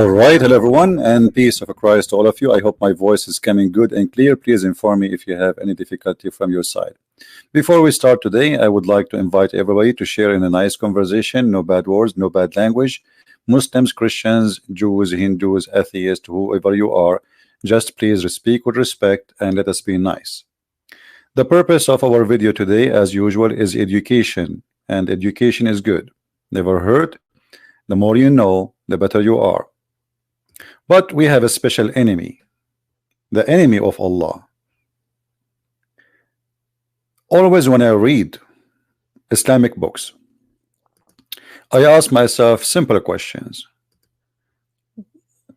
All right, hello everyone, and peace of Christ to all of you. I hope my voice is coming good and clear. Please inform me if you have any difficulty from your side. Before we start today, I would like to invite everybody to share in a nice conversation. No bad words, no bad language. Muslims, Christians, Jews, Hindus, atheists, whoever you are, just please speak with respect and let us be nice. The purpose of our video today, as usual, is education, and education is good. Never hurt. The more you know, the better you are. But we have a special enemy, the enemy of Allah. Always when I read Islamic books, I ask myself simple questions.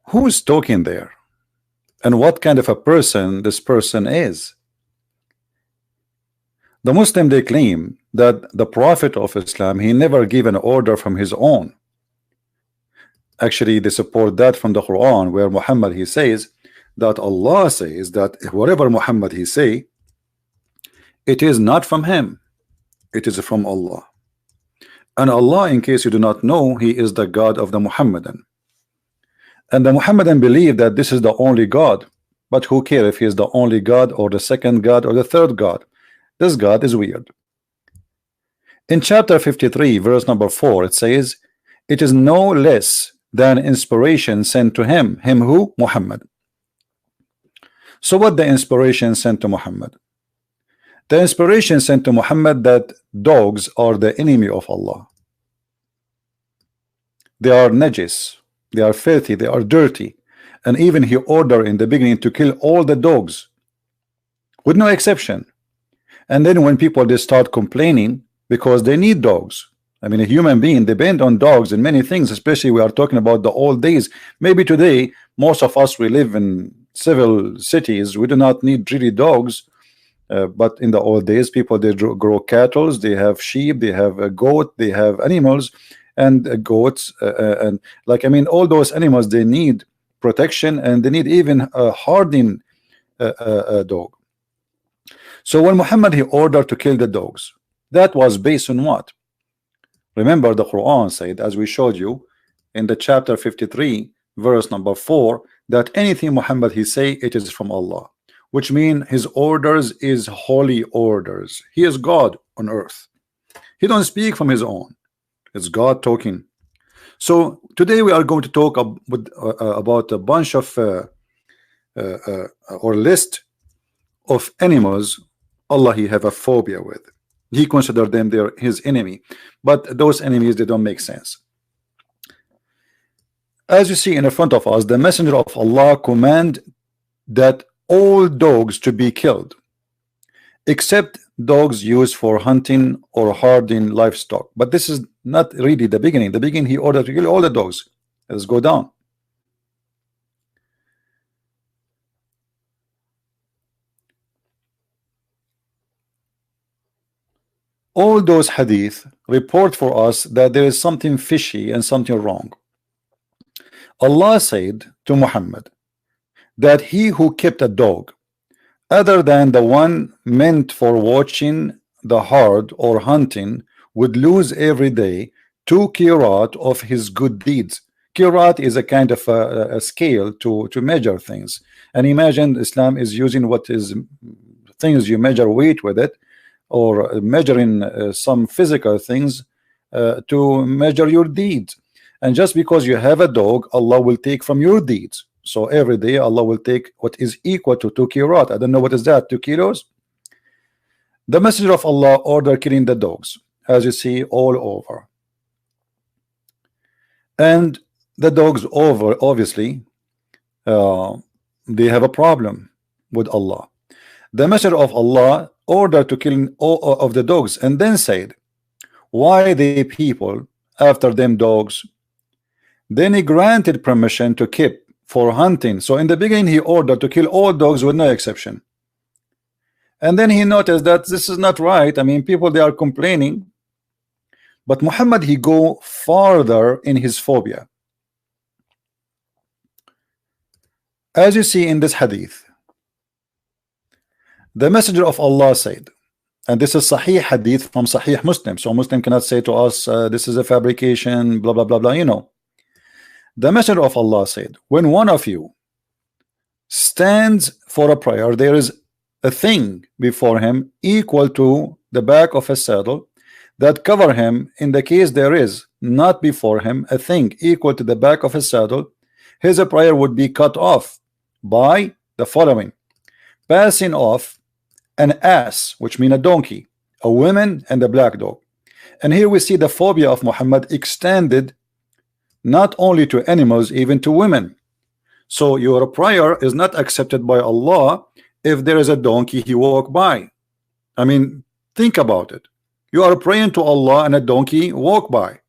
Who is talking there? And what kind of a person this person is? The Muslim, they claim that the Prophet of Islam, he never gave an order from his own. Actually, they support that from the Quran, where Muhammad, he says that Allah says that whatever Muhammad he say, it is not from him, it is from Allah. And Allah, in case you do not know, he is the God of the Muhammadan. And the Muhammadan believe that this is the only God. But who cares if he is the only God or the second God or the third God? This God is weird. In chapter 53, verse number 4, it says, it is no less than inspiration sent to him. Him who? Muhammad. So what the inspiration sent to Muhammad? The inspiration sent to Muhammad that dogs are the enemy of Allah. They are najis, they are filthy, they are dirty. And even he ordered in the beginning to kill all the dogs with no exception. And then when people they start complaining because they need dogs. I mean, a human being depend on dogs in many things, especially we are talking about the old days. Maybe today most of us we live in civil cities, we do not need really dogs, but in the old days people they grow cattle, they have sheep, they have a goat, they have animals and goats and like I mean all those animals they need protection and they need even a hardened dog. So when Muhammad he ordered to kill the dogs, that was based on what? Remember the Quran said, as we showed you in the chapter 53 verse number 4, that anything Muhammad he say it is from Allah, which means his orders is holy orders. He is God on earth. He don't speak from his own. It's God talking. So today we are going to talk about a bunch of or list of animals Allah he have a phobia with. He considered them his enemy, but those enemies they don't make sense. As you see in the front of us, the messenger of Allah command that all dogs to be killed except dogs used for hunting or herding livestock. But this is not really the beginning. The beginning he ordered to kill all the dogs. Let's go down. All those hadith report for us that there is something fishy and something wrong. Allah said to Muhammad that he who kept a dog other than the one meant for watching the herd or hunting would lose every day 2 qirat of his good deeds. Qirat is a kind of a scale to measure things. And imagine Islam is using what is things you measure weight with it, or measuring some physical things to measure your deeds. And just because you have a dog, Allah will take from your deeds. So every day Allah will take what is equal to 2 qirat. I don't know what is that, 2 kilos. The messenger of Allah ordered killing the dogs, as you see all over. And the dogs over obviously they have a problem with Allah. The messenger of Allah ordered to kill all of the dogs and then said, why the people after them dogs? Then he granted permission to keep for hunting. So in the beginning he ordered to kill all dogs with no exception. And then he noticed that this is not right. I mean, people they are complaining. But Muhammad he go farther in his phobia. As you see in this hadith, the messenger of Allah said, and this is Sahih hadith from Sahih Muslim, so Muslim cannot say to us this is a fabrication, blah blah blah blah, you know. The Messenger of Allah said, when one of you stands for a prayer, there is a thing before him equal to the back of a saddle that cover him. In the case there is not before him a thing equal to the back of a saddle, his prayer would be cut off by the following: passing off an ass, which means a donkey, a woman, and a black dog. And here we see the phobia of Muhammad extended not only to animals, even to women. So your prayer is not accepted by Allah if there is a donkey he walk by. I mean, think about it. You are praying to Allah and a donkey walk by,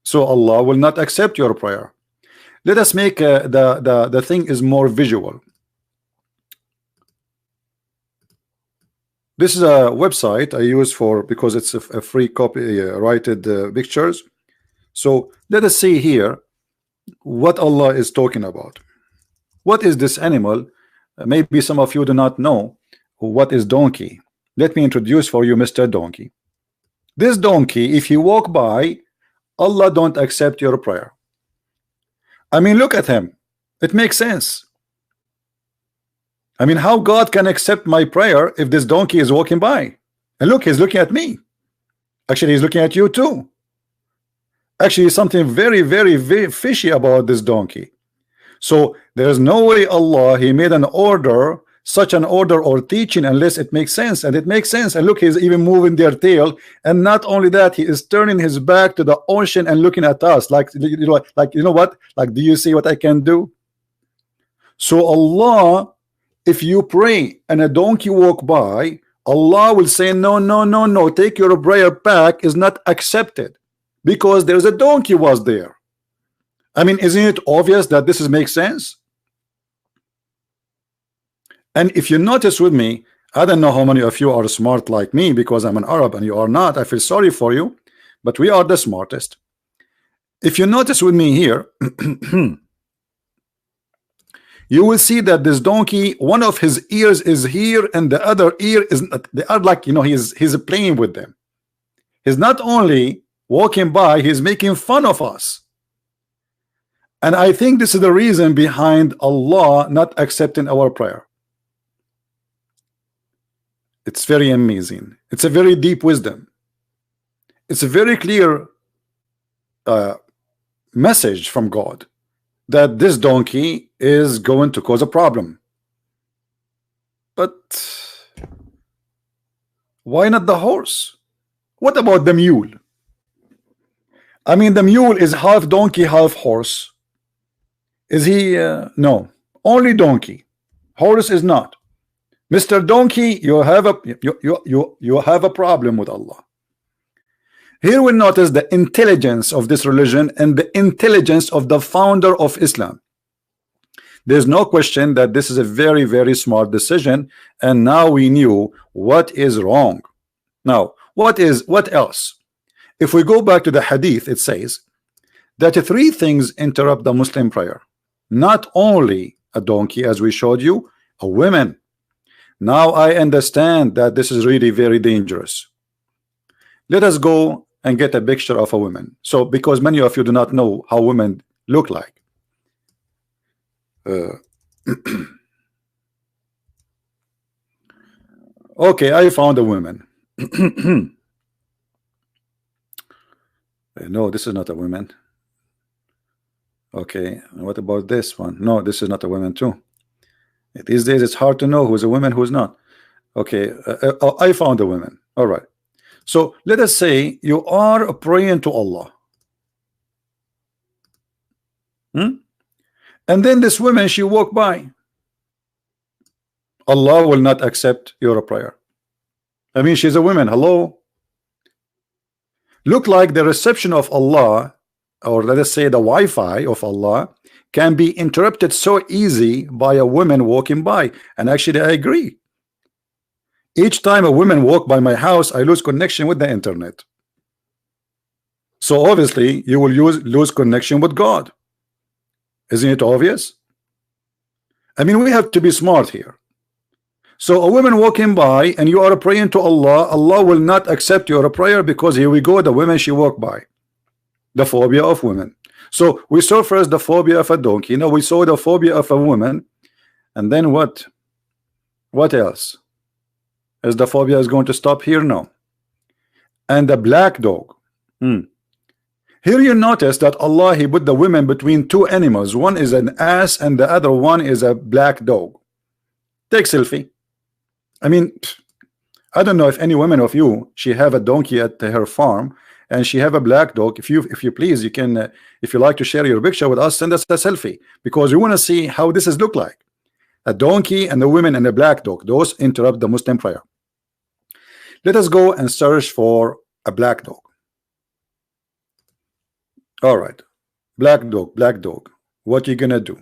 so Allah will not accept your prayer. Let us make the thing is more visual. This is a website I use for, because it's a free copy rated pictures. So let us see here what Allah is talking about. What is this animal? Maybe some of you do not know what is donkey. Let me introduce for you Mr. Donkey. This donkey, if you walk by, Allah don't accept your prayer. I mean, look at him. It makes sense. I mean, how God can accept my prayer if this donkey is walking by? And look, he's looking at me. Actually, he's looking at you too. Actually, something very, very, very fishy about this donkey. So there's no way Allah, he made an order, such an order or teaching, unless it makes sense. And it makes sense. And look, he's even moving their tail. And not only that, he is turning his back to the ocean and looking at us like, you know what? Like, do you see what I can do? So Allah, if you pray and a donkey walk by, Allah will say, no, no, no, no, take your prayer back, is not accepted, because there's a donkey was there. I mean, isn't it obvious that this makes sense? And if you notice with me, I don't know how many of you are smart like me, because I'm an Arab and you are not. I feel sorry for you, but we are the smartest. If you notice with me here, you will see that this donkey, one of his ears is here and the other ear is not. They are like, you know, he's playing with them. He's not only walking by, he's making fun of us. And I think this is the reason behind Allah not accepting our prayer. It's very amazing. It's a very deep wisdom. It's a very clear message from God that this donkey is going to cause a problem. But why not the horse? What about the mule? I mean, the mule is half donkey, half horse. Is he? No, only donkey. Horse is not. Mr. Donkey, you have a problem with Allah. Here we notice the intelligence of this religion and the intelligence of the founder of Islam. There's no question that this is a very, very smart decision, and now we knew what is wrong. Now, what else? If we go back to the hadith, it says that three things interrupt the Muslim prayer. Not only a donkey, as we showed you, a woman. Now I understand that this is really very dangerous. Let us go and get a picture of a woman. So, because many of you do not know how women look like. Okay, I found a woman. No, this is not a woman. Okay, what about this one? No, this is not a woman too. These days it's hard to know who's a woman, who's not. Okay, I found a woman. All right. So let us say you are praying to Allah. And then this woman, she walked by. Allah will not accept your prayer. I mean, she's a woman. Hello. Look like the reception of Allah, or let us say the Wi-Fi of Allah, can be interrupted so easy by a woman walking by. And actually I agree. Each time a woman walk by my house, I lose connection with the internet. So obviously you will lose connection with God. Isn't it obvious? I mean, we have to be smart here. So a woman walking by and you are praying to Allah, Allah will not accept your prayer, because here we go, the women she walked by. The phobia of women. So we saw first the phobia of a donkey. Now we saw the phobia of a woman. And then what? What else? Is the phobia is going to stop here? No. And the black dog. Here you notice that Allah, He put the women between two animals. One is an ass and the other one is a black dog. Take selfie. I mean, I don't know if any woman of you, she have a donkey at her farm and she have a black dog. If you please, you can, if you like to share your picture with us, send us a selfie, because we want to see how this is look like. A donkey and the women and a black dog. Those interrupt the Muslim prayer. Let us go and search for a black dog. All right, black dog, black dog. What you gonna do?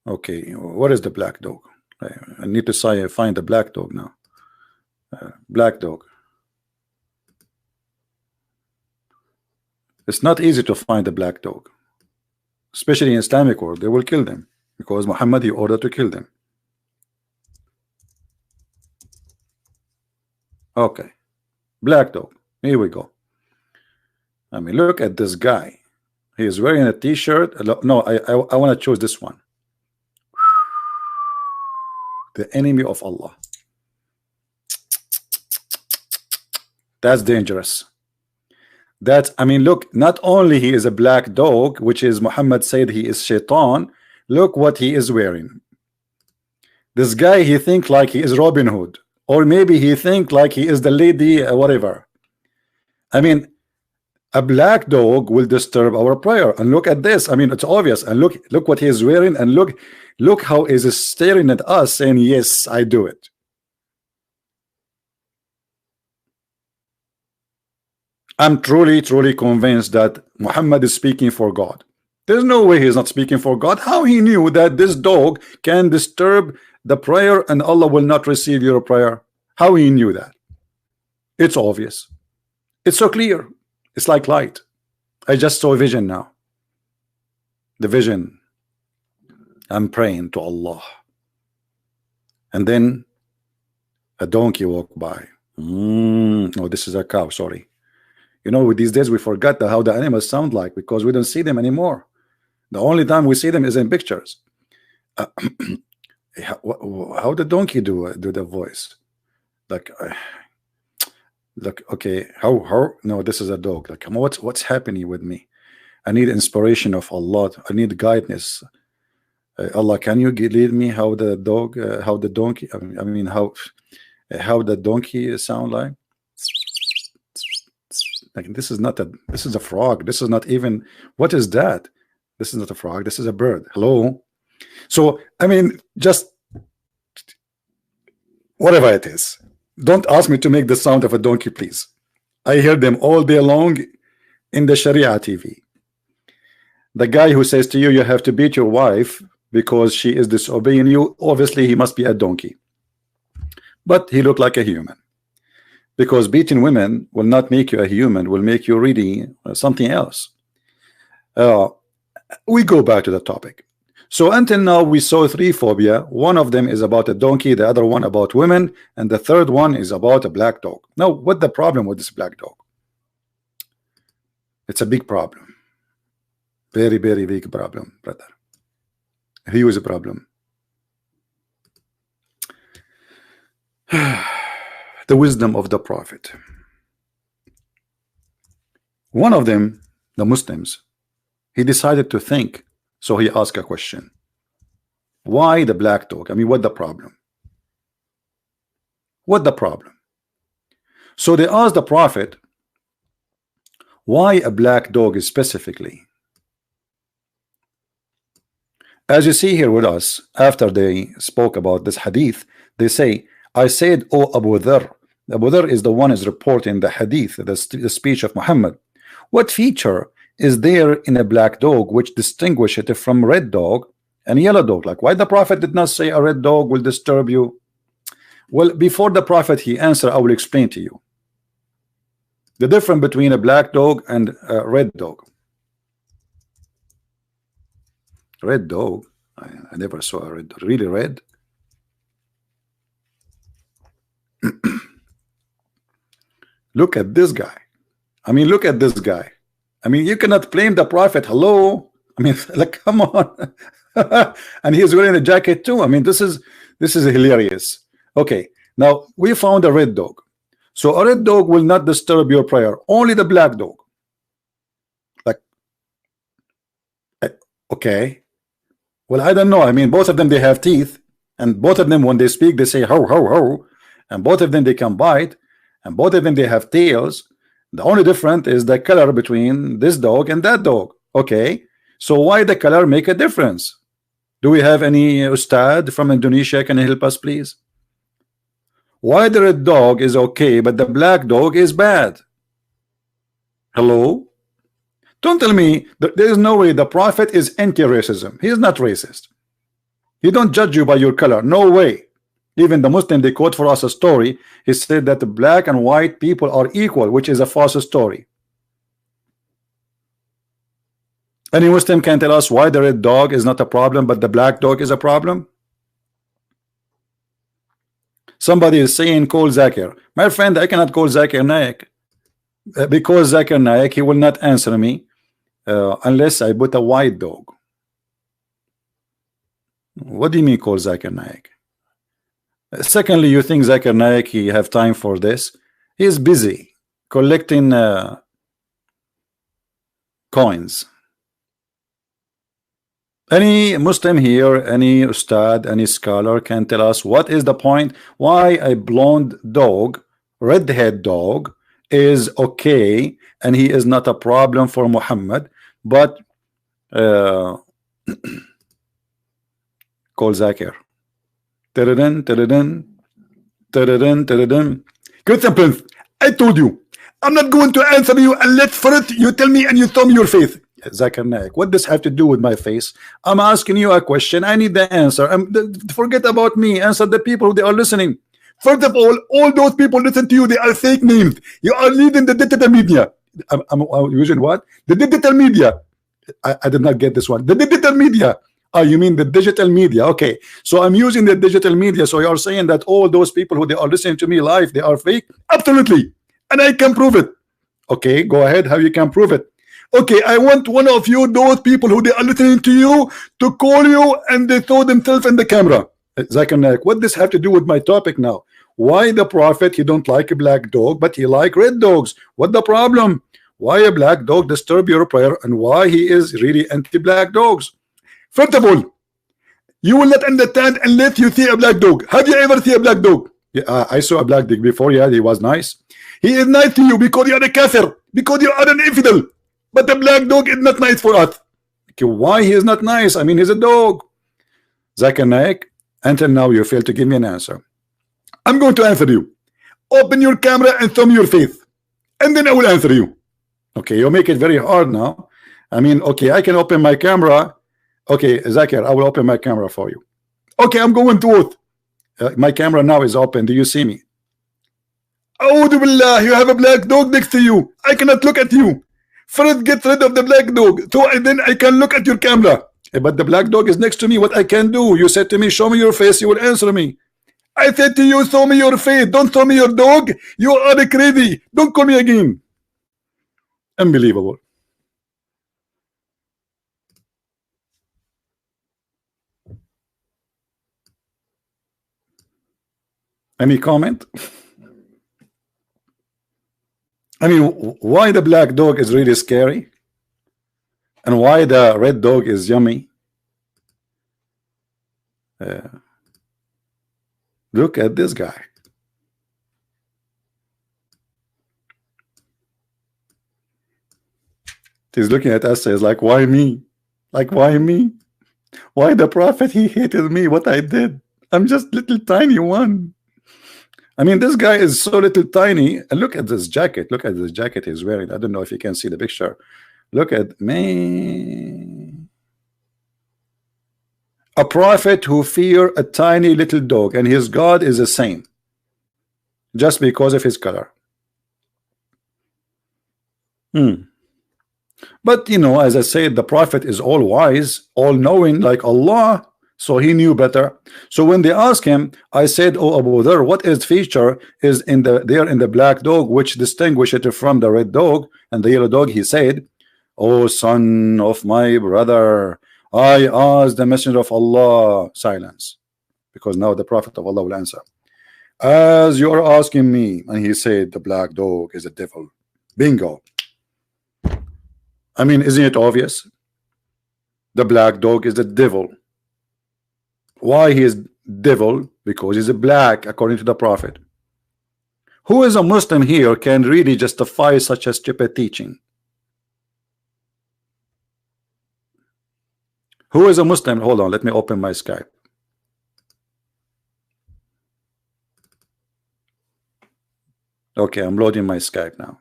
Okay, what is the black dog? I need to find the black dog now. Black dog. It's not easy to find a black dog, especially in Islamic world. They will kill them because Muhammad, he ordered to kill them. Okay, black dog. Here we go. I mean, look at this guy. He is wearing a t-shirt. No, I want to choose this one. The enemy of Allah. That's dangerous. That's, I mean, look, not only he is a black dog, which is Muhammad said he is shaitan. Look what he is wearing. This guy, he think like he is Robin Hood, or maybe he think like he is the lady, whatever. I mean, a black dog will disturb our prayer. And look at this. I mean, it's obvious. And look what he is wearing, and look how he is staring at us, saying, "Yes, I do it." I'm truly convinced that Muhammad is speaking for God. There's no way he's not speaking for God. How he knew that this dog can disturb the prayer and Allah will not receive your prayer? How he knew that? It's obvious. It's so clear. It's like light. I just saw a vision now. The vision. I'm praying to Allah. And then a donkey walked by. No, this is a cow, sorry. You know, these days we forgot how the animals sound like because we don't see them anymore. The only time we see them is in pictures. How the donkey do the voice? Like, okay, how? No, this is a dog. Like, what's happening with me? I need inspiration of Allah. I need guidance. Allah, can you lead me? How the dog? How the donkey? I mean, how the donkey sound like? Like, this is not a. This is a frog. This is not even. What is that? This is not a frog. This is a bird. Hello. So I mean, just whatever it is. Don't ask me to make the sound of a donkey, please. I hear them all day long in the Sharia TV. The guy who says to you, you have to beat your wife because she is disobeying you. Obviously, he must be a donkey. But he looked like a human. Because beating women will not make you a human, will make you really something else. We go back to the topic. So until now we saw 3 phobia. One of them is about a donkey, the other one about women, and the third one is about a black dog. Now what's the problem with this black dog? It's a big problem. Very big problem, brother. Huge problem. The wisdom of the Prophet. One of them, the Muslims, he decided to think. So he asked a question. Why the black dog? I mean, what the problem? What the problem? So they asked the Prophet, why a black dog specifically? As you see here with us, after they spoke about this hadith, they say, I said, O Abu Dharr. Abu Dharr is the one is reporting the hadith, the speech of Muhammad. What feature is there in a black dog which distinguish it from red dog and yellow dog? Like, why the Prophet did not say a red dog will disturb you? Well, before the Prophet he answered, I will explain to you the difference between a black dog and a red dog. Red dog, I never saw a red dog. Really red? Look at this guy. I mean, look at this guy. I mean, you cannot blame the prophet. Hello, I mean, like, come on. And he's wearing a jacket too. I mean, this is hilarious. Okay, now we found a red dog. So a red dog will not disturb your prayer. Only the black dog. Like, eh, okay. Well, I don't know. I mean, both of them they have teeth, and both of them when they speak they say ho ho ho, and both of them they can bite, and both of them they have tails. The only difference is the color between this dog and that dog. Okay, so why the color make a difference? Do we have any ustad from Indonesia? Can you help us, please? Why the red dog is okay, but the black dog is bad? Hello? Don't tell me that there is no way the prophet is anti-racism. He is not racist. He don't judge you by your color. No way. Even the Muslim, they quote for us a story. He said that the black and white people are equal, which is a false story. Any Muslim can tell us why the red dog is not a problem, but the black dog is a problem? Somebody is saying call Zakir. My friend, I cannot call Zakir Naik because Zakir Naik, he will not answer me unless I put a white dog. What do you mean call Zakir Naik? Secondly, you think Zakir Naik he have time for this? He is busy collecting coins. Any Muslim here, any ustad, any scholar can tell us what is the point why a blonde dog, red-head dog is okay and he is not a problem for Muhammad, but call Zakir. Christian Prince, I told you I'm not going to answer you unless first you tell me and you tell me your faith. Zakir Naik, what does have to do with my face? I'm asking you a question. I need the answer. Forget about me. Answer the people who they are listening. First of all those people listen to you. They are fake names. You are leading the digital media. I'm using what? The digital media. I did not get this one. The digital media. Oh, you mean the digital media? Okay. So I'm using the digital media. So you are saying that all those people who they are listening to me live, they are fake? Absolutely. And I can prove it. Okay, go ahead. How you can prove it? Okay, I want one of you, those people who they are listening to you, to call you and they throw themselves in the camera. Zakir Naik, what does have to do with my topic now? Why the prophet he don't like a black dog, but he like red dogs? What the problem? Why a black dog disturb your prayer, and why he is really anti-black dogs? First of all, you will not understand unless you see a black dog. Have you ever seen a black dog? Yeah, I saw a black dog before. Yeah, he was nice. He is nice to you because you are a kafir, because you are an infidel. But the black dog is not nice for us. Okay, why he is not nice? I mean, he's a dog. Zakir Naik, until now you failed to give me an answer. I'm going to answer you. Open your camera and show me your face, and then I will answer you. Okay, you make it very hard now. I mean, okay, I can open my camera. Okay, Zakir, I will open my camera for you. Okay, I'm going to it. My camera now is open. Do you see me? A'udhu billah, you have a black dog next to you. I cannot look at you. First, get rid of the black dog, so then I can look at your camera. But the black dog is next to me. What I can do? You said to me, show me your face. You will answer me. I said to you, show me your face. Don't show me your dog. You are crazy. Don't call me again. Unbelievable. Any comment? I mean, why the black dog is really scary, and why the red dog is yummy? Look at this guy. He's looking at us. Says like, why me? Like, why me? Why the prophet? He hated me. What I did? I'm just little tiny one. I mean, this guy is so little tiny. And look at this jacket. Look at this jacket he's wearing. I don't know if you can see the picture. Look at me. A prophet who fear a tiny little dog, and his God is the same, just because of his color. But you know, as I said, the prophet is all wise, all knowing, like Allah. So he knew better. So when they asked him, I said, oh Abu Dhar, what is feature is in the there in the black dog which distinguish it from the red dog and the yellow dog? He said, O son of my brother, I asked the messenger of Allah. Silence, because now the prophet of Allah will answer. As you are asking me, and he said the black dog is a devil. Bingo. I mean, isn't it obvious? The black dog is the devil. Why he is devil? Because he's a black, according to the prophet. Who is a Muslim here can really justify such a stupid teaching? Who is a Muslim? Hold on, let me open my Skype. Okay, I'm loading my Skype now.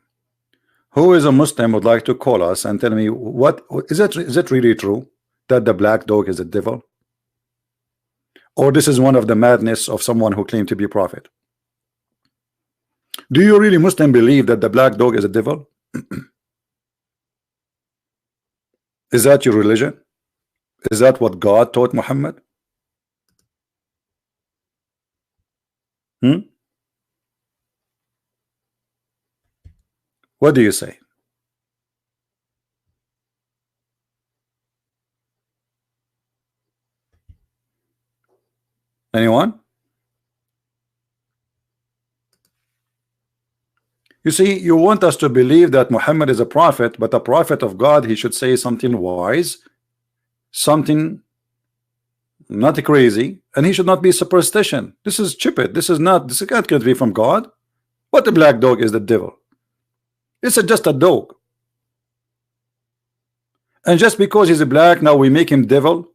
Who is a Muslim would like to call us and tell me what is it really true that the black dog is a devil? Or this is one of the madness of someone who claimed to be a prophet? Do you really Muslim believe that the black dog is a devil? Is that your religion? Is that what God taught Muhammad? What do you say? Anyone? You see, you want us to believe that Muhammad is a prophet, but a prophet of God, he should say something wise, something not crazy, and he should not be superstition. This is stupid. This can't be from God. What the black dog is the devil? It's just a dog. And just because he's a black, now we make him devil.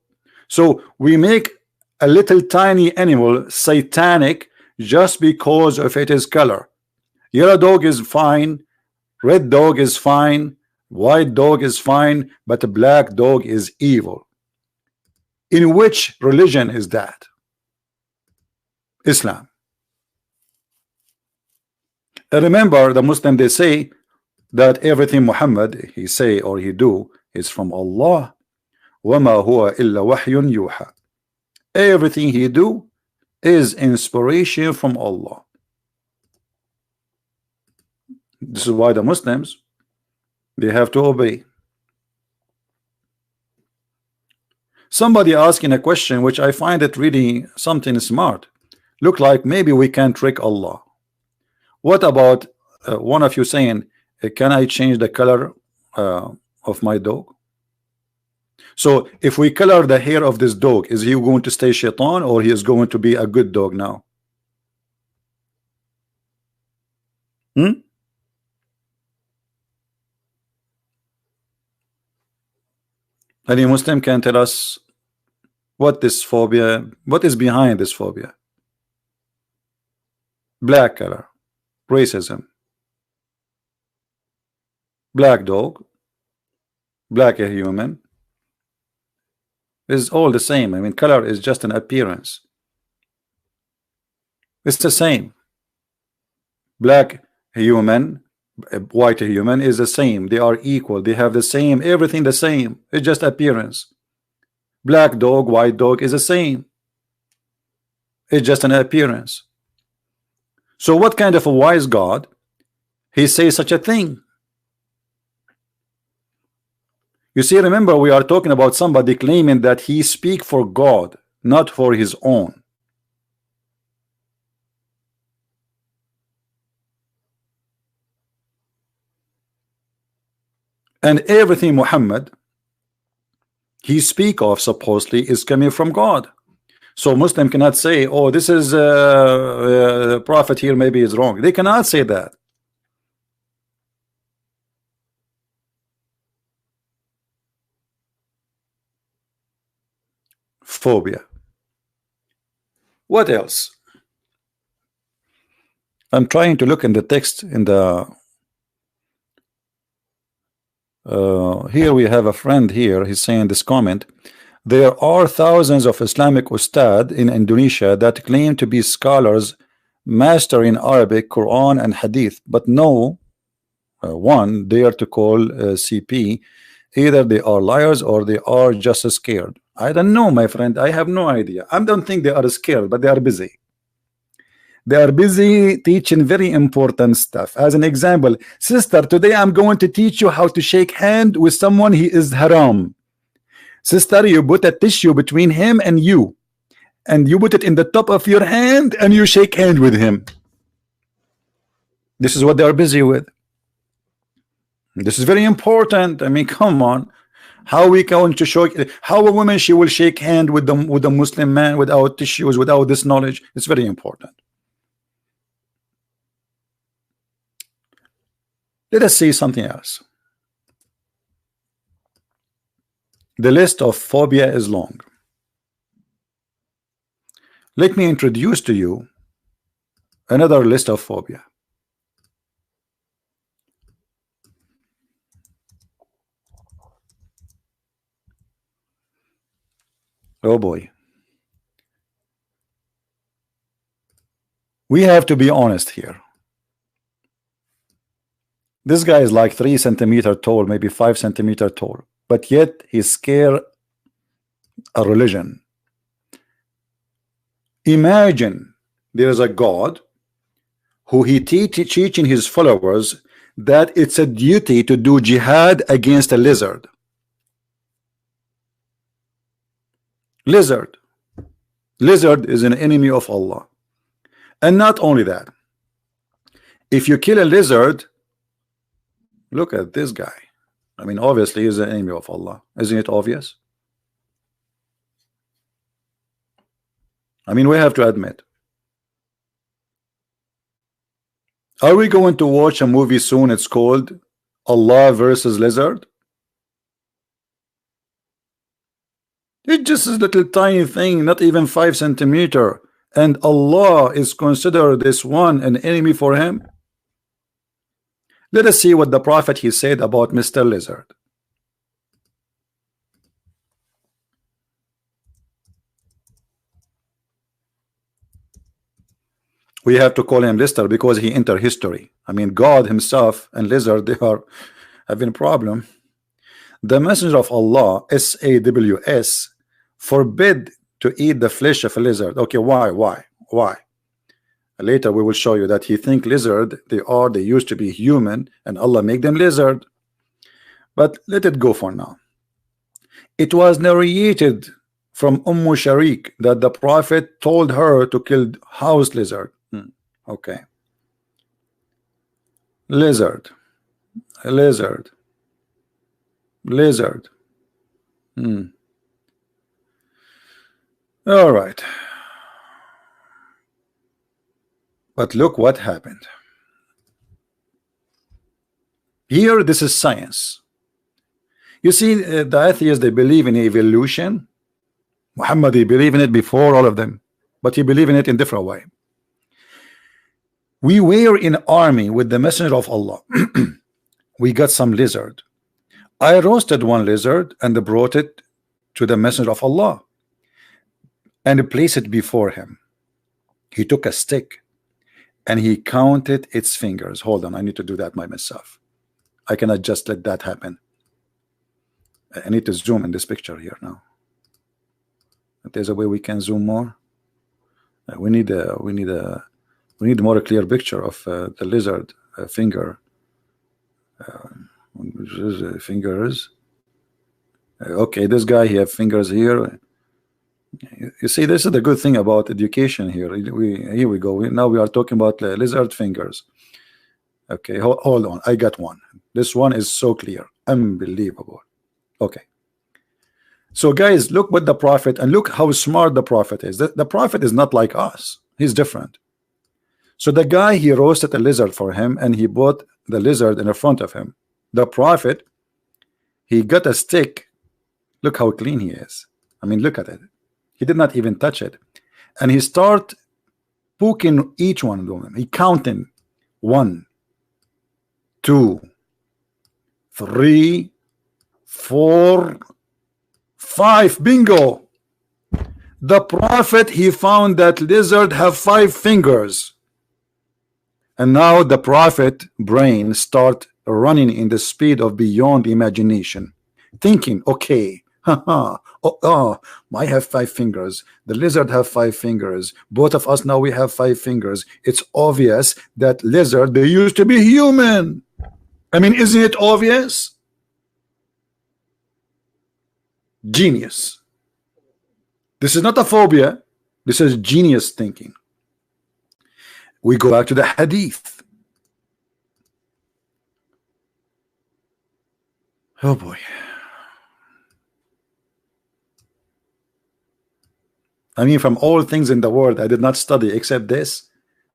So we make a little tiny animal satanic just because of its color. Yellow dog is fine, red dog is fine, white dog is fine, but a black dog is evil. In which religion is that? Islam. And remember, the Muslim, they say that everything Muhammad he say or he do is from Allah. وَمَا هُوَ إِلَّا وَحْيٌ يُوحَى. Everything he do is inspiration from Allah. This is why the Muslims, they have to obey. Somebody asking a question which I find it really something smart. Look like maybe we can trick Allah. What about one of you saying, can I change the color of my dog? So if we color the hair of this dog, is he going to stay shaitan or he is going to be a good dog now? Any Muslim can tell us what this phobia, what is behind this phobia? Black color, racism, black dog, black a human, is all the same. I mean, color is just an appearance. It's the same. Black human, white human is the same. They are equal. They have the same, everything the same. It's just appearance. Black dog, white dog is the same. It's just an appearance. So what kind of a wise God he says such a thing? You see, remember, we are talking about somebody claiming that he speak for God, not for his own. And everything Muhammad he speak of supposedly is coming from God. So Muslim cannot say, oh, this is prophet here maybe is wrong. They cannot say that. Phobia. What else? I'm trying to look in the text in the here we have a friend here. He's saying this comment: there are thousands of Islamic ustad in Indonesia that claim to be scholars mastering Arabic, Quran and Hadith, but no one dare to call CP. Either they are liars or they are just scared. I don't know, my friend. I have no idea. I don't think they are scared, but they are busy. They are busy teaching very important stuff. As an example, sister, today I'm going to teach you how to shake hand with someone he is haram. Sister, you put a tissue between him and you put it in the top of your hand and you shake hand with him. This is what they are busy with. This is very important. I mean, come on. How we going to show how a woman she will shake hand with the Muslim man without tissues, without this knowledge? It's very important. Let us see something else. The list of phobia is long. Let me introduce to you another list of phobia. Oh boy. We have to be honest here. This guy is like 3 centimeters tall, maybe 5 centimeters tall, but yet he scared a religion. Imagine there is a God who he teaching his followers that it's a duty to do jihad against a lizard. Lizard is an enemy of Allah. And not only that, if you kill a lizard, look at this guy. I mean, obviously he's an enemy of Allah. Isn't it obvious? I mean, we have to admit. Are we going to watch a movie soon? It's called Allah versus Lizard. It's just a little tiny thing, not even 5 centimeters, and Allah is considered this one an enemy for him. Let us see what the Prophet he said about Mr. Lizard. We have to call him Lizard because he entered history. I mean, God himself and lizard, they are having a problem. The Messenger of Allah, SAWS, forbid to eat the flesh of a lizard. Okay, why? Later we will show you that he think lizard, they used to be human and Allah make them lizard. But let it go for now. It was narrated from Sharik that the Prophet told her to kill house lizard. Okay. Lizard. All right. But look what happened. Here, this is science. You see, the atheists, they believe in evolution. Muhammad, he believe in it before all of them, but he believe in it in different way. We were in army with the Messenger of Allah. We got some lizard. I roasted one lizard and brought it to the Messenger of Allah and placed it before him. He took a stick and he counted its fingers. Hold on, I need to do that by myself. I cannot just let that happen. I need to zoom in this picture here now. There's a way we can zoom more. We need a more clear picture of the lizard finger. Fingers. Okay, this guy he have fingers here. You see, this is the good thing about education here. Here we go. Now we are talking about lizard fingers. Okay, hold on. I got one. This one is so clear, unbelievable. Okay. So guys, look what the Prophet, and look how smart the Prophet is. The Prophet is not like us. He's different. So the guy, he roasted a lizard for him and he put the lizard in the front of him. The Prophet, he got a stick. Look how clean he is. I mean, look at it. He did not even touch it. And he start poking each one of them. He counting 1, 2, 3, 4, 5. Bingo. The Prophet, he found that lizard have 5 fingers. And now the Prophet brain start running in the speed of beyond imagination, thinking, okay, Oh, oh, I have 5 fingers. The lizard have 5 fingers. Both of us now we have 5 fingers. It's obvious that lizard, they used to be human. I mean, isn't it obvious? Genius. This is not a phobia. This is genius thinking. We go back to the hadith. Oh boy. I mean, from all things in the world, I did not study except this.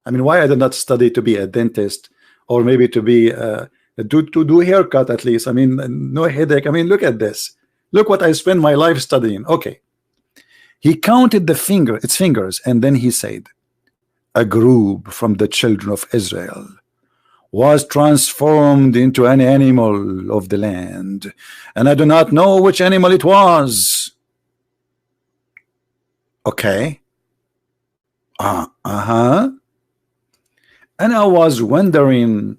I mean, why I did not study to be a dentist, or maybe to be to do haircut at least. I mean, no headache. I mean, look at this. Look what I spent my life studying. Okay. He counted its fingers, and then he said, a group from the children of Israel was transformed into an animal of the land, and I do not know which animal it was. Okay. And I was wondering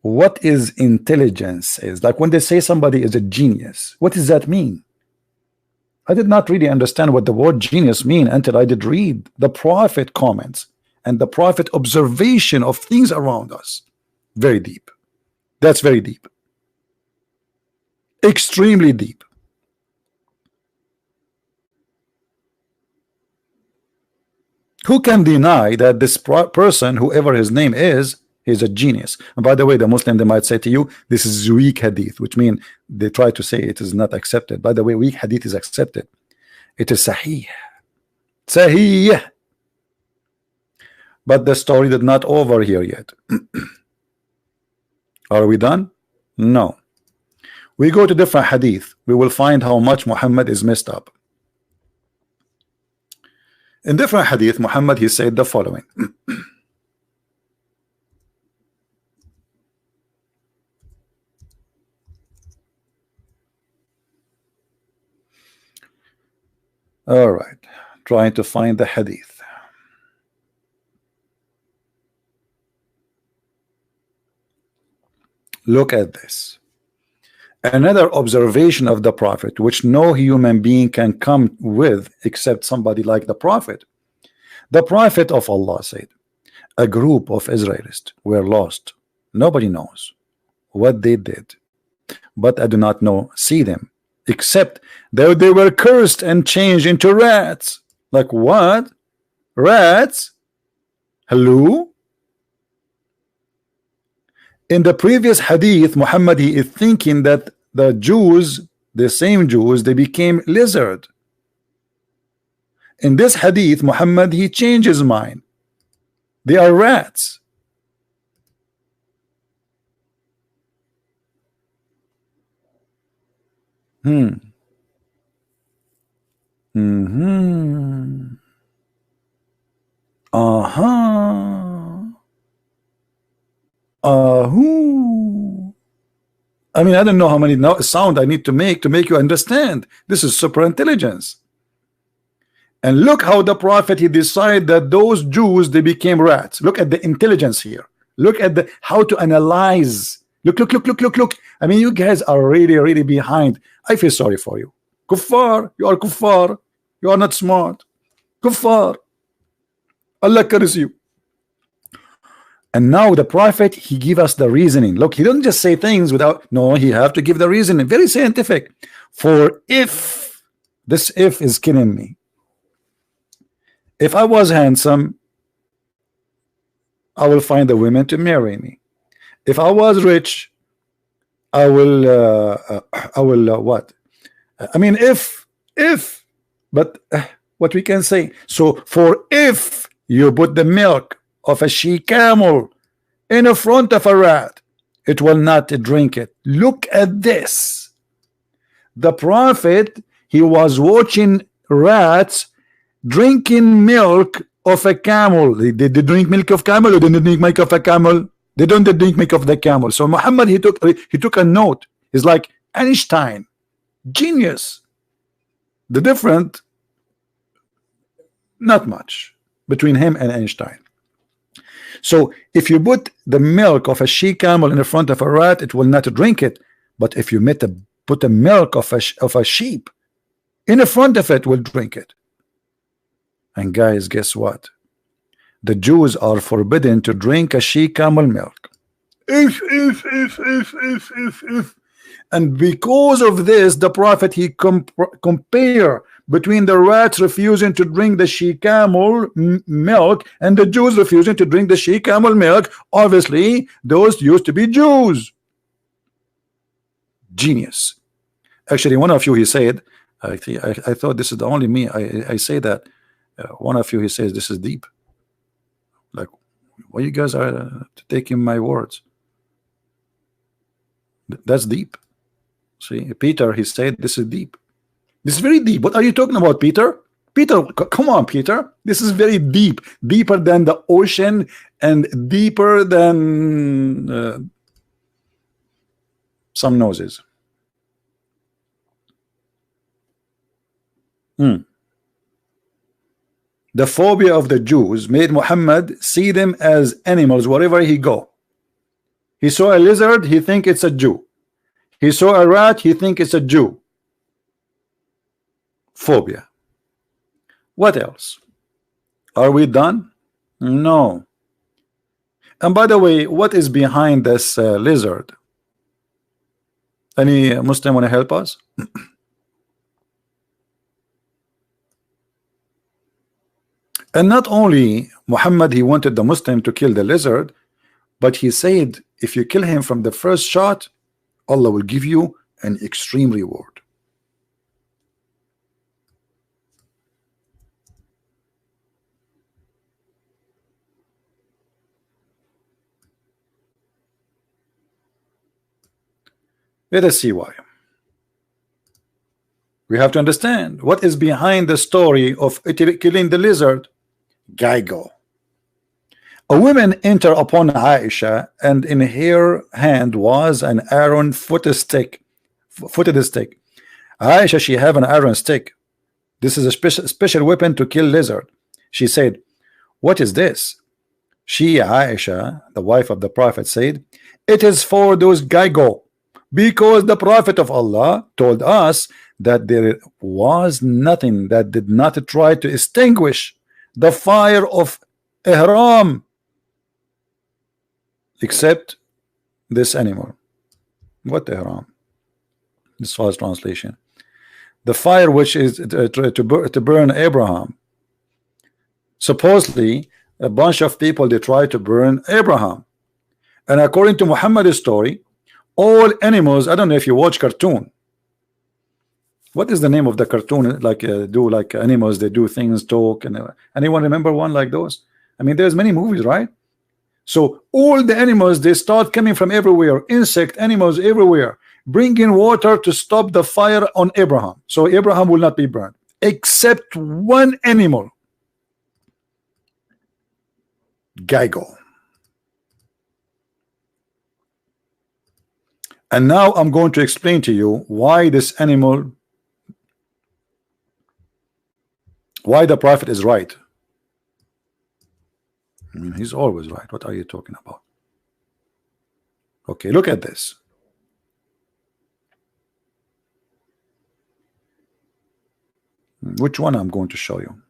what is intelligence is. Like when they say somebody is a genius, what does that mean? I did not really understand what the word genius mean until I did read the prophet comments and the prophet observation of things around us. Very deep. That's very deep. Extremely deep. Who can deny that this person, whoever his name is a genius? And by the way, the Muslim, they might say to you, this is weak hadith, which means they try to say it is not accepted. By the way, weak hadith is accepted. It is sahih. Sahih. But the story did not over here yet. Are we done? No. We go to different hadith. We will find how much Muhammad is messed up. In different hadith, Muhammad, he said the following. All right, trying to find the hadith. Look at this. Another observation of the prophet, which no human being can come with except somebody like the prophet. The prophet of Allah said, a group of Israelites were lost. Nobody knows what they did, but I do not see them, except that they were cursed and changed into rats. Like what? Rats? Hello? In the previous hadith, Muhammad, he is thinking that the Jews, the same Jews, they became lizard. In this hadith, Muhammad, he changed his mind. They are rats. I mean, I don't know how many sound I need to make you understand. This is super intelligence. And look how the prophet, he decided that those Jews, they became rats. Look at the intelligence here. Look at the how to analyze. Look. I mean, you guys are really behind. I feel sorry for you. Kuffar, you are kuffar. You are not smart. Kuffar. Allah curse you. And now the prophet, he give us the reasoning. Look, he don't just say things without, no, he have to give the reasoning. Very scientific. For if, this if is killing me. If I was handsome, I will find a woman to marry me. If I was rich, I will what? I mean, but what we can say. So for if you put the milk of a she camel in the front of a rat, it will not drink it. Look at this. The prophet, he was watching rats drinking milk of a camel. Did they drink milk of camel or didn't drink milk of a camel? They don't drink milk of the camel. So Muhammad, he took a note. He's like Einstein, genius. The difference, not much between him and Einstein. So if you put the milk of a she camel in the front of a rat, it will not drink it. But if you put the milk of a sheep in the front of it, will drink it. And guys, guess what? The Jews are forbidden to drink a she camel milk. If. And because of this, the prophet, he compare between the rats refusing to drink the she camel milk and the Jews refusing to drink the she camel milk. Obviously, those used to be Jews. Genius. Actually, one of you, he said, I thought this is the only me. I say that. One of you, he says, this is deep. Like, why you guys are taking my words? That's deep. See, Peter, he said, this is deep. This is very deep. What are you talking about, Peter? Peter, come on, Peter. This is very deep. Deeper than the ocean and deeper than some noses. The phobia of the Jews made Muhammad see them as animals wherever he go. He saw a lizard, he think it's a Jew. He saw a rat, he think it's a Jew. Phobia. What else? Are we done? No. And by the way, what is behind this lizard? Any Muslim want to help us? And not only Muhammad, he wanted the Muslim to kill the lizard, but he said, if you kill him from the first shot, Allah will give you an extreme reward. Let us see why. We have to understand what is behind the story of killing the lizard. Geigo. A woman entered upon Aisha, and in her hand was an iron footed stick. Aisha, she have an iron stick. This is a special weapon to kill lizard. She said, what is this? She, Aisha, the wife of the Prophet, said, it is for those Geigo, because the Prophet of Allah told us that there was nothing that did not try to extinguish the fire of Ihram except this animal. What Ihram? This false translation. The fire which is to burn Abraham. Supposedly a bunch of people, they try to burn Abraham, and according to Muhammad's story, all animals, I don't know if you watch cartoon. What is the name of the cartoon? Like do like animals, they do things, talk, and anyone remember one like those? I mean, there's many movies, right? So all the animals, they start coming from everywhere, insect animals everywhere, bringing water to stop the fire on Abraham, so Abraham will not be burned, except one animal, Geigo. And now I'm going to explain to you why this animal, why the Prophet is right. I mean, he's always right. What are you talking about? Okay, look at this. Which one I'm going to show you?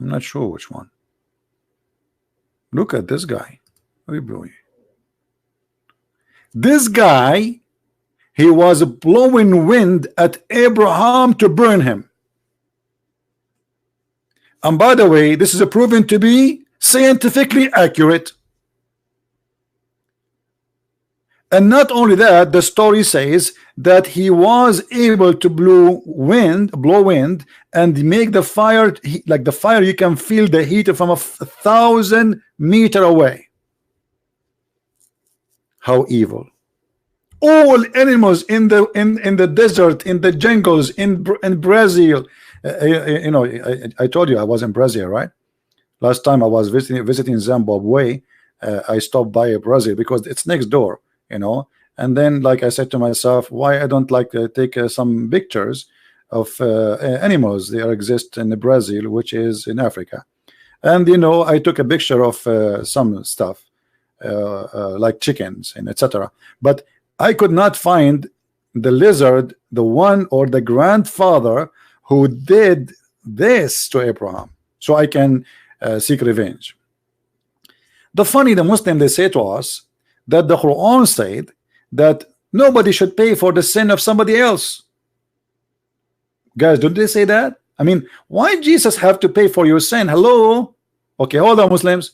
I'm not sure which one. Look at this guy. This guy, he was blowing wind at Abraham to burn him. And by the way, this is proven to be scientifically accurate. And not only that, the story says that he was able to blow wind and make the fire, like the fire, you can feel the heat from 1,000 meters away. How evil. All animals in the desert, in the jungles, in Brazil, you know, I told you I was in Brazil, right? Last time I was visiting Zimbabwe, I stopped by Brazil because it's next door, you know. And then, like, I said to myself, why I don't like take some pictures of animals that exist in Brazil, which is in Africa. And you know, I took a picture of some stuff like chickens and etc. But I could not find the lizard the one or the grandfather who did this to Abraham, so I can seek revenge. The Muslim, they say to us that the Quran said that nobody should pay for the sin of somebody else. Guys, don't they say that? I mean, why Jesus have to pay for your sin? Hello? Okay, hold on, Muslims.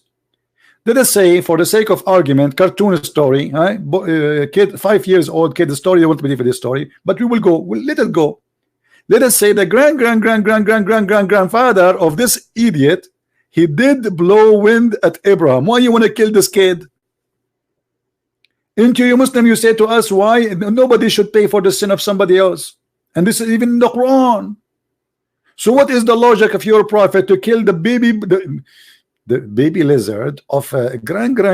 Let us say, for the sake of argument, cartoon story, right? Kid, 5 years old kid, the story, you won't believe in this story, but we will go, we'll let it go. Let us say the grandfather of this idiot, he did blow wind at Abraham. Why you want to kill this kid? Into you Muslim, you say to us, why nobody should pay for the sin of somebody else? And this is even in the Quran. So what is the logic of your prophet to kill the baby lizard of a grandfather?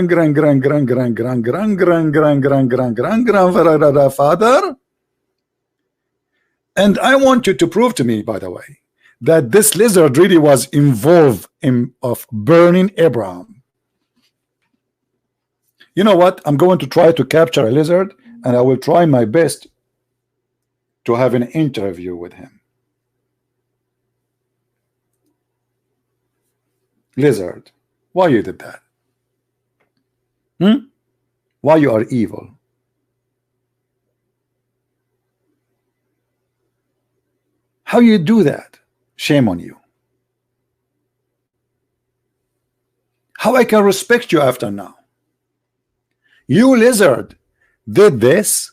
And I want you to prove to me, by the way, that this lizard really was involved in burning Abraham. You know what? I'm going to try to capture a lizard, and I will try my best to have an interview with him. Lizard, why you did that? Why you are evil? How you do that? Shame on you. How I can respect you after now? You lizard did this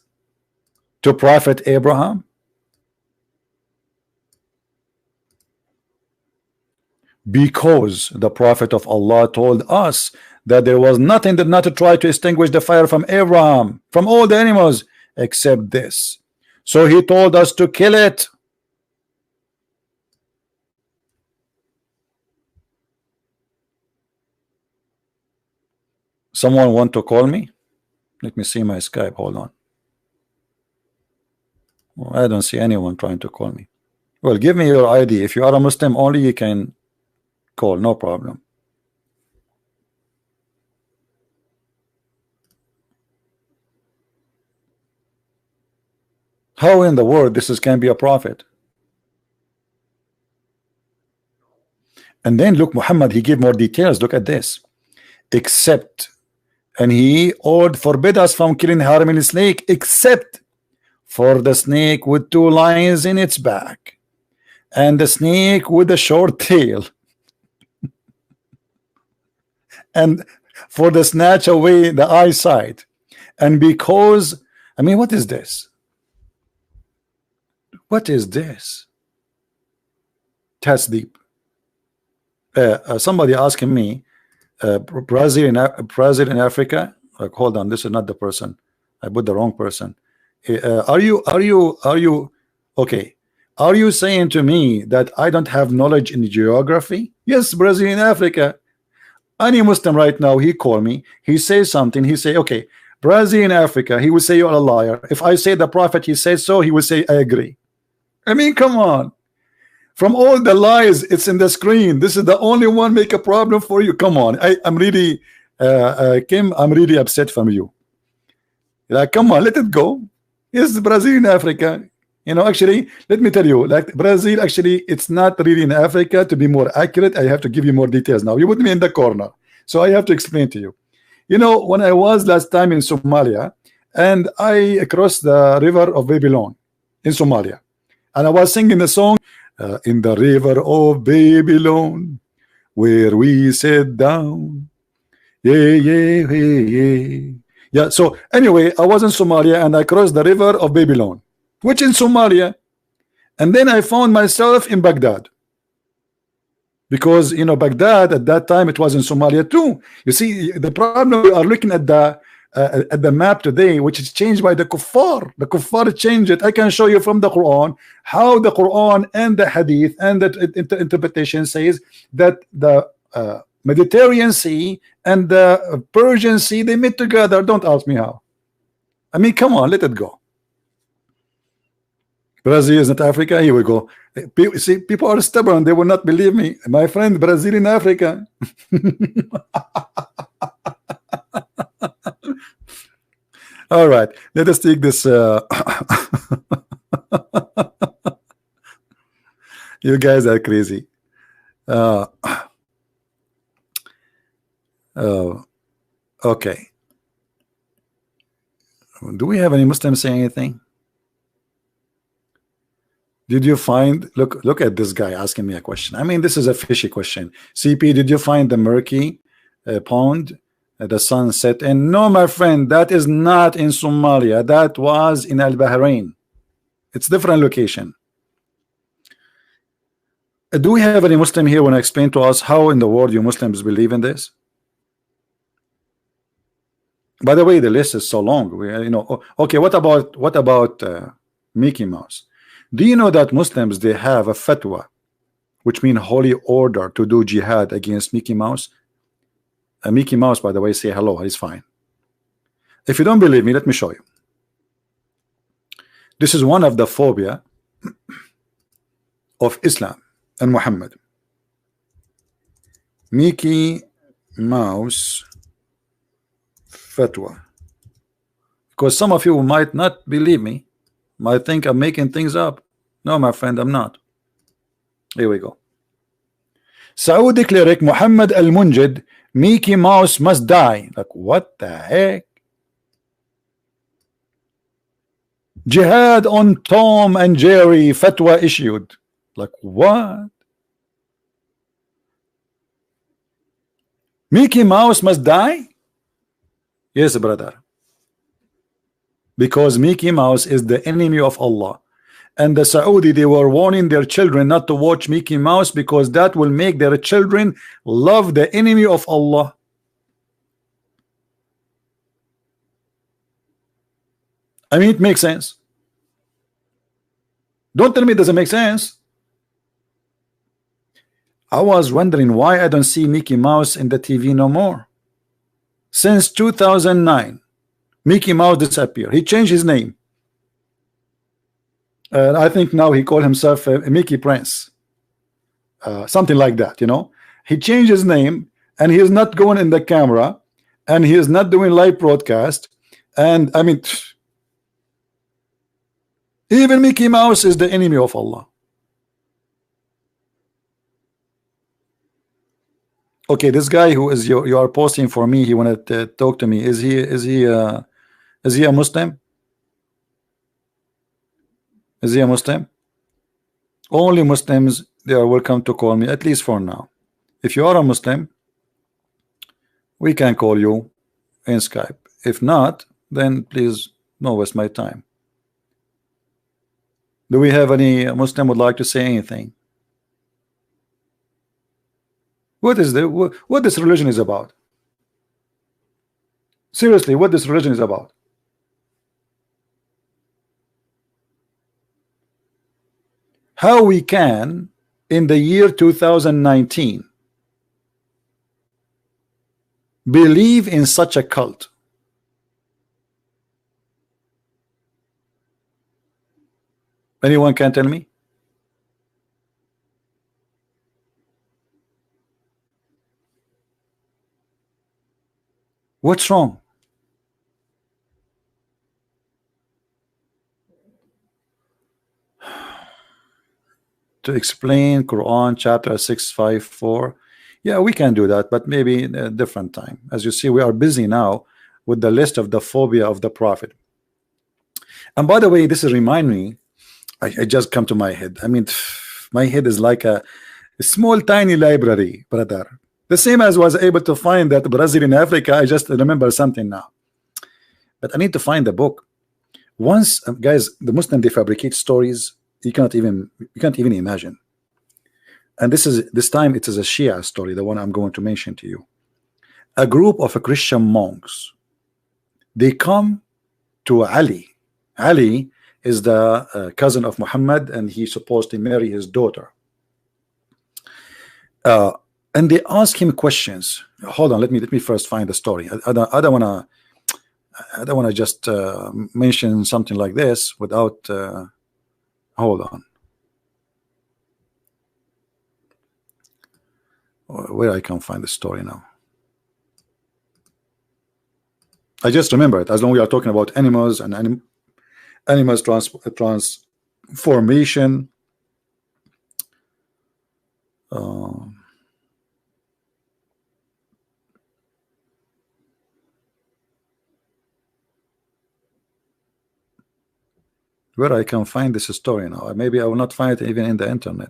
to Prophet Abraham? Because the Prophet of Allah told us that there was nothing that not to try to extinguish the fire from Abraham, from all the animals, except this. So he told us to kill it. Someone want to call me? Let me see my Skype. Hold on. Well, I don't see anyone trying to call me. Well, give me your ID. If you are a Muslim only, you can call, no problem. How in the world this can be a prophet? And then look, Muhammad, he gave more details. Look at this. Except, and he forbid us from killing harming snake, except for the snake with 2 lions in its back, and the snake with a short tail, and for the snatch away the eyesight. And because, I mean, what is this? What is this? That's deep. Somebody asking me, Brazil in Africa. Like, hold on, this is not the person. I put the wrong person. Are you okay? Are you saying to me that I don't have knowledge in geography? Yes, Brazil in Africa. Any Muslim right now, he call me, he says something, he say, okay, Brazil in Africa, he will say you're a liar. If I say the prophet, he says so, he will say I agree. I mean, come on. From all the lies, it's in the screen. This is the only one make a problem for you. Come on. I'm really, Kim, I'm really upset from you. Like, come on, let it go. Yes, Brazil in Africa. You know, actually, let me tell you, like Brazil, actually, it's not really in Africa. To be more accurate, I have to give you more details now. You put me in the corner, so I have to explain to you. You know, when I was last time in Somalia, and I crossed the river of Babylon in Somalia, and I was singing the song, in the river of Babylon, where we sat down. Yeah, so anyway, I was in Somalia, and I crossed the river of Babylon, which in Somalia, and then I found myself in Baghdad, because you know Baghdad at that time it was in Somalia too. You see, the problem, we are looking at the map today, which is changed by the kuffar. The kuffar changed it. I can show you from the Quran how the Quran and the Hadith and the interpretation says that the Mediterranean Sea and the Persian Sea, they met together. Don't ask me how. I mean, come on, let it go. Brazil is not Africa. Here we go. See, people are stubborn. They will not believe me. My friend, Brazil in Africa. All right, let us take this. You guys are crazy. Uh, uh, okay. Do we have any Muslims saying anything? Did you find, look at this guy asking me a question. I mean, this is a fishy question. CP, did you find the murky pond the sun set in? No, my friend, that is not in Somalia. That was in Al Bahrain. It's different location. Do we have any Muslim here want to explain to us how in the world you Muslims believe in this? By the way, the list is so long. Okay, what about Mickey Mouse? Do you know that Muslims, they have a fatwa, which means holy order, to do jihad against Mickey Mouse? Mickey Mouse, by the way, say hello. He's fine. If you don't believe me, let me show you. This is one of the phobia of Islam and Muhammad. Mickey Mouse fatwa. Because some of you might not believe me, might think I'm making things up. No, my friend, I'm not. Here we go. Saudi cleric Muhammad al-Munjid, Mickey Mouse must die. Like, what the heck? Jihad on Tom and Jerry, fatwa issued. Like, what? Mickey Mouse must die? Yes, brother. Because Mickey Mouse is the enemy of Allah. And the Saudi, they were warning their children not to watch Mickey Mouse because that will make their children love the enemy of Allah. I mean, it makes sense. Don't tell me it doesn't make sense. I was wondering why I don't see Mickey Mouse in the TV no more. Since 2009, Mickey Mouse disappeared. He changed his name. I think now he called himself Mickey Prince. Something like that, you know. He changed his name and he is not going in the camera and he is not doing live broadcast. And I mean, even Mickey Mouse is the enemy of Allah. Okay, this guy who is you are posting for me, he wanted to talk to me. Is he a Muslim? Is he a Muslim? Only Muslims, they are welcome to call me, at least for now. If you are a Muslim, we can call you in Skype. If not, then please don't waste my time. Do we have any Muslim would like to say anything? What is what this religion is about? Seriously, what this religion is about? How we can, in the year 2019, believe in such a cult? Anyone can tell me? What's wrong? To explain Quran chapter 654. Yeah, we can do that, but maybe a different time. As you see, we are busy now with the list of the phobia of the Prophet. And by the way, this is remind me, I just come to my head. I mean, my head is like a small tiny library, brother. The same as was able to find that Brazil in Africa. I just remember something now, but I need to find the book. Once, guys, the Muslim, they fabricate stories you can't even imagine. And this time it is a Shia story, the one I'm going to mention to you. A group of Christian monks, they come to Ali. Ali is the cousin of Muhammad, and he's supposed to marry his daughter. And they ask him questions. Hold on, let me first find the story. I don't want to just mention something like this without. Hold on. Where I can find the story now. I just remember it. As long as we are talking about animals and animals transformation. Where I can find this story now? Maybe I will not find it even in the internet.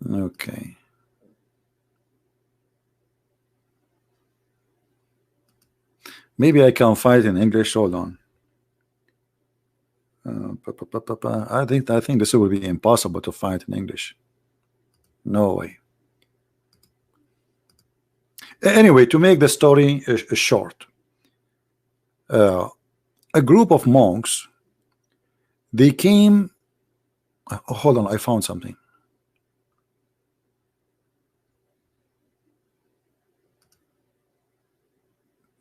Okay. Maybe I can find it in English. Hold on. I think this will be impossible to find in English. No way. Anyway, to make the story short, a group of monks, they came. Hold on, I found something.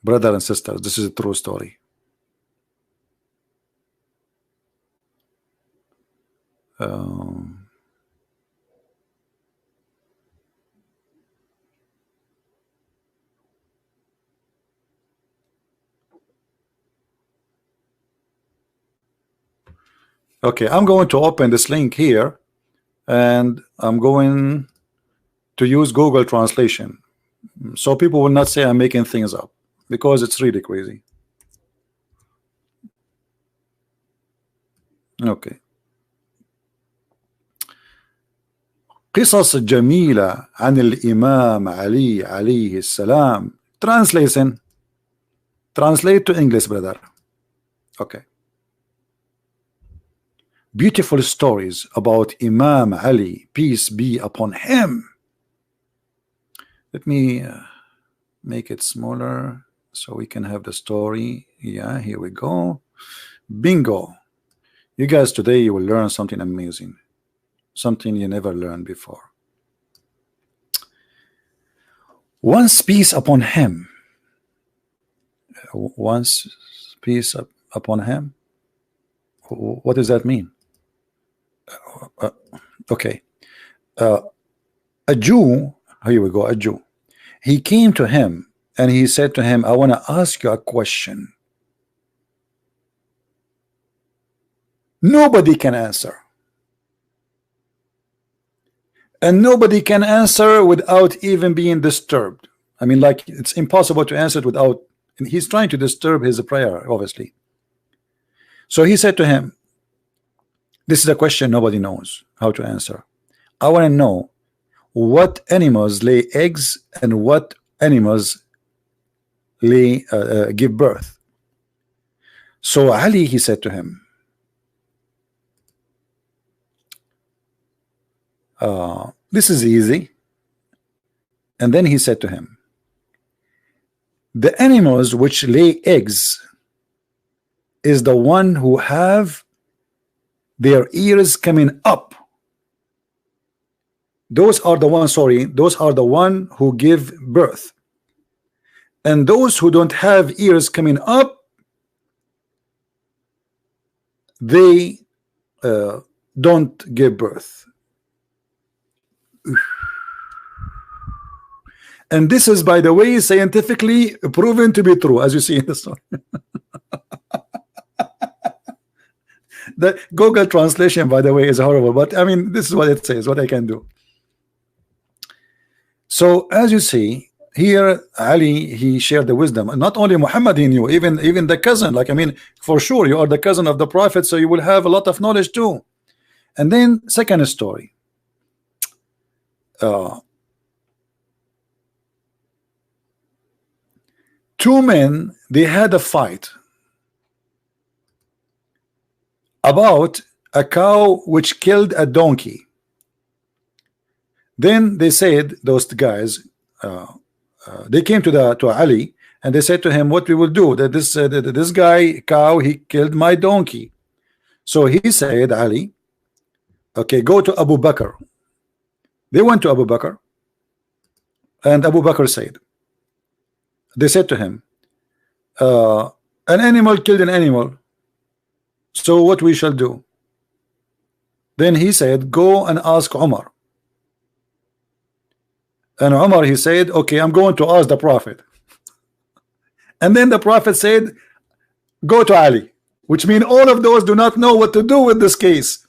Brother and sister, this is a true story. Okay, I'm going to open this link here, and I'm going to use Google Translation, so people will not say I'm making things up, because it's really crazy. Okay. قصص جميلة عن الإمام علي عليه السلام. Translation. Translate to English, brother. Okay. Beautiful stories about Imam Ali, peace be upon him. Let me make it smaller so we can have the story. Yeah, here we go. Bingo. You guys, today you will learn something amazing, something you never learned before. Once peace upon him. Once peace upon him. What does that mean? Okay. A Jew, here we go, a Jew. He came to him and he said to him, I want to ask you a question. Nobody can answer. And nobody can answer without even being disturbed. I mean, like, it's impossible to answer it without, and he's trying to disturb his prayer, obviously. So he said to him, this is a question nobody knows how to answer. I want to know what animals lay eggs and what animals lay give birth. So Ali, he said to him, this is easy. And then he said to him, the animals which lay eggs is the one who have their ears coming up. Those are the ones, sorry, those are the one who give birth. And those who don't have ears coming up, they don't give birth. And this is, by the way, scientifically proven to be true, as you see in the story. The Google translation, by the way, is horrible, but I mean, this is what it says, what I can do. So as you see here, Ali, he shared the wisdom. Not only Muhammad he knew, even the cousin. Like, I mean, for sure, you are the cousin of the Prophet, so you will have a lot of knowledge too. And then second story. Two men, they had a fight about a cow which killed a donkey. Then they said, those guys, they came to Ali and they said to him, what we will do, that this guy cow, he killed my donkey. So he said, Ali, okay, go to Abu Bakr. They went to Abu Bakr, and Abu Bakr said, they said to him, an animal killed an animal, so what we shall do? Then he said, go and ask Umar. And Umar, he said, okay, I'm going to ask the Prophet. And then the Prophet said, go to Ali, which means all of those do not know what to do with this case.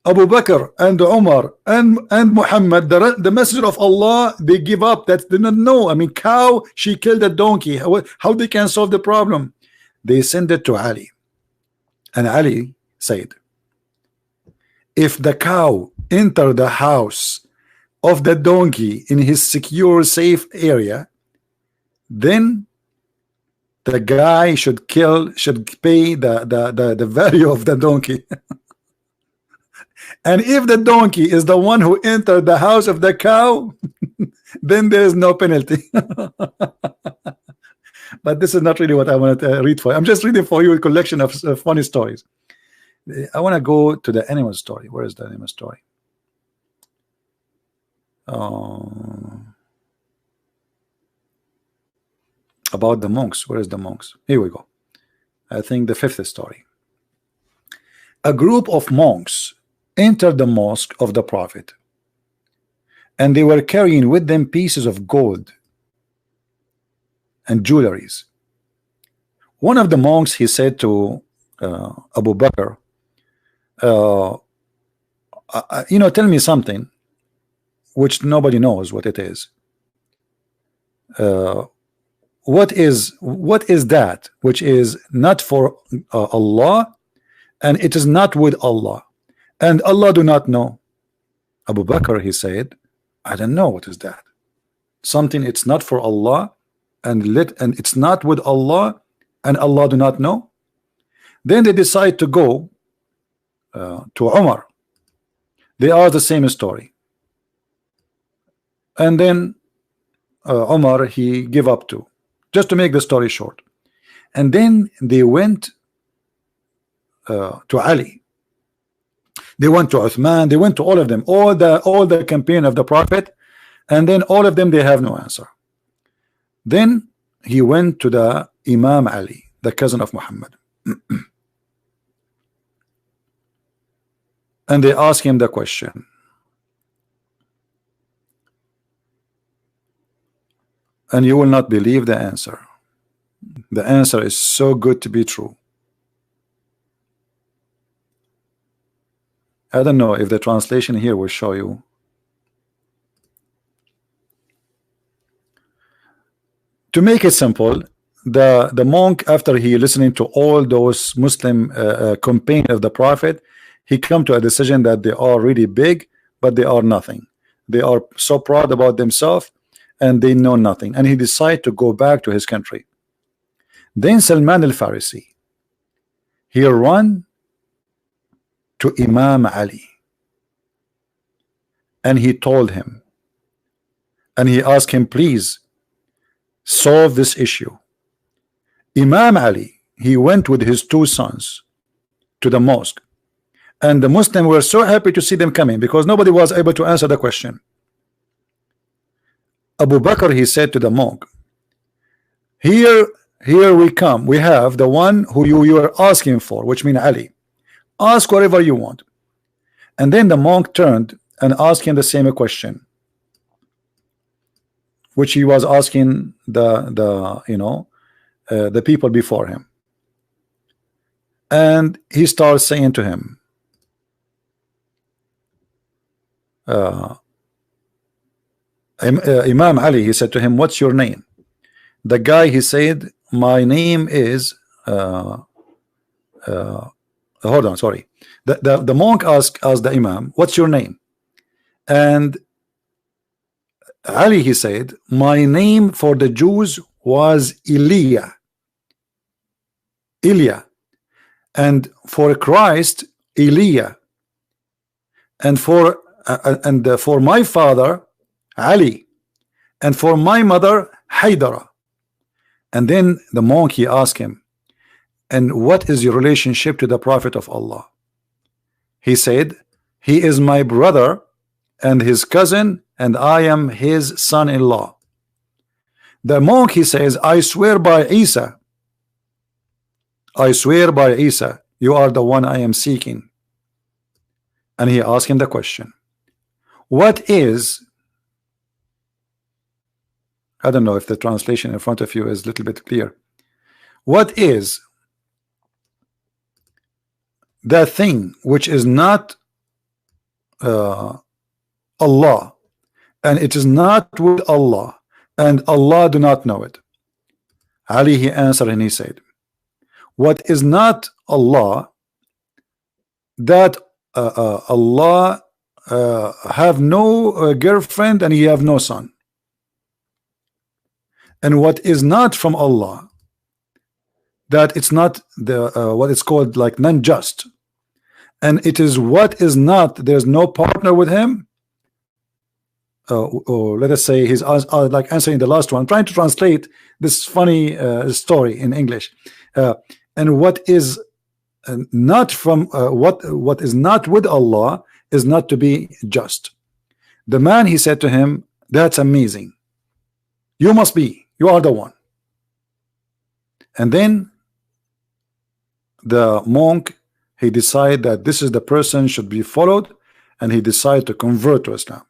Abu Bakr and Umar and Muhammad, the messenger of Allah, they give up. That they don't know. I mean, cow, she killed a donkey. How they can solve the problem? They send it to Ali. And Ali said, if the cow enter the house of the donkey in his secure, safe area, then the guy should pay the value of the donkey. And if the donkey is the one who entered the house of the cow, then there is no penalty. But this is not really what I want to read for you. I'm just reading for you a collection of funny stories. I want to go to the animal story. Where is the animal story? About the monks. Where is the monks? Here we go. I think the fifth story. A group of monks entered the mosque of the Prophet, and they were carrying with them pieces of gold and jewelries. One of the monks, he said to Abu Bakr, tell me something which nobody knows what it is. What is that which is not for Allah, and it is not with Allah, and Allah do not know? Abu Bakr, he said, I don't know what is that. Something it's not for Allah, and it's not with Allah, and Allah do not know. Then they decide to go to Umar. They are the same story, and then Umar, he give up too, just to make the story short. And then they went to Ali. They went to Uthman. They went to all of them, all the campaign of the Prophet, and then all of them, they have no answer. Then he went to the Imam Ali, the cousin of Muhammad, and they asked him the question. And you will not believe the answer. The answer is so good to be true. I don't know if the translation here will show you. To make it simple, the monk, after he listening to all those Muslim campaign of the Prophet, he come to a decision that they are really big, but they are nothing. They are so proud about themselves, and they know nothing. And he decided to go back to his country. Then Salman al-Farisi, he run to Imam Ali, and he told him, and he asked him, please solve this issue. Imam Ali, he went with his two sons to the mosque, and the Muslims were so happy to see them coming because nobody was able to answer the question. Abu Bakr, he said to the monk, here we come, we have the one who you are asking for, which means Ali. Ask whatever you want. And then the monk turned and asked him the same question, which he was asking the people before him. And he starts saying to him, Imam Ali, he said to him, what's your name? The guy, he said, my name is hold on, sorry. The monk asked the Imam, what's your name? And Ali, he said, my name for the Jews was Ilya, and for Christ, Elia, and for my father, Ali, and for my mother, Haydara. And then the monk, he asked him, and what is your relationship to the Prophet of Allah? He said, he is my brother and his cousin, and I am his son-in-law. The monk, he says, I swear by Isa, you are the one I am seeking. and he asked him the question, what is, I don't know if the translation in front of you is a little bit clear, what is that thing which is not Allah, and it is not with Allah, and Allah do not know it? Ali, he answered and he said, what is not Allah, that Allah have no girlfriend and he have no son. And what is not from Allah, that it's not the what it's called like non-just, and it is what is not, there's no partner with him. Or let us say he's like answering the last one. I'm trying to translate this funny story in English. And what is not from what is not with Allah is not to be just. The man, he said to him, that's amazing, you must be, you are the one. And then the monk, he decided that this is the person should be followed, and he decided to convert to Islam.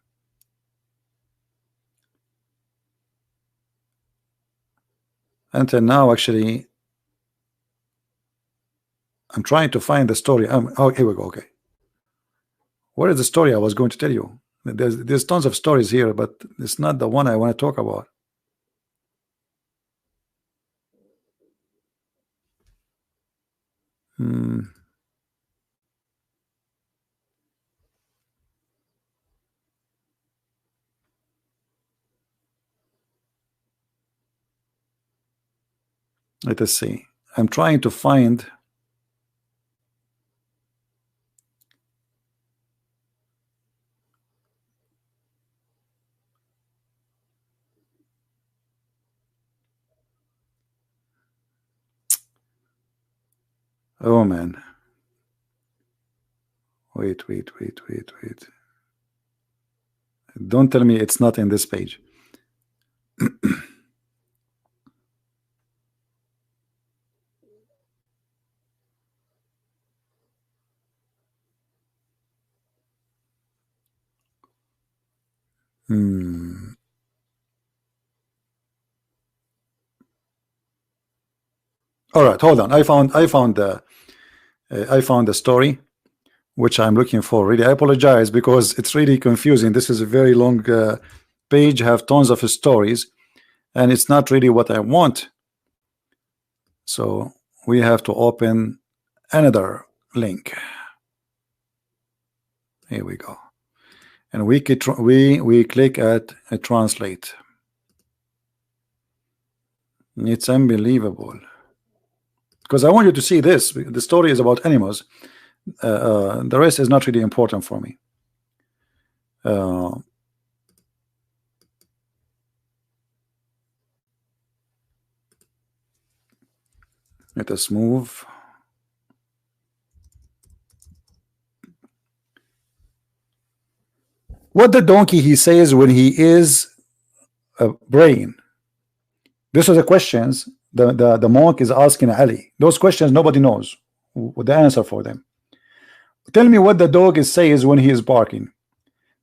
Until now, actually, I'm trying to find the story. Oh, here we go. Okay, where is the story I was going to tell you? There's tons of stories here, but it's not the one I want to talk about. Let us see. I'm trying to find. Oh man. Wait. Don't tell me it's not in this page. All right, hold on. I found the story which I'm looking for. Really, I apologize because it's really confusing. This is a very long page, have tons of stories, and it's not really what I want. So we have to open another link. Here we go, and we click at translate. It's unbelievable, because I want you to see this. The story is about animals. The rest is not really important for me. Let us move. What the donkey he says when he is a brain. This are the questions the monk is asking Ali. Those questions nobody knows the answer for them. Tell me what the dog is says when he is barking.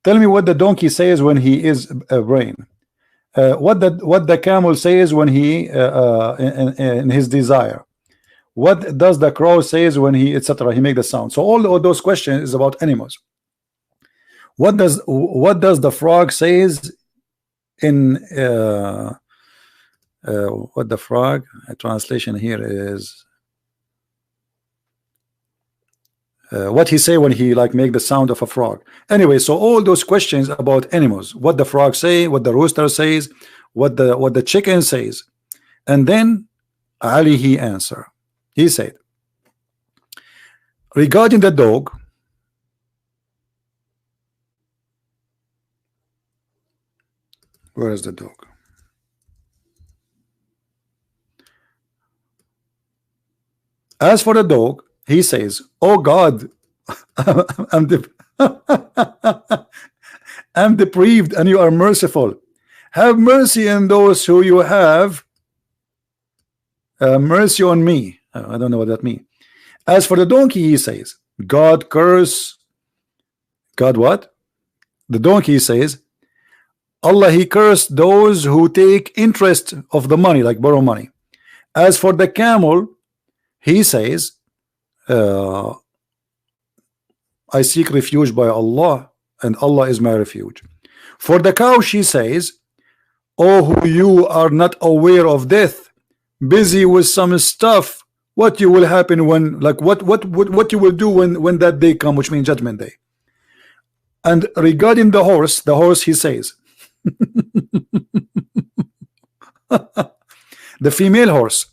Tell me what the donkey says when he is a brain. What the camel says when he in his desire. What does the crow says when he etc. he make the sound. So all of those questions is about animals. What does the frog says in what the frog translation here is what he say when he like make the sound of a frog. Anyway, so all those questions about animals, what the frog say, what the rooster says, what the chicken says, and then Ali he answer. He said regarding the dog, where is the dog? As for the dog, he says, oh God, I'm depraved and you are merciful. Have mercy on those who you have mercy on me. I don't know what that means. As for the donkey, he says, God curse God what? The donkey says, Allah, he cursed those who take interest of the money, like borrow money. As for the camel, he says, I seek refuge by Allah, and Allah is my refuge. For the cow, she says, oh, who you are not aware of death, busy with some stuff, what you will happen when, like what you will do when that day come, which means judgment day. And regarding the horse he says, the female horse,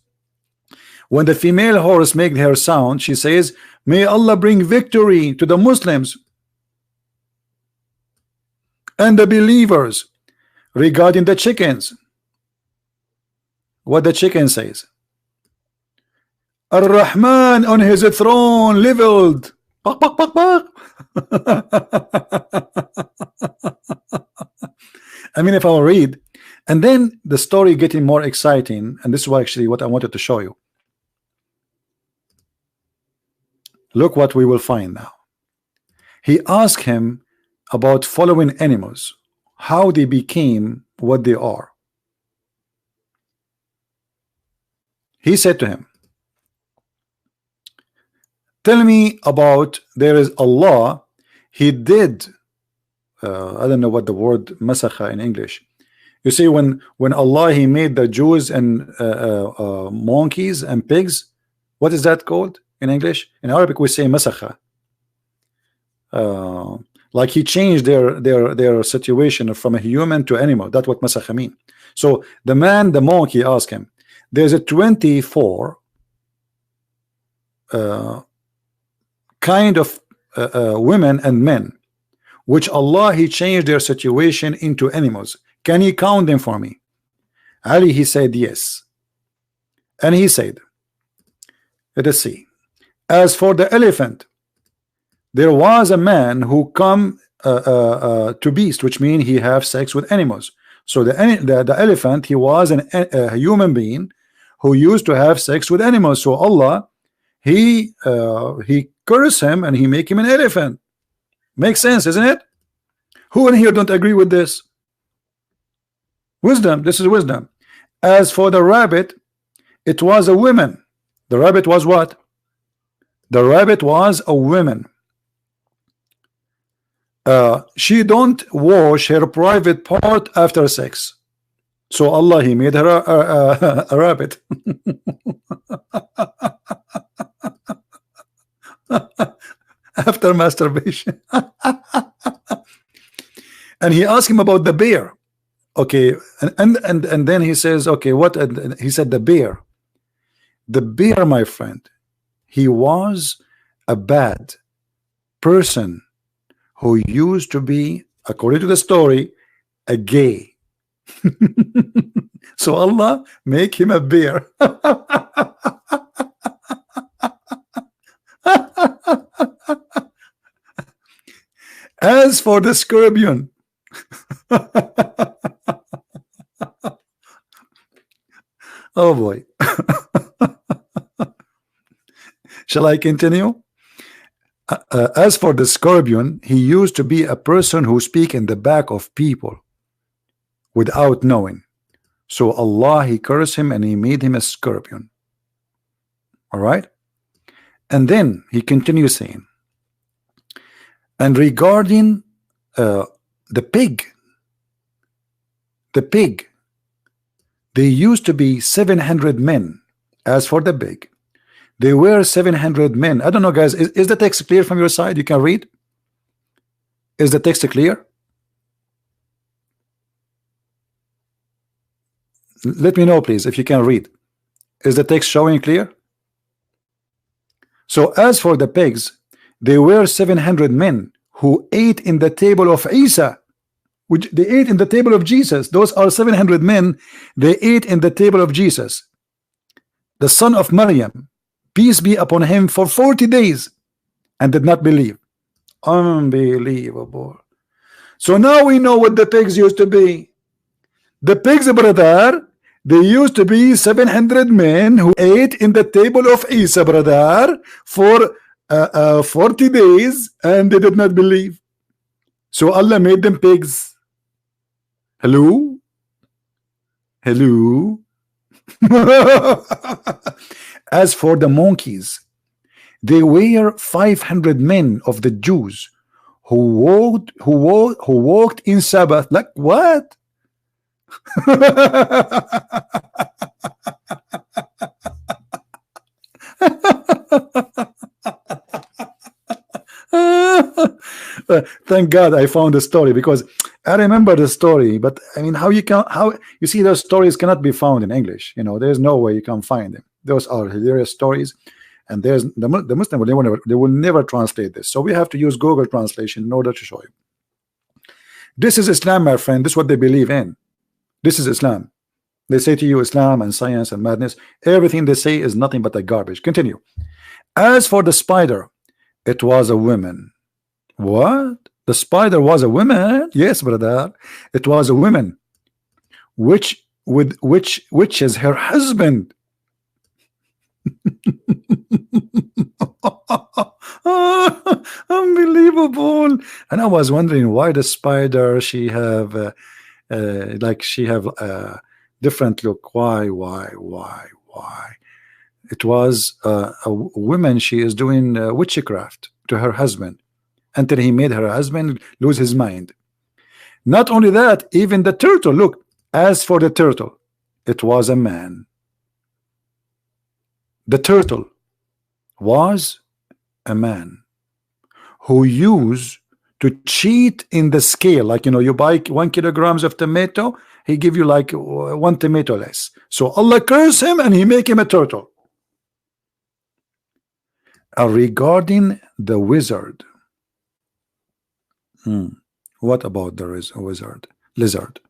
when the female horse make her sound, she says, may Allah bring victory to the Muslims and the believers. Regarding the chickens, what the chicken says, Ar-Rahman on his throne leveled. Bak, bak, bak, bak. I mean, if I'll read, and then the story getting more exciting, and this is actually what I wanted to show you. Look what we will find now. He asked him about following animals, how they became what they are. He said to him, tell me about, there is Allah, he did I don't know what the word masakha in English. You see, when Allah, he made the Jews and monkeys and pigs, what is that called in English? In Arabic we say masakha. Like he changed their situation from a human to animal. That's what masakha mean. So the monkey asked him, there's a 24 kind of women and men which Allah, he changed their situation into animals. Can you count them for me? Ali, he said yes. And he said, let us see, as for the elephant, there was a man who come to beast, which means he have sex with animals. So the elephant, he was a human being who used to have sex with animals. So Allah, he curse him and he make him an elephant. Makes sense, isn't it? Who in here don't agree with this? Wisdom. This is wisdom. As for the rabbit, it was a woman. The rabbit was what? The rabbit was a woman. She don't wash her private part after sex. So Allah, he made her a rabbit. After masturbation. And he asked him about the bear. Okay, and then he says, okay, what? And he said the bear. The bear, my friend, he was a bad person who used to be, according to the story, a gay. So Allah make him a bear. As for the scorpion, oh boy. Shall I continue? As for the scorpion, he used to be a person who speak in the back of people without knowing. So Allah, he cursed him and he made him a scorpion. All right. And then he continues saying, and regarding the pig, they used to be 700 men. As for the pig, they were 700 men. I don't know, guys, is the text clear from your side? You can read. Is the text clear? Let me know, please, if you can read. Is the text showing clear? So as for the pigs, they were 700 men who ate in the table of Isa, which they ate in the table of Jesus. Those are 700 men. They ate in the table of Jesus, the son of Maryam, peace be upon him, for 40 days, and did not believe. Unbelievable. So now we know what the pigs used to be. The pigs, brother, they used to be 700 men who ate in the table of Isa, brother, for 40 days, and they did not believe. So Allah made them pigs. Hello? Hello? As for the monkeys, they were 500 men of the Jews who walked in Sabbath. Like what? Thank God I found the story, because I remember the story, but I mean, how you see those stories cannot be found in English. You know, there's no way you can find them. Those are hilarious stories, and there's the Muslim will never translate this, so we have to use Google translation in order to show you. This is Islam, my friend. This is what they believe in. This is Islam. They say to you Islam and science and madness. Everything they say is nothing but a garbage. Continue. As for the spider, it was a woman. What? The spider was a woman? Yes, brother. It was a woman, which is her husband. Unbelievable. And I was wondering why the spider she have like she have different look. Why? It was a woman. She is doing witchcraft to her husband until he made her husband lose his mind. Not only that, even the turtle, look, as for the turtle, it was a man. The turtle was a man who used to cheat in the scale. Like, you know, you buy 1 kilogram of tomato, he give you like 1 tomato less. So Allah curse him and he make him a turtle. Regarding the wizard, what about the wizard? Lizard.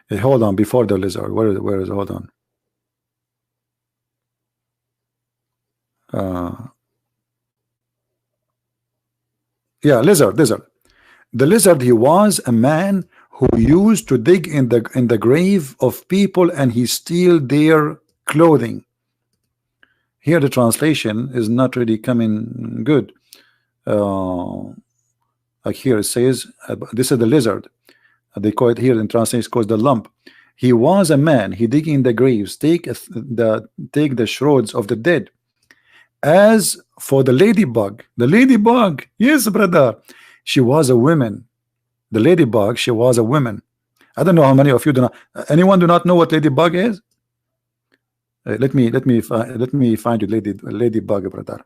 Hey, hold on, before the lizard, where is hold on. Yeah, lizard. The lizard, he was a man who used to dig in the grave of people and he steal their clothing. Here the translation is not really coming good. Like here it says, this is the lizard. They call it here in translation called the lump. He was a man. He dig in the graves, take the shrouds of the dead. As for the ladybug, yes, brother, she was a woman. The ladybug, she was a woman. I don't know how many of you do not. Anyone do not know what ladybug is? Let me find you ladybug, brother.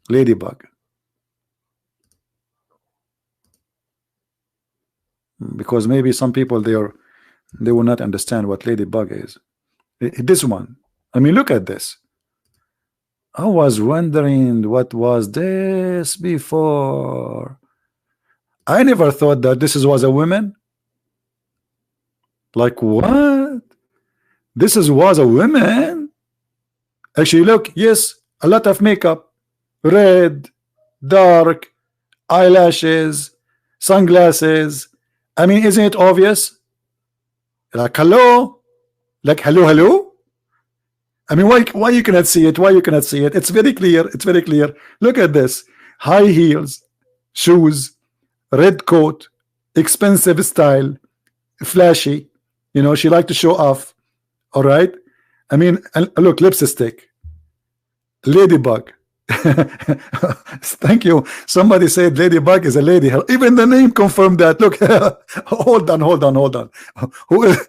Ladybug. Because maybe some people they will not understand what ladybug is. This one. I mean, look at this. I was wondering what was this before. I never thought that this was a woman. Like what? This was a woman. Actually, look, yes, a lot of makeup, red, dark, eyelashes, sunglasses. I mean, isn't it obvious? Like hello, hello. I mean, why you cannot see it? Why you cannot see it? It's very clear. It's very clear. Look at this: high heels, shoes, red coat, expensive style, flashy. You know, she like to show off. All right. I mean, look, lipstick, ladybug. Thank you. Somebody said ladybug is a lady. Even the name confirmed that. Look, hold on. Who is?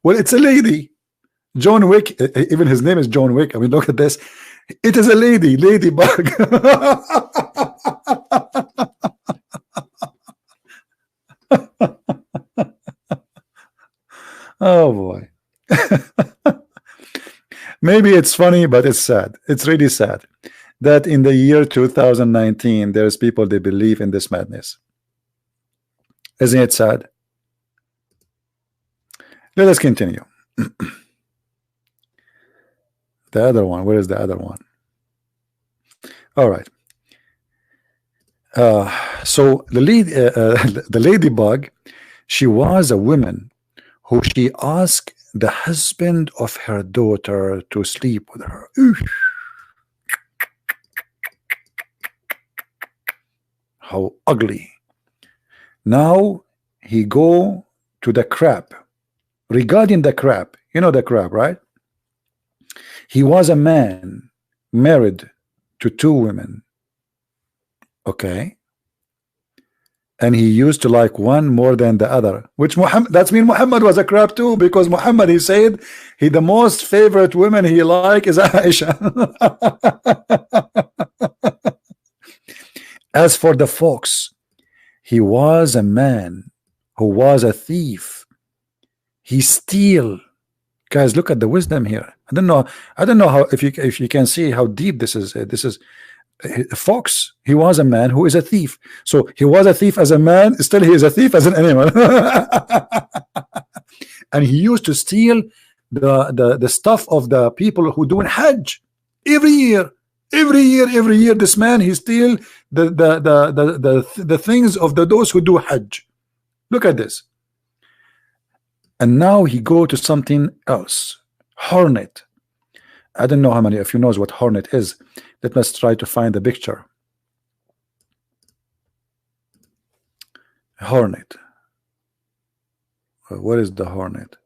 Well, it's a lady. John Wick. Even his name is John Wick. I mean, look at this. It is a lady, ladybug. Oh boy. Maybe it's funny, but it's sad. It's really sad that in the year 2019 there's people they believe in this madness. Isn't it sad? Let us continue. The other one, where is the other one? All right. So the ladybug, she was a woman who she asked the husband of her daughter to sleep with her. how ugly. Now he go to the crab. Regarding the crab, you know the crab, right? He was a man married to 2 women. Okay. And he used to like one more than the other, which Muhammad, that's mean Muhammad was a crab too, because Muhammad, he said the most favorite women he like is Aisha. As for the fox, he was a man who was a thief. He steal. Guys, look at the wisdom here. I don't know how, if you can see how deep this is. This is a fox. He was a man who is a thief. So he was a thief as a man, still he is a thief as an animal. And he used to steal the stuff of the people who doing Hajj every year. Every year, this man, he steal the things of those who do Hajj. Look at this. And now he go to something else. Hornet. I don't know how many of you knows what hornet is. Let us try to find the picture. Hornet. What is the hornet?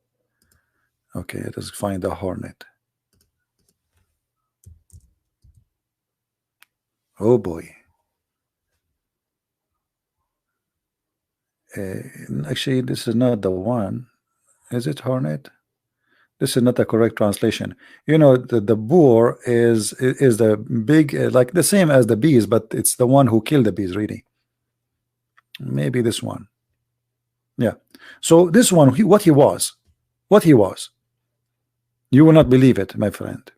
Okay, let us find the hornet. Oh boy. Actually, this is not the one. Is it hornet? This is not the correct translation. You know, the boar is the big, like the same as the bees, but it's the one who killed the bees, really. Maybe this one. Yeah. So this one, what he was, you will not believe it, my friend.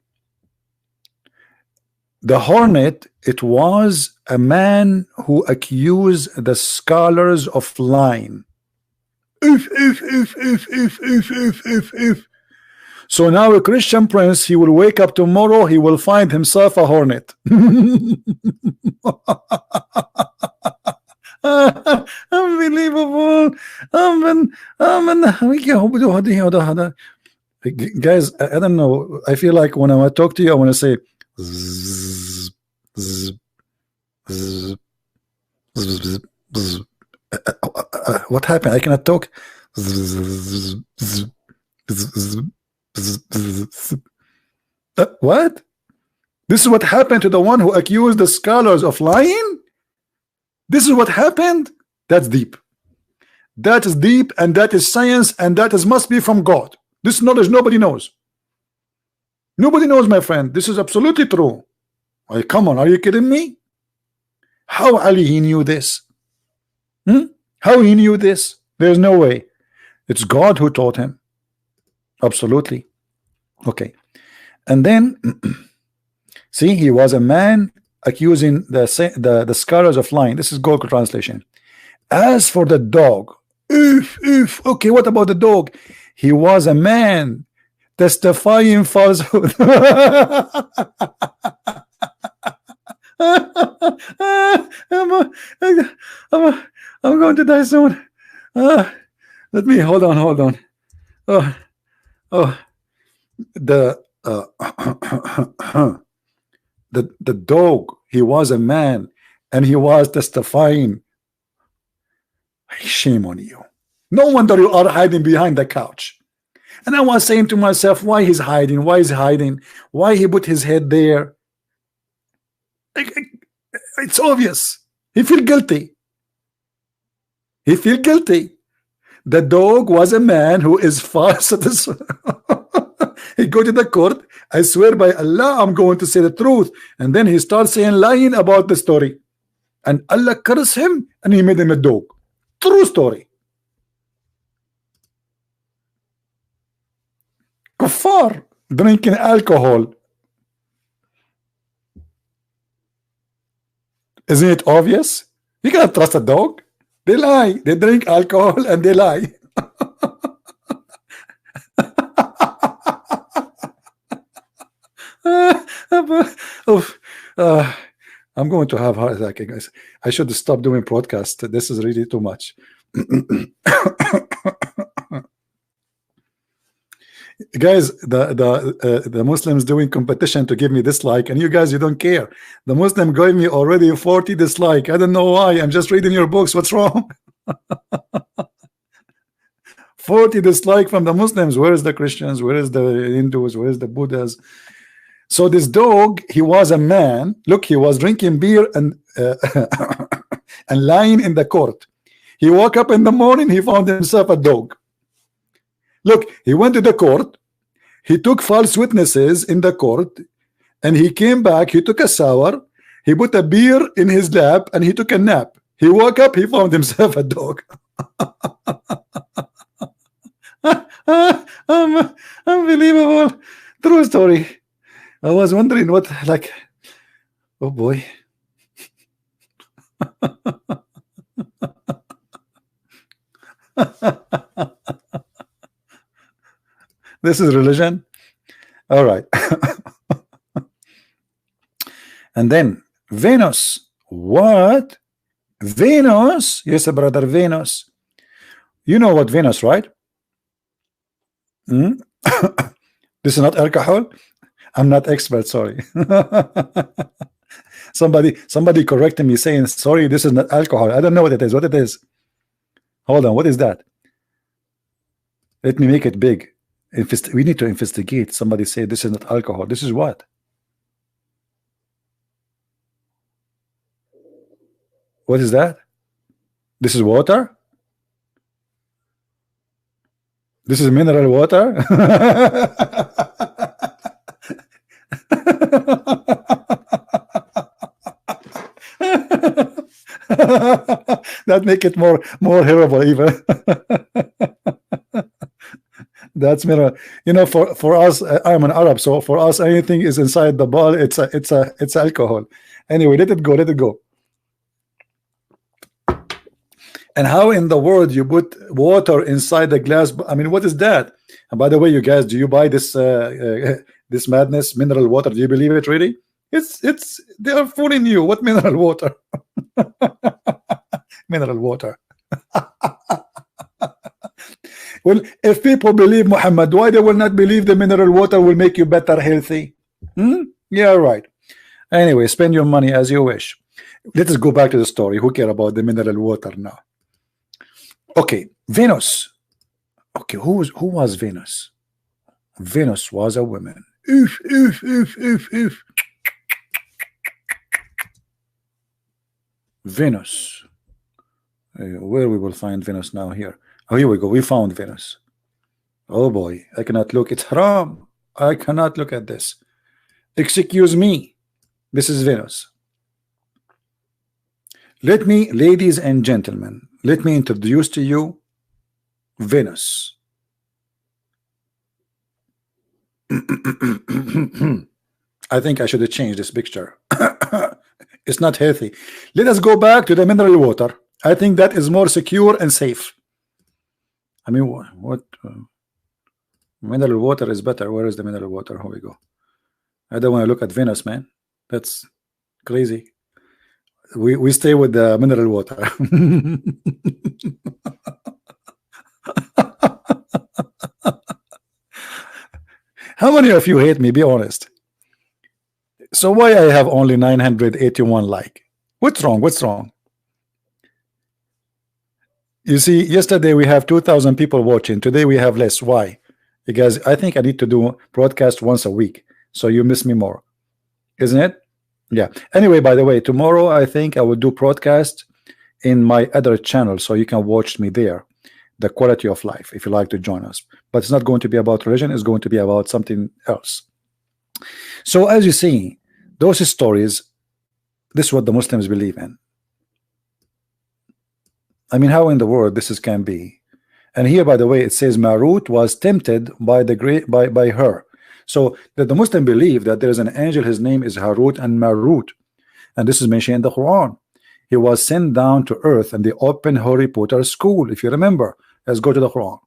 The hornet, it was a man who accused the scholars of lying. So now a Christian prince, he will wake up tomorrow, he will find himself a hornet. Unbelievable. Guys, I don't know. I feel like when I want to talk to you, I want to say zzz, zzz, zzz, zzz, zzz. What happened? I cannot talk. What? This is what happened to the one who accused the scholars of lying? This is what happened? That's deep. That is deep, and that is science, and that is must be from God. This knowledge nobody knows. Nobody knows, my friend. This is absolutely true. Come on, are you kidding me? How Ali he knew this? How he knew this? There's no way. It's God who taught him. Absolutely. Okay. And then see, he was a man accusing the scholars of lying. This is Google translation. As for the dog, okay, what about the dog? He was a man testifying falsehood. I'm going to die soon. Let me hold on. The dog, he was a man and he was testifying. Shame on you. No wonder you are hiding behind the couch. And I was saying to myself, why he's hiding? Why is he hiding? Why he put his head there? It's obvious. He feel guilty. He feel guilty. The dog was a man who is false. He go to the court. I swear by Allah, I'm going to say the truth. And then he starts saying lying about the story. And Allah cursed him and he made him a dog. True story. Kuffar drinking alcohol. Isn't it obvious? You cannot trust a dog. They lie. They drink alcohol and they lie. I'm going to have heart attack, guys. I should stop doing podcast. This is really too much. Guys, the Muslims doing competition to give me dislike, and you guys, you don't care. The Muslim gave me already 40 dislike. I don't know why. I'm just reading your books. What's wrong? 40 dislike from the Muslims. Where is the Christians? Where is the Hindus? Where is the Buddhas? So this dog, he was a man. Look, he was drinking beer and and lying in the court. He woke up in the morning, he found himself a dog. Look, he went to the court, he took false witnesses in the court, and he came back, he took a shower, he put a beer in his lap, and he took a nap. He woke up, he found himself a dog. Unbelievable. True story. I was wondering what, like, oh boy. This is religion. All right. And then Venus. What? Venus? Yes, brother, Venus. You know what Venus, right? This is not alcohol. I'm not expert, sorry. Somebody corrected me saying, sorry, this is not alcohol. I don't know what it is. What it is? Hold on, what is that? Let me make it big. We need to investigate. Somebody say this is not alcohol. This is what? What is that? This is water? This is mineral water? That make it more horrible even. That's mineral. You know, for us, I'm an Arab, so for us, anything is inside the ball. It's alcohol. Anyway, let it go. Let it go. And how in the world you put water inside the glass? I mean, what is that? And by the way, you guys, do you buy this this madness, mineral water? Do you believe it really? It's they are fooling you. What mineral water? Mineral water. Well, if people believe Muhammad, why they will not believe the mineral water will make you better healthy? Yeah, right. Anyway, spend your money as you wish. Let us go back to the story. Who care about the mineral water now? Okay, Venus. Okay, who was Venus? Venus was a woman. Oof, oof, oof, oof, oof. Venus. Where we will find Venus now? Here. Oh, here we go. We found Venus. Oh boy, I cannot look. It's haram. I cannot look at this. Excuse me. This is Venus. Let me, ladies and gentlemen, let me introduce to you Venus. I think I should have changed this picture. It's not healthy. Let us go back to the mineral water. I think that is more secure and safe. I mean, what mineral water is better? Where is the mineral water? Here we go. I don't want to look at Venus, man. That's crazy. We stay with the mineral water. How many of you hate me? Be honest. So why I have only 981 like? What's wrong? What's wrong? You see, yesterday we have 2,000 people watching. Today we have less. Why? Because I think I need to do broadcast once a week, so you miss me more, isn't it? Yeah. Anyway, by the way, tomorrow I think I will do broadcast in my other channel, so you can watch me there. The quality of life, if you like to join us. But it's not going to be about religion. It's going to be about something else. So as you see, those stories, this is what the Muslims believe in. I mean, how in the world this can be? And here, by the way, it says Marut was tempted by by her. So that the Muslim believe that there is an angel, his name is Harut and Marut, and this is mentioned in the Quran. He was sent down to earth and they opened Harry Potter school, if you remember. Let's go to the Quran.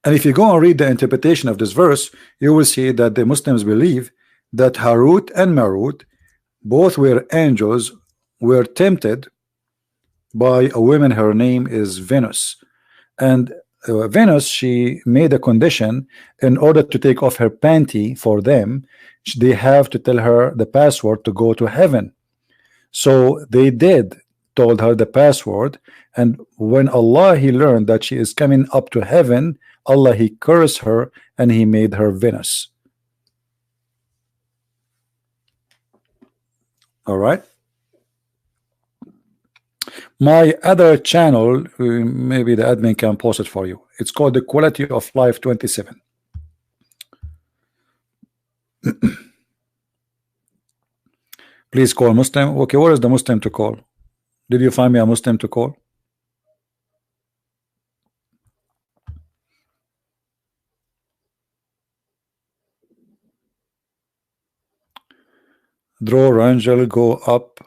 And if you go and read the interpretation of this verse, you will see that the Muslims believe that Harut and Marut, both were angels, were tempted by a woman. Her name is Venus, and Venus, she made a condition in order to take off her panty for them. They have to tell her the password to go to heaven. So they did, told her the password, and when Allah he learned that she is coming up to heaven, Allah he cursed her and he made her Venus. All right. My other channel, maybe the admin can post it for you. It's called the Quality of Life 27. Please call Muslim. Okay, what is the Muslim to call? Did you find me a Muslim to call? Draw Rangel, go up.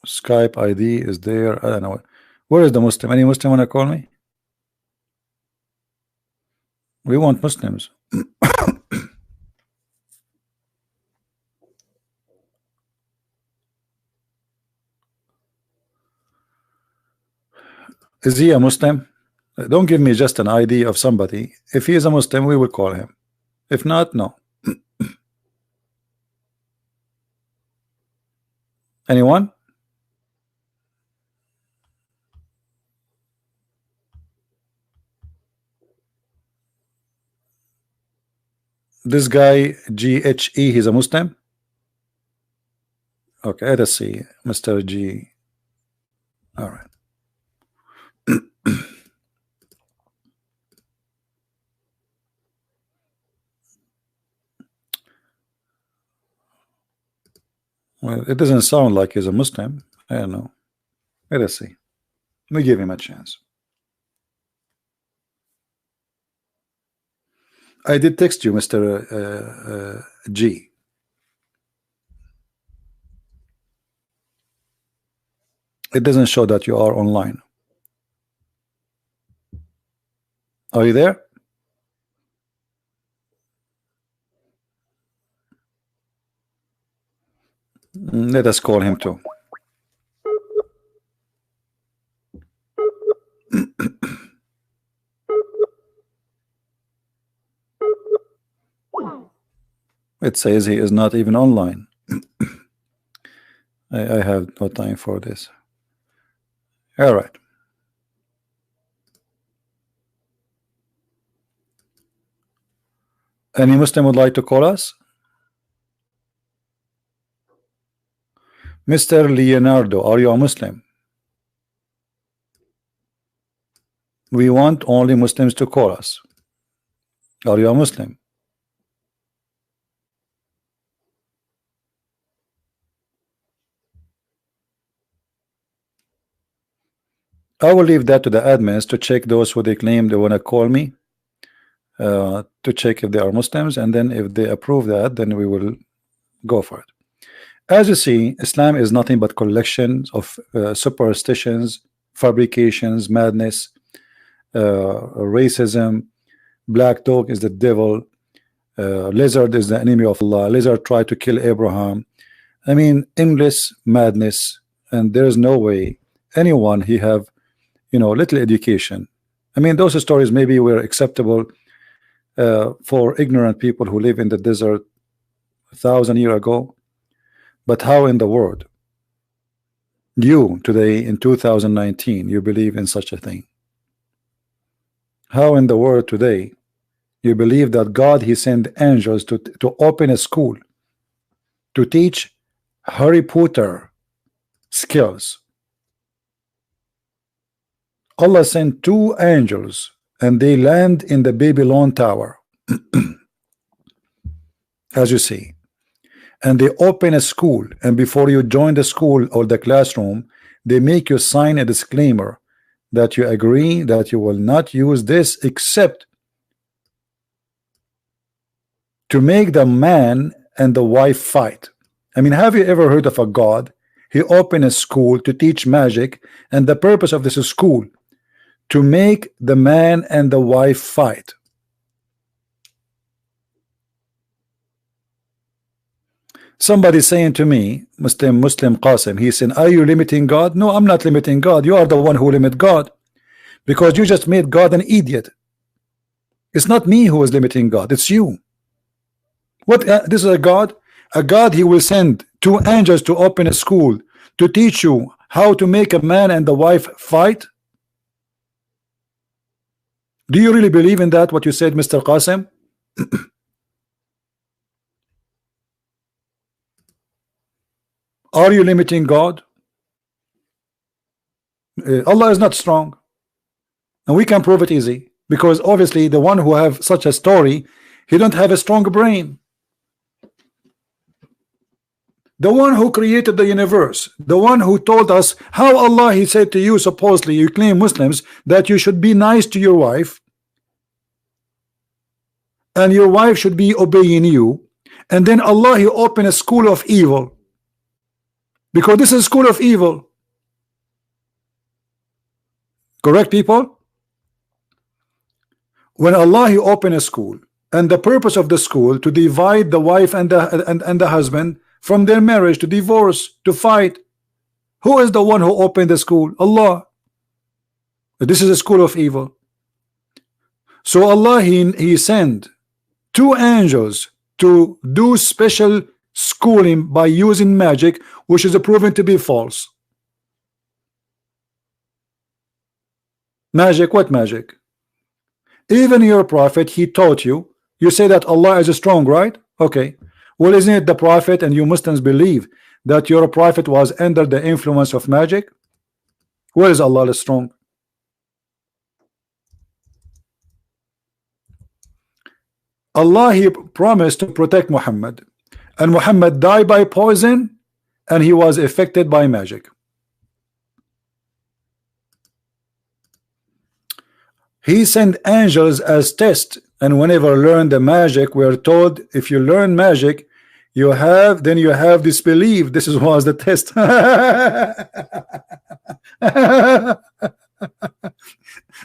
Skype ID is there. I don't know. Where is the Muslim? Any Muslim want to call me? We want Muslims. Is he a Muslim? Don't give me just an ID of somebody. If he is a Muslim, we will call him. If not, no. Anyone? This guy GHE, he's a Muslim? Okay, let's see. Mr. G. All right. Well, it doesn't sound like he's a Muslim. I don't know. Let us see. We give him a chance. I did text you, Mr. G. It doesn't show that you are online. Are you there? Let us call him too. It says he is not even online. I have no time for this. All right. Any Muslim would like to call us? Mr. Leonardo, are you a Muslim? We want only Muslims to call us. Are you a Muslim? I will leave that to the admins to check those who they claim they want to call me, to check if they are Muslims, and then if they approve that, then we will go for it. As you see, Islam is nothing but collections of superstitions, fabrications, madness, racism. Black dog is the devil. Lizard is the enemy of Allah. Lizard tried to kill Abraham. I mean, endless madness, and there is no way anyone he have, little education. I mean, those stories maybe were acceptable for ignorant people who live in the desert 1,000 years ago, but how in the world you today in 2019 you believe in such a thing? How in the world today you believe that God he sent angels to open a school to teach Harry Potter skills? Allah sent 2 angels and they land in the Babylon Tower, as you see, and they open a school, and before you join the school or the classroom they make you sign a disclaimer that you agree that you will not use this except to make the man and the wife fight. I mean, have you ever heard of a God? He opened a school to teach magic, and the purpose of this school to make the man and the wife fight. Somebody saying to me, Muslim Qasim, he said, are you limiting God? No, I'm not limiting God. You are the one who limit God. because you just made God an idiot. It's not me who is limiting God, it's you. What this is a God? A God, he will send two angels to open a school to teach you how to make a man and the wife fight? Do you really believe in that, what you said, Mr. Qasim? Are you limiting God? Allah is not strong, and we can prove it easy, because obviously the one who have such a story, he don't have a strong brain. The one who created the universe, the one who told us how Allah, he said to you, supposedly you claim Muslims that you should be nice to your wife and your wife should be obeying you, and then Allah, he opened a school of evil, because this is a school of evil. Correct, people? When Allah, he opened a school, and the purpose of the school to divide the wife and the husband from their marriage, to divorce, to fight. Who is the one who opened the school? Allah. This is a school of evil. So Allah, he sent two angels to do special schooling by using magic, which is proven to be false. Magic? What magic? Even your prophet, he taught you. You say that Allah is strong, right? Okay. Well, isn't it the prophet, and you Muslims believe that your prophet was under the influence of magic? Where is Allah strong? Allah, he promised to protect Muhammad, and Muhammad died by poison, and he was affected by magic. He sent angels as test, and whenever learn the magic, we're told if you learn magic, you have disbelief. This was the test.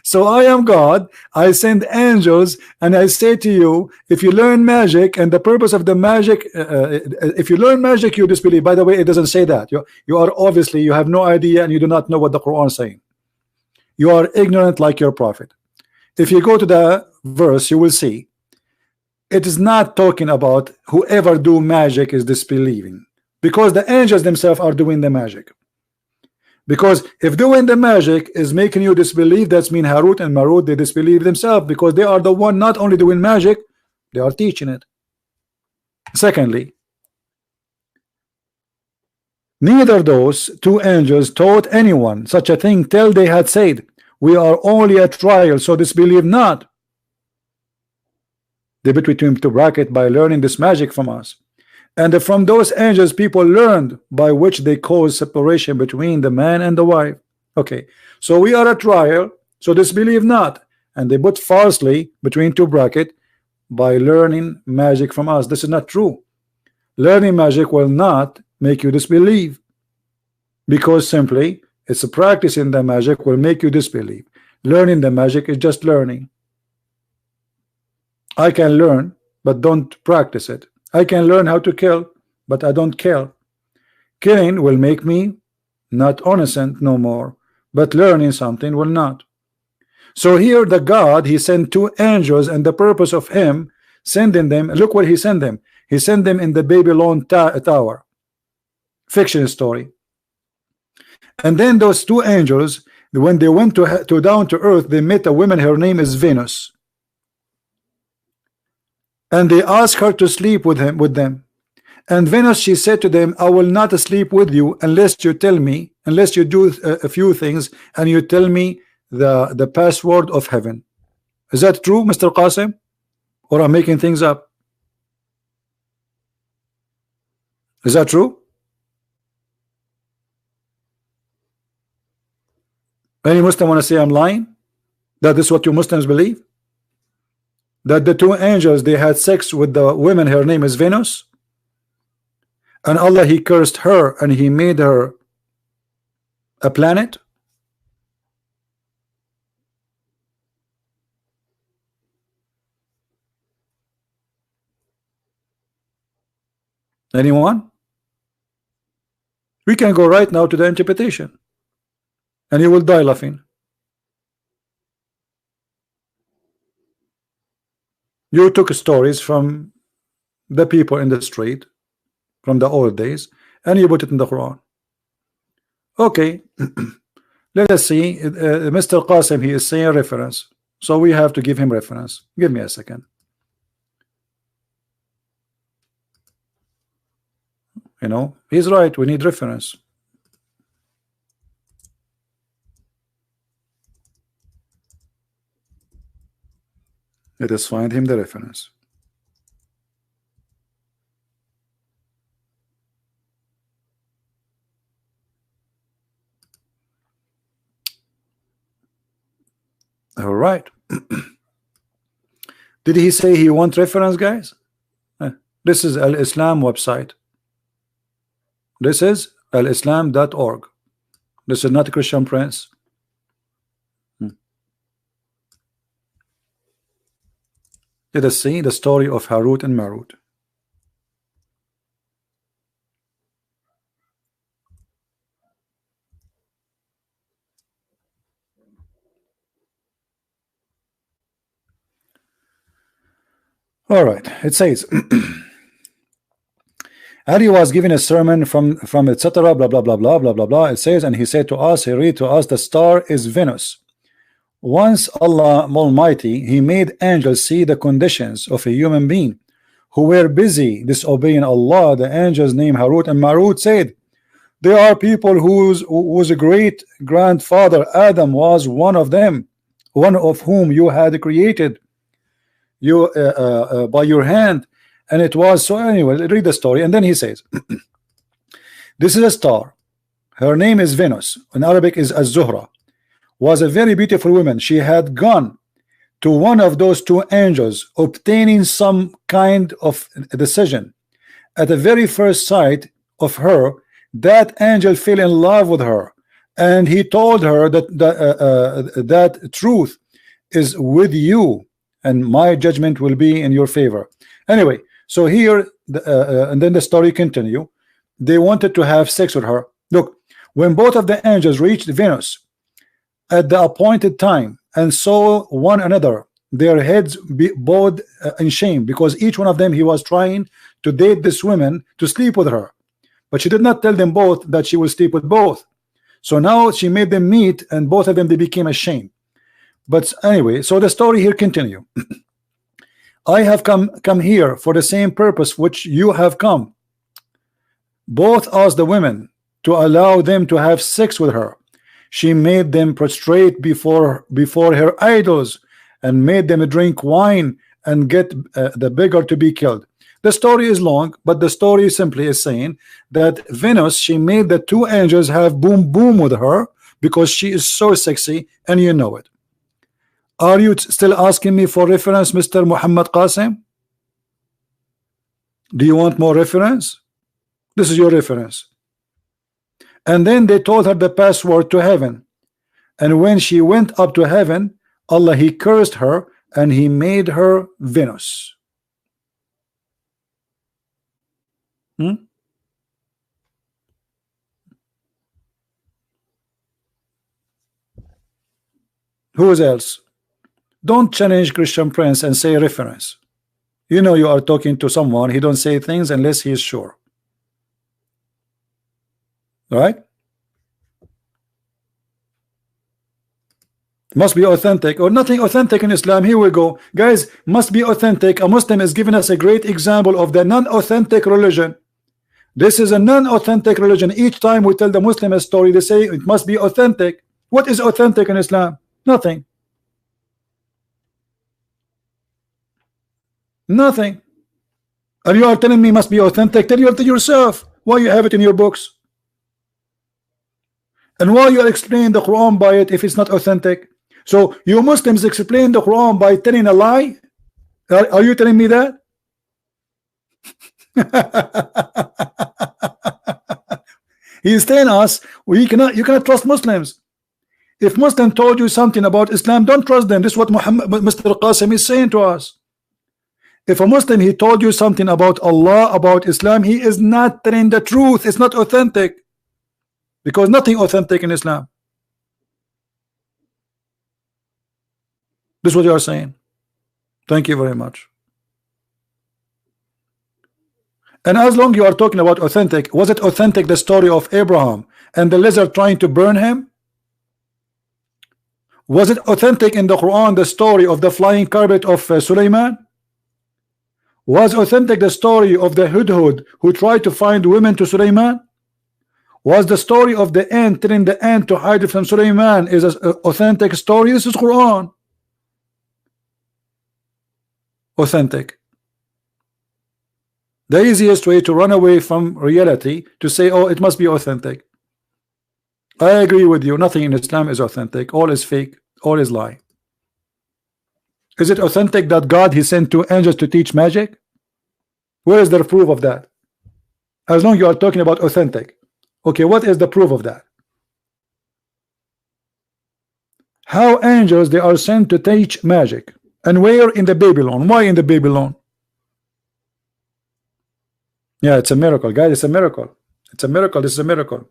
So I am God, I send angels, and I say to you, if you learn magic, and the purpose of the magic, if you learn magic, you disbelieve. By the way, it doesn't say that. You are obviously, you have no idea, and you do not know what the Quran is saying. You are ignorant like your prophet. If you go to the verse, you will see it is not talking about whoever do magic is disbelieving, because the angels themselves are doing the magic. Because if doing the magic is making you disbelieve, that's mean Harut and Marut, they disbelieve themselves, because they are the one not only doing magic, they are teaching it. Secondly, neither those two angels taught anyone such a thing till they had said, we are only a trial, so disbelieve not. They put between two brackets, by learning this magic from us. And from those angels people learned, by which they cause separation between the man and the wife. Okay, so we are a trial, so disbelieve not. And they put falsely between two brackets, by learning magic from us. This is not true. Learning magic will not make you disbelieve, because simply it's a practice in the magic will make you disbelieve. Learning the magic is just learning. I can learn but don't practice it. I can learn how to kill, but I don't kill. Killing will make me not innocent no more, but learning something will not. So here the God, he sent two angels, and the purpose of him sending them, look what he sent them. He sent them in the Babylon tower. Fiction story. And then those two angels, when they went to down to earth, they met a woman, her name is Venus. And they asked her to sleep with them. And Venus, she said to them, I will not sleep with you unless you tell me, unless you do a few things, and you tell me the password of heaven. Is that true, Mr. Qasim? Or I'm making things up? Is that true? Any Muslim want to say I'm lying? That is what you Muslims believe? That the two angels, they had sex with the woman, her name is Venus, and Allah, he cursed her and he made her a planet? Anyone? We can go right now to the interpretation, and you will die laughing. You took stories from the people in the street from the old days and you put it in the Quran. Okay. Let us see. Mr. Qasim, he is saying reference, so we have to give him reference. Give me a second. You know, he's right. We need reference. Let us find him the reference. All right. Did he say he want reference, guys? This is Al-Islam website. This is alislam.org. This is not a Christian Prince. Let us see the story of Harut and Marut. All right, it says Ali was giving a sermon from etc. blah blah blah blah blah blah blah. It says, and he said to us, he read to us, the star is Venus. Once Allah Almighty, he made angels see the conditions of a human being who were busy disobeying Allah. The angels named Harut and Marut said, there are people whose great grandfather Adam was one of them, one of whom you had created you by your hand, and it was so. Anyway, read the story, and then he says this is a star, her name is Venus, in Arabic is Az-Zuhra, was a very beautiful woman. She had gone to one of those two angels obtaining some kind of decision. At the very first sight of her, that angel fell in love with her, and he told her that that truth is with you and my judgment will be in your favor. Anyway, so here and then the story continue. They wanted to have sex with her. Look, when both of the angels reached Venus at the appointed time and saw one another, their heads bowed in shame, because each one of them, he was trying to date this woman to sleep with her, but she did not tell them both that she will sleep with both. So now she made them meet, and both of them, they became ashamed. But anyway, so the story here continue. I have come here for the same purpose which you have come. Both asked the women to allow them to have sex with her. She made them prostrate before her idols and made them drink wine and get the beggar to be killed. The story is long, but the story simply is saying that Venus, she made the two angels have boom boom with her because she is so sexy, and you know it. Are you still asking me for reference, Mr. Muhammad Qasim? Do you want more reference? This is your reference. And then they told her the password to heaven, and when she went up to heaven, Allah, he cursed her and he made her Venus. Who else? Don't challenge Christian Prince and say reference. You know you are talking to someone. He don't say things unless he is sure. Right? Must be authentic or nothing authentic in Islam. Here we go, guys. Must be authentic. A Muslim is giving us a great example of the non-authentic religion. This is a non-authentic religion. Each time we tell the Muslim a story, they say it must be authentic. What is authentic in Islam? Nothing. Nothing. And you are telling me must be authentic? Tell yourself why you have it in your books. And why you are explaining the Quran by it if it's not authentic? So you Muslims explain the Quran by telling a lie? Are you telling me that? He's telling us you cannot trust Muslims. If Muslim told you something about Islam, don't trust them. This is what Mr. Qasim is saying to us. If a Muslim, he told you something about Allah, about Islam, he is not telling the truth. It's not authentic, because nothing authentic in Islam. This is what you are saying. Thank you very much. And as long you are talking about authentic, was it authentic the story of Abraham and the lizard trying to burn him? Was it authentic in the Quran the story of the flying carpet of Sulaiman? Was authentic the story of the hudhud who tried to find women to Sulaiman? Was the story of the ant telling the ant to hide from Sulaiman is an authentic story? This is Quran. Authentic. The easiest way to run away from reality to say, oh, it must be authentic. I agree with you. Nothing in Islam is authentic. All is fake. All is lie. Is it authentic that God he sent two angels to teach magic? Where is the proof of that? As long you are talking about authentic. Okay, what is the proof of that? How angels they are sent to teach magic? And where in the Babylon? Why in the Babylon? Yeah, it's a miracle, guys. It's a miracle. It's a miracle. This is a miracle.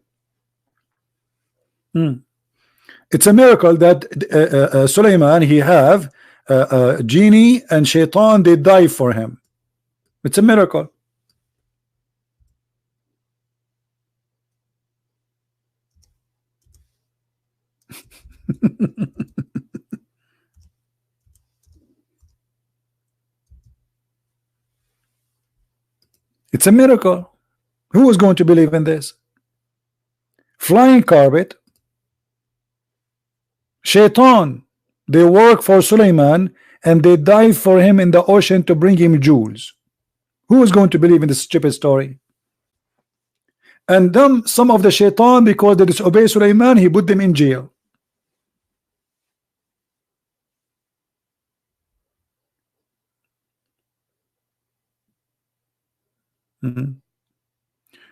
It's a miracle that Sulaiman he have genie and shaitan they die for him. It's a miracle. It's a miracle. Who is going to believe in this? Flying carpet, shaitan, they work for Sulaiman and they dive for him in the ocean to bring him jewels. Who is going to believe in this stupid story? And then some of the shaitan, because they disobey Sulaiman, he put them in jail.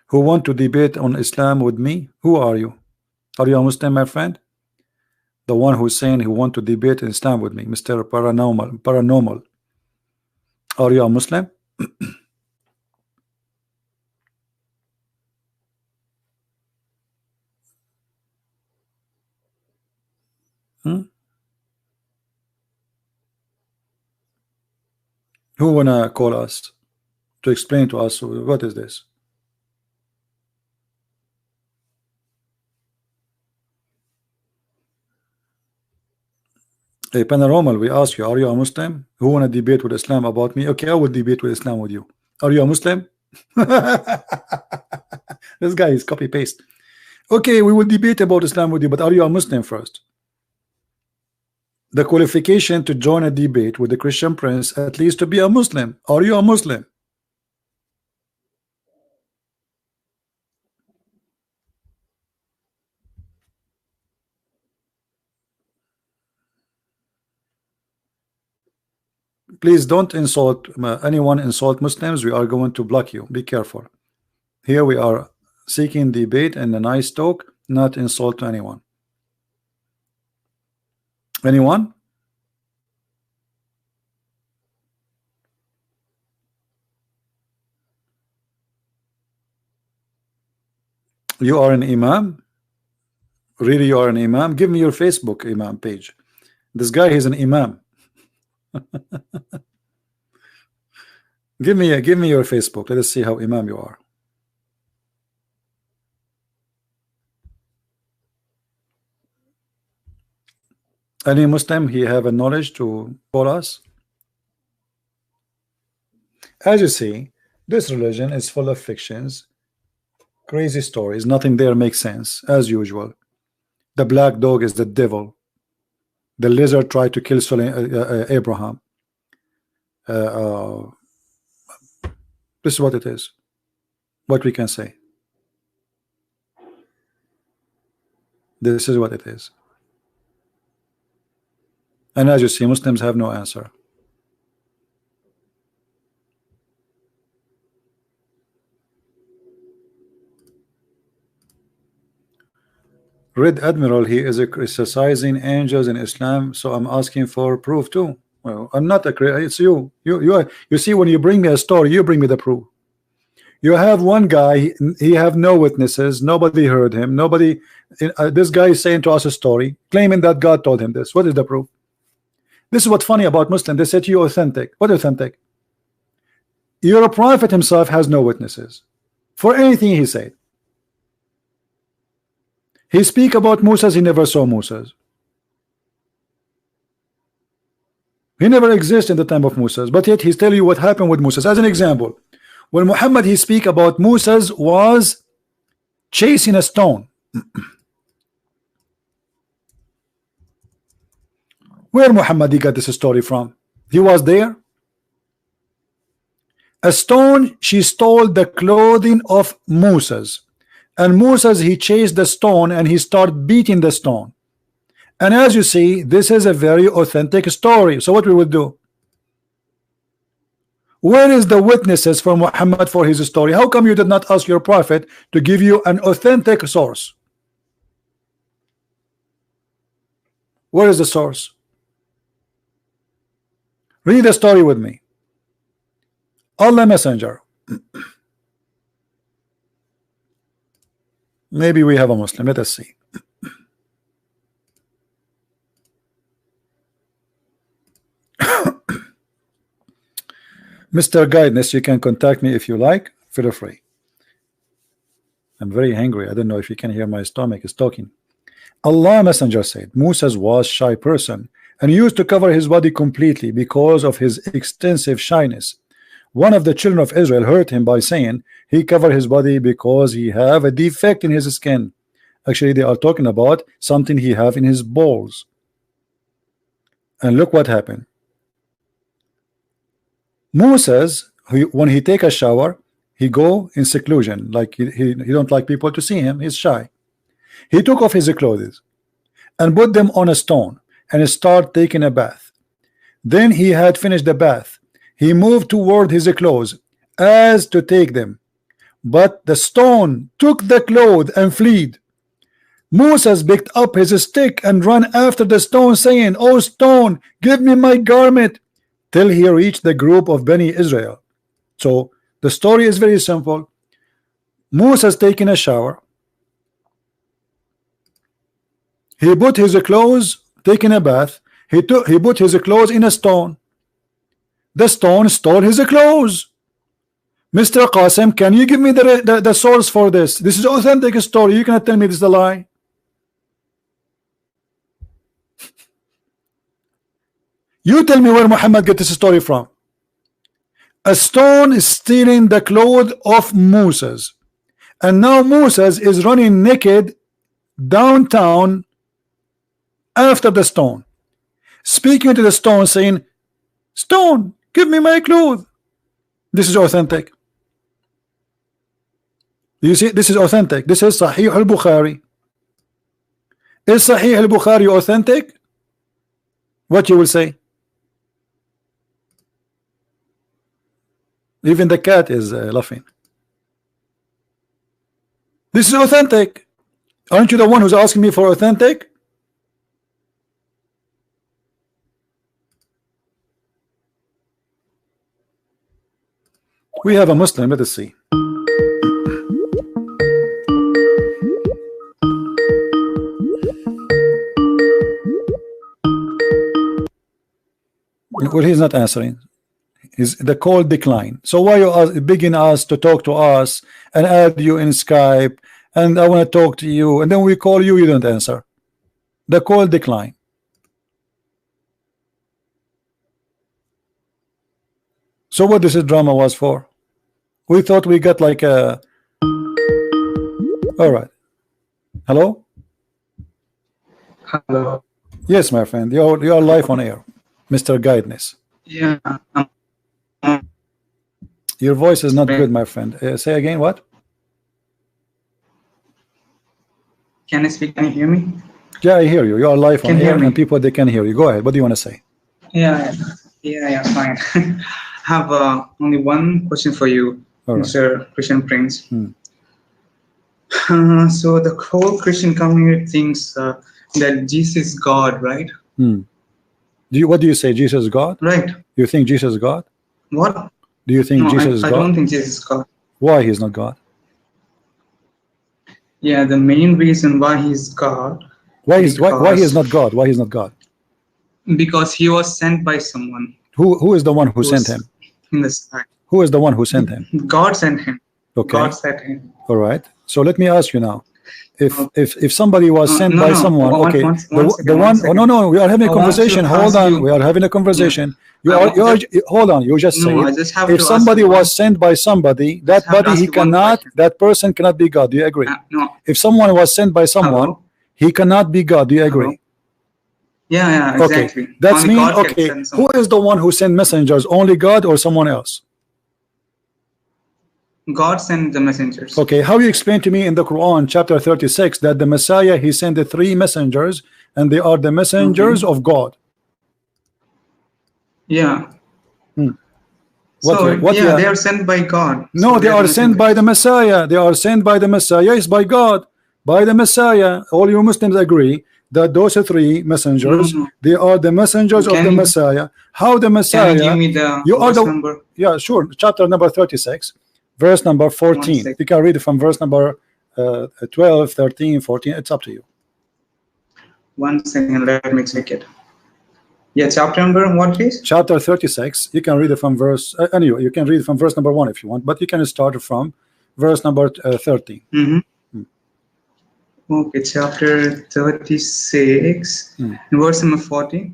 Who want to debate on Islam with me? Who are you? Are you a Muslim, my friend? The one who's saying he want to debate Islam with me, Mr. Paranormal. Are you a Muslim? Who wanna call us to explain to us what is this? Hey, Paranormal, we ask you, are you a Muslim? Who wanna debate with Islam about me? Okay, I will debate with Islam with you. Are you a Muslim? This guy is copy paste. Okay, we will debate about Islam with you, but are you a Muslim first? The qualification to join a debate with the Christian Prince, at least to be a Muslim. Are you a Muslim? Please don't insult anyone. Insult Muslims, we are going to block you. Be careful. Here we are seeking debate and a nice talk, not insult to anyone. Anyone? You are an imam? Really, you are an imam? Give me your Facebook imam page. This guy is an imam. Give me your Facebook. Let us see how imam you are. Any Muslim he have a knowledge to call us? As you see, this religion is full of fictions, crazy stories. Nothing there makes sense, as usual. The black dog is the devil. The lizard tried to kill Abraham. This is what it is. What we can say. This is what it is. And as you see, Muslims have no answer. Red Admiral, he is criticizing angels in Islam, so I'm asking for proof too. Well, I'm not a it's you. You see, when you bring me a story, you bring me the proof. You have one guy, he have no witnesses, nobody heard him, nobody. This guy is saying to us a story, claiming that God told him this. What is the proof? This is what's funny about Muslims. They say to you authentic. What authentic? Your prophet himself has no witnesses for anything he said. He speak about Moses, he never saw Moses. He never existed in the time of Moses, but yet he's telling you what happened with Moses. As an example, when Muhammad he speak about Moses was chasing a stone. Where Muhammad he got this story from? He was there. A stone, she stole the clothing of Moses, and Moses he chased the stone and he started beating the stone. And as you see, this is a very authentic story. So what we will do? Where is the witnesses for Muhammad for his story? How come you did not ask your prophet to give you an authentic source? Where is the source? Read the story with me. Allah Messenger. Maybe we have a Muslim. Let us see. Mr. Guidance, you can contact me if you like. Feel free. I'm very hungry. I don't know if you can hear my stomach is talking. Allah Messenger said Moses was shy person and used to cover his body completely because of his extensive shyness. One of the children of Israel hurt him by saying he covered his body because he have a defect in his skin. Actually, they are talking about something he have in his balls. And look what happened. Moses, when he take a shower, he go in seclusion, like he don't like people to see him. He's shy. He took off his clothes and put them on a stone and start taking a bath. Then he had finished the bath. He moved toward his clothes as to take them, but the stone took the clothes and fled. Moses picked up his stick and ran after the stone, saying, "O stone, give me my garment," till he reached the group of Bani Israel. So the story is very simple. Moses taking a shower. He put his clothes, taking a bath. He put his clothes in a stone. The stone stole his clothes. Mr. Qasim, can you give me the source for this? This is authentic story. You cannot tell me this is a lie. You tell me where Muhammad get this story from. A stone is stealing the clothes of Moses, and now Moses is running naked downtown after the stone, speaking to the stone, saying, "Stone, give me my clothes." This is authentic. You see, this is authentic. This is Sahih al-Bukhari. Is Sahih al-Bukhari authentic? What you will say? Even the cat is laughing. This is authentic. Aren't you the one who's asking me for authentic? We have a Muslim. Let us see. Well, he's not answering. Is the call decline? So why you begging us to talk to us and add you in Skype, and I want to talk to you, and then we call you, you don't answer. The call decline. So what this drama was for? We thought we got like a... All right. Hello? Hello. Yes, my friend. You're live on air, Mr. Guidance. Yeah. Your voice is not good, my friend. Say again, what? Can I speak? Can you hear me? Yeah, I hear you. You are live on air, and people, they can hear you. Go ahead. What do you want to say? Yeah, fine. I have only one question for you, All right. Mr. Christian Prince. So the whole Christian community thinks that Jesus is God, right? What do you say? Jesus is God? Right. You think Jesus is God? What? Do you think Jesus is God? I don't think Jesus is God. Why he's not God? Yeah, the main reason why he's God. Why he is not God? Why he's not God? Because he was sent by someone. Who is the one who sent him? In the sky. Who is the one who sent him? God sent him. Okay. God sent him. All right. So let me ask you now. If somebody was sent No, by no. someone, okay, One the second, one, second. oh no, we are having a I want to conversation. Hold ask on, you- we are having a conversation. Yeah. Hold on. You just No, I said just have if to ask somebody you one- was sent by somebody, that have to body ask he you one cannot, question. that person cannot be God. Do you agree? No. If someone was sent by someone, Hello? he cannot be God. Do you agree? Yeah, exactly. Okay, that's Only mean. God can Okay, send who someone. is the one who sent messengers? Only God or someone else? God sent the messengers. Okay, how you explain to me in the Quran chapter 36 that the Messiah he sent the 3 messengers and they are the messengers of God? Yeah. What yeah, they are sent by God. No, So they are sent by the Messiah. They are sent by the Messiah is by God. By the Messiah. All you Muslims agree that those are 3 messengers. No. They are the messengers of the Messiah. How the Messiah? Can you give me the you are verse the number? Yeah, sure. Chapter number 36, verse number 14. sec. You can read it from verse number 12, 13, 14. It's up to you. 1 second, let me check it. Yeah, chapter number what, please? Chapter 36. You can read it from verse anyway. You can read it from verse number 1 if you want, but you can start from verse number 13. Okay, chapter 36, verse number 40.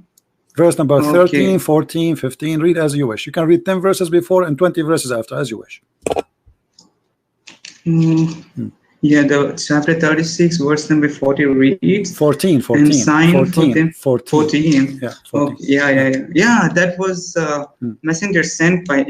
Verse number Okay. 13, 14, 15. Read as you wish. You can read 10 verses before and 20 verses after, as you wish. Yeah, the chapter 36, verse number 40 reads 14. and sign 14. for them 14. Yeah, 14. Okay, yeah, that was messenger sent by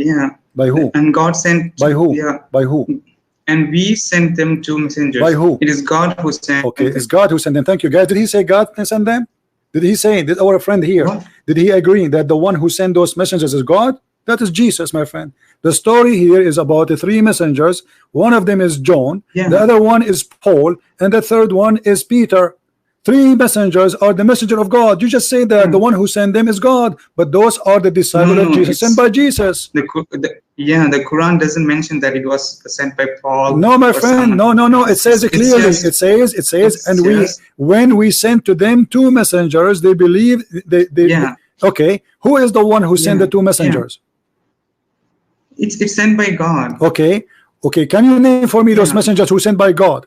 By who? and God sent By who? Yeah, By who? and we sent them to messengers. By who? It is God who sent Okay, them. it's God who sent them. Thank you, guys. Did he say God sent them? Did he say, did our friend here, What? did he agree that the one who sent those messengers is God? That is Jesus, my friend. The story here is about the 3 messengers. One of them is John, the other one is Paul, and the third one is Peter. 3 messengers are the messenger of God. You just say that the one who sent them is God, but those are the disciples of Jesus sent by Jesus. The Quran doesn't mention that it was sent by Paul. No, my or friend, someone. no. It says it clearly. It says, and when we sent to them 2 messengers, they believe. Okay, who is the one who sent the 2 messengers? It's sent by God. Okay, can you name for me those messengers who sent by God?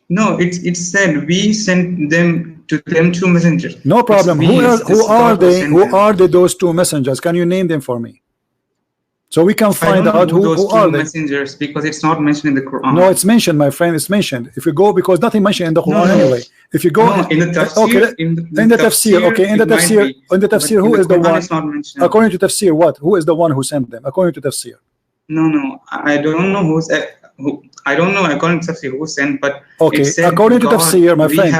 No, it said we sent them to them 2 messengers. No problem. Who are they? Who are those 2 messengers? Can you name them for me? So we can find out who are they. Messengers, because it's not mentioned in the Quran. No, it's mentioned, my friend. It's mentioned. If you go, because nothing mentioned in the Quran anyway. If you go in the tafsir, okay, in the tafsir, okay, in the tafsir, who is the one? According to tafsir, what? Who is the one who sent them? According to tafsir. No, I don't know who's. I don't know according to tafsir who sent, but okay, it said according to tafsir, my friend.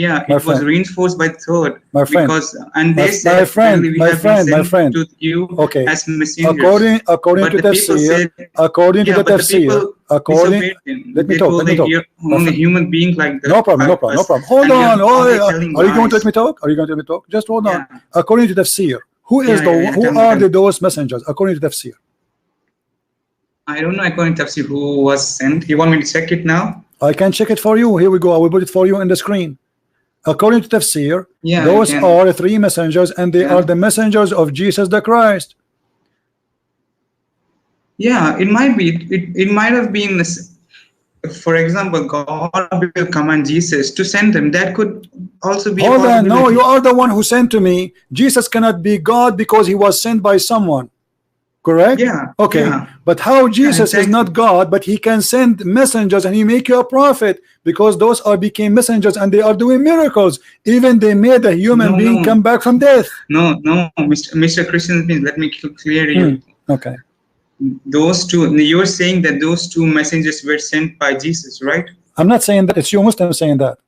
It was reinforced by third. My friend. Because they said my friend to you okay. as messengers. According to tafsir, let me talk. Only human being like that. No problem. Hold on. Are you going to let me talk? Just hold on. According to tafsir, who are those messengers? According to tafsir. I don't know according to tafsir who was sent. You want me to check it now? I can check it for you. Here we go. I will put it for you on the screen. According to tafsir, those are 3 messengers, and they are the messengers of Jesus the Christ. Yeah, it might be. It might have been, for example, God will command Jesus to send them. That could also be. Hold on. No, you are the one who sent to me. Jesus cannot be God because he was sent by someone. Correct? Yeah. Okay. Yeah. But how Jesus is not God, but he can send messengers and he make you a prophet, because those became messengers and they are doing miracles. Even they made a human being come back from death. No, Mr. Christian, let me clear you. Okay. Those 2, you're saying that those 2 messengers were sent by Jesus, right? I'm not saying that. It's you Muslims saying that.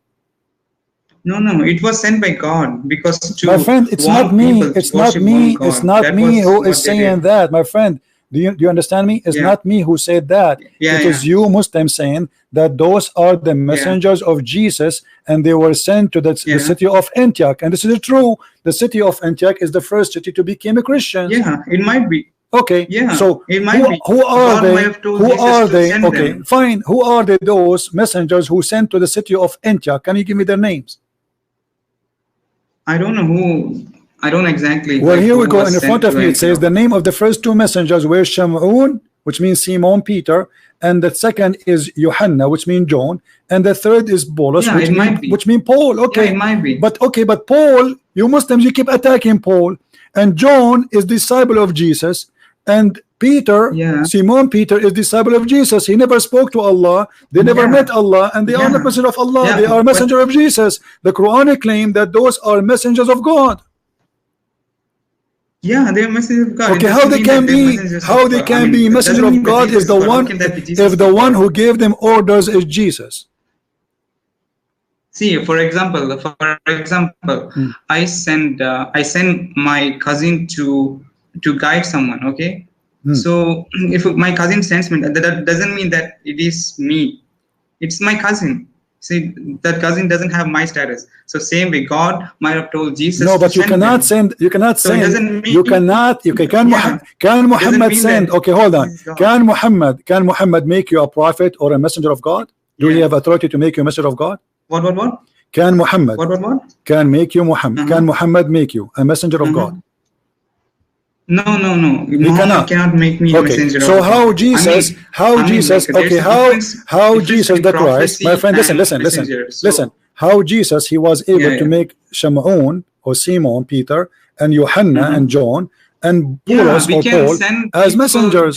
No, it was sent by God, because my friend, it's not me. It's not me. It's not me who is saying that, my friend. Do you understand me? It's not me who said that. It is you Muslims saying that those are the messengers of Jesus, and they were sent to the city of Antioch. And this is true. The city of Antioch is the first city to become a Christian. Yeah, it might be. Okay. Yeah. So it might be. Who are they? Who are they? Okay, fine. Who are those messengers who sent to the city of Antioch? Can you give me their names? I don't know who. I don't exactly Well, like here who we go. was In sent front of to me, it and says the name of the first two messengers were Shamun, which means Simon Peter, and the second is Yohanna, which means John, and the third is Paulus, yeah, it might be. which mean Paul. Yeah, it Okay, might be. but Paul, you Muslims, you keep attacking Paul, and John is disciple of Jesus, and Peter, Yeah. Simon Peter, is disciple of Jesus. He never spoke to Allah. They never met Allah, and they are not messenger of Allah. Yeah, They are but messenger of Jesus. The Quran claim that those are messengers of God. yeah, they're messengers of God. It Okay, how doesn't they mean that can they're be? messengers How of they God. I can mean, be that messenger doesn't of mean that God Jesus is the God. How one can that be Jesus if the of one God? who gave them orders is Jesus. See, for example, I send my cousin to guide someone. Okay, so if my cousin sends me, that doesn't mean that it is me. It's my cousin. See, that cousin doesn't have my status. So same way, God might have told Jesus No, to but you send cannot them. send. You cannot So it send. doesn't mean You cannot. You can. yeah, Can doesn't Muhammad mean send? that Okay, hold on. this is God. Can Muhammad make you a prophet or a messenger of God? Do he Yeah. have authority to make you a messenger of God? What? Can Muhammad? What? Can make you Muhammad? Can Muhammad make you a messenger of God? No. He Muhammad cannot make me a Okay, messenger so of God. how Jesus? Like, there's a How difference Jesus between the Christ, my prophecy friend? and Listen. messengers. So, Listen. How Jesus he was able to yeah. make Shamun or Simon Peter and Yohanna and John and Paulus we or can Paul send as people messengers.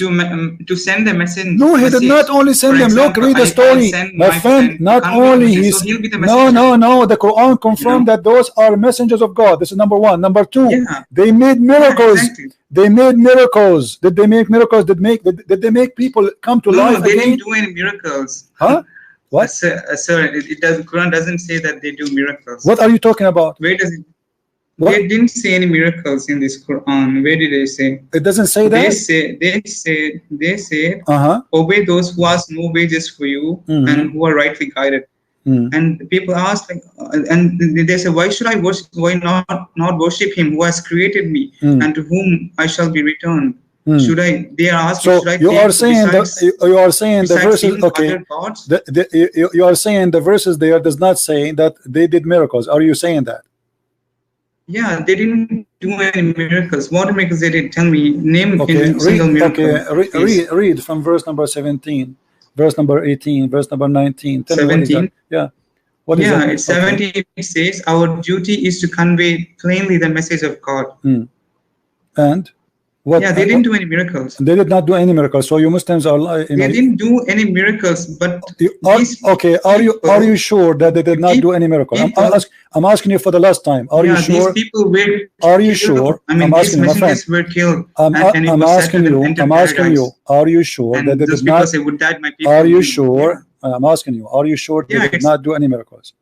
to send a message. No, he did not only send For them. Look, example, read the if I story, send my my friend. to Not convey a only message, he's so he'll be the no. messenger. The Quran confirmed that those are messengers of God. This is number one. Number two, Yeah. they made miracles. Yeah, exactly. They made miracles. Did they make miracles? Did they make people come to life they again? didn't do any miracles. Huh? What? Sir, Quran doesn't say that they do miracles. What are you talking about? Where does it? What? They didn't say any miracles in this Quran. Where did they say? It doesn't say that. They say obey those who ask no wages for you and who are rightly guided. And people ask, like, and they say, why should I worship? Why not worship him who has created me and to whom I shall be returned? Should I? They are asking. So should I you take are saying you are saying the verses. Okay, other gods? You are saying the verses there does not say that they did miracles. Are you saying that? Yeah, they didn't do any miracles. What miracles they did? Tell me, name Okay, single miracle. Okay, read from verse number 17, verse number 18, verse number 19. Tell 17? Me what is that? Yeah. What is that? It's 17. It says, our duty is to convey plainly the message of God. And what? Yeah, they didn't do any miracles. They did not do any miracles. So you Muslims are. They didn't do any miracles, but are you sure that they did not do any miracles? I'm asking you for the last time. Are you sure? These people were. Are you sure? I mean, these messengers were killed. I'm asking you. Are you sure that they did not? Say, would that my people are you sure? I'm asking you. Are you sure they did not do any miracles?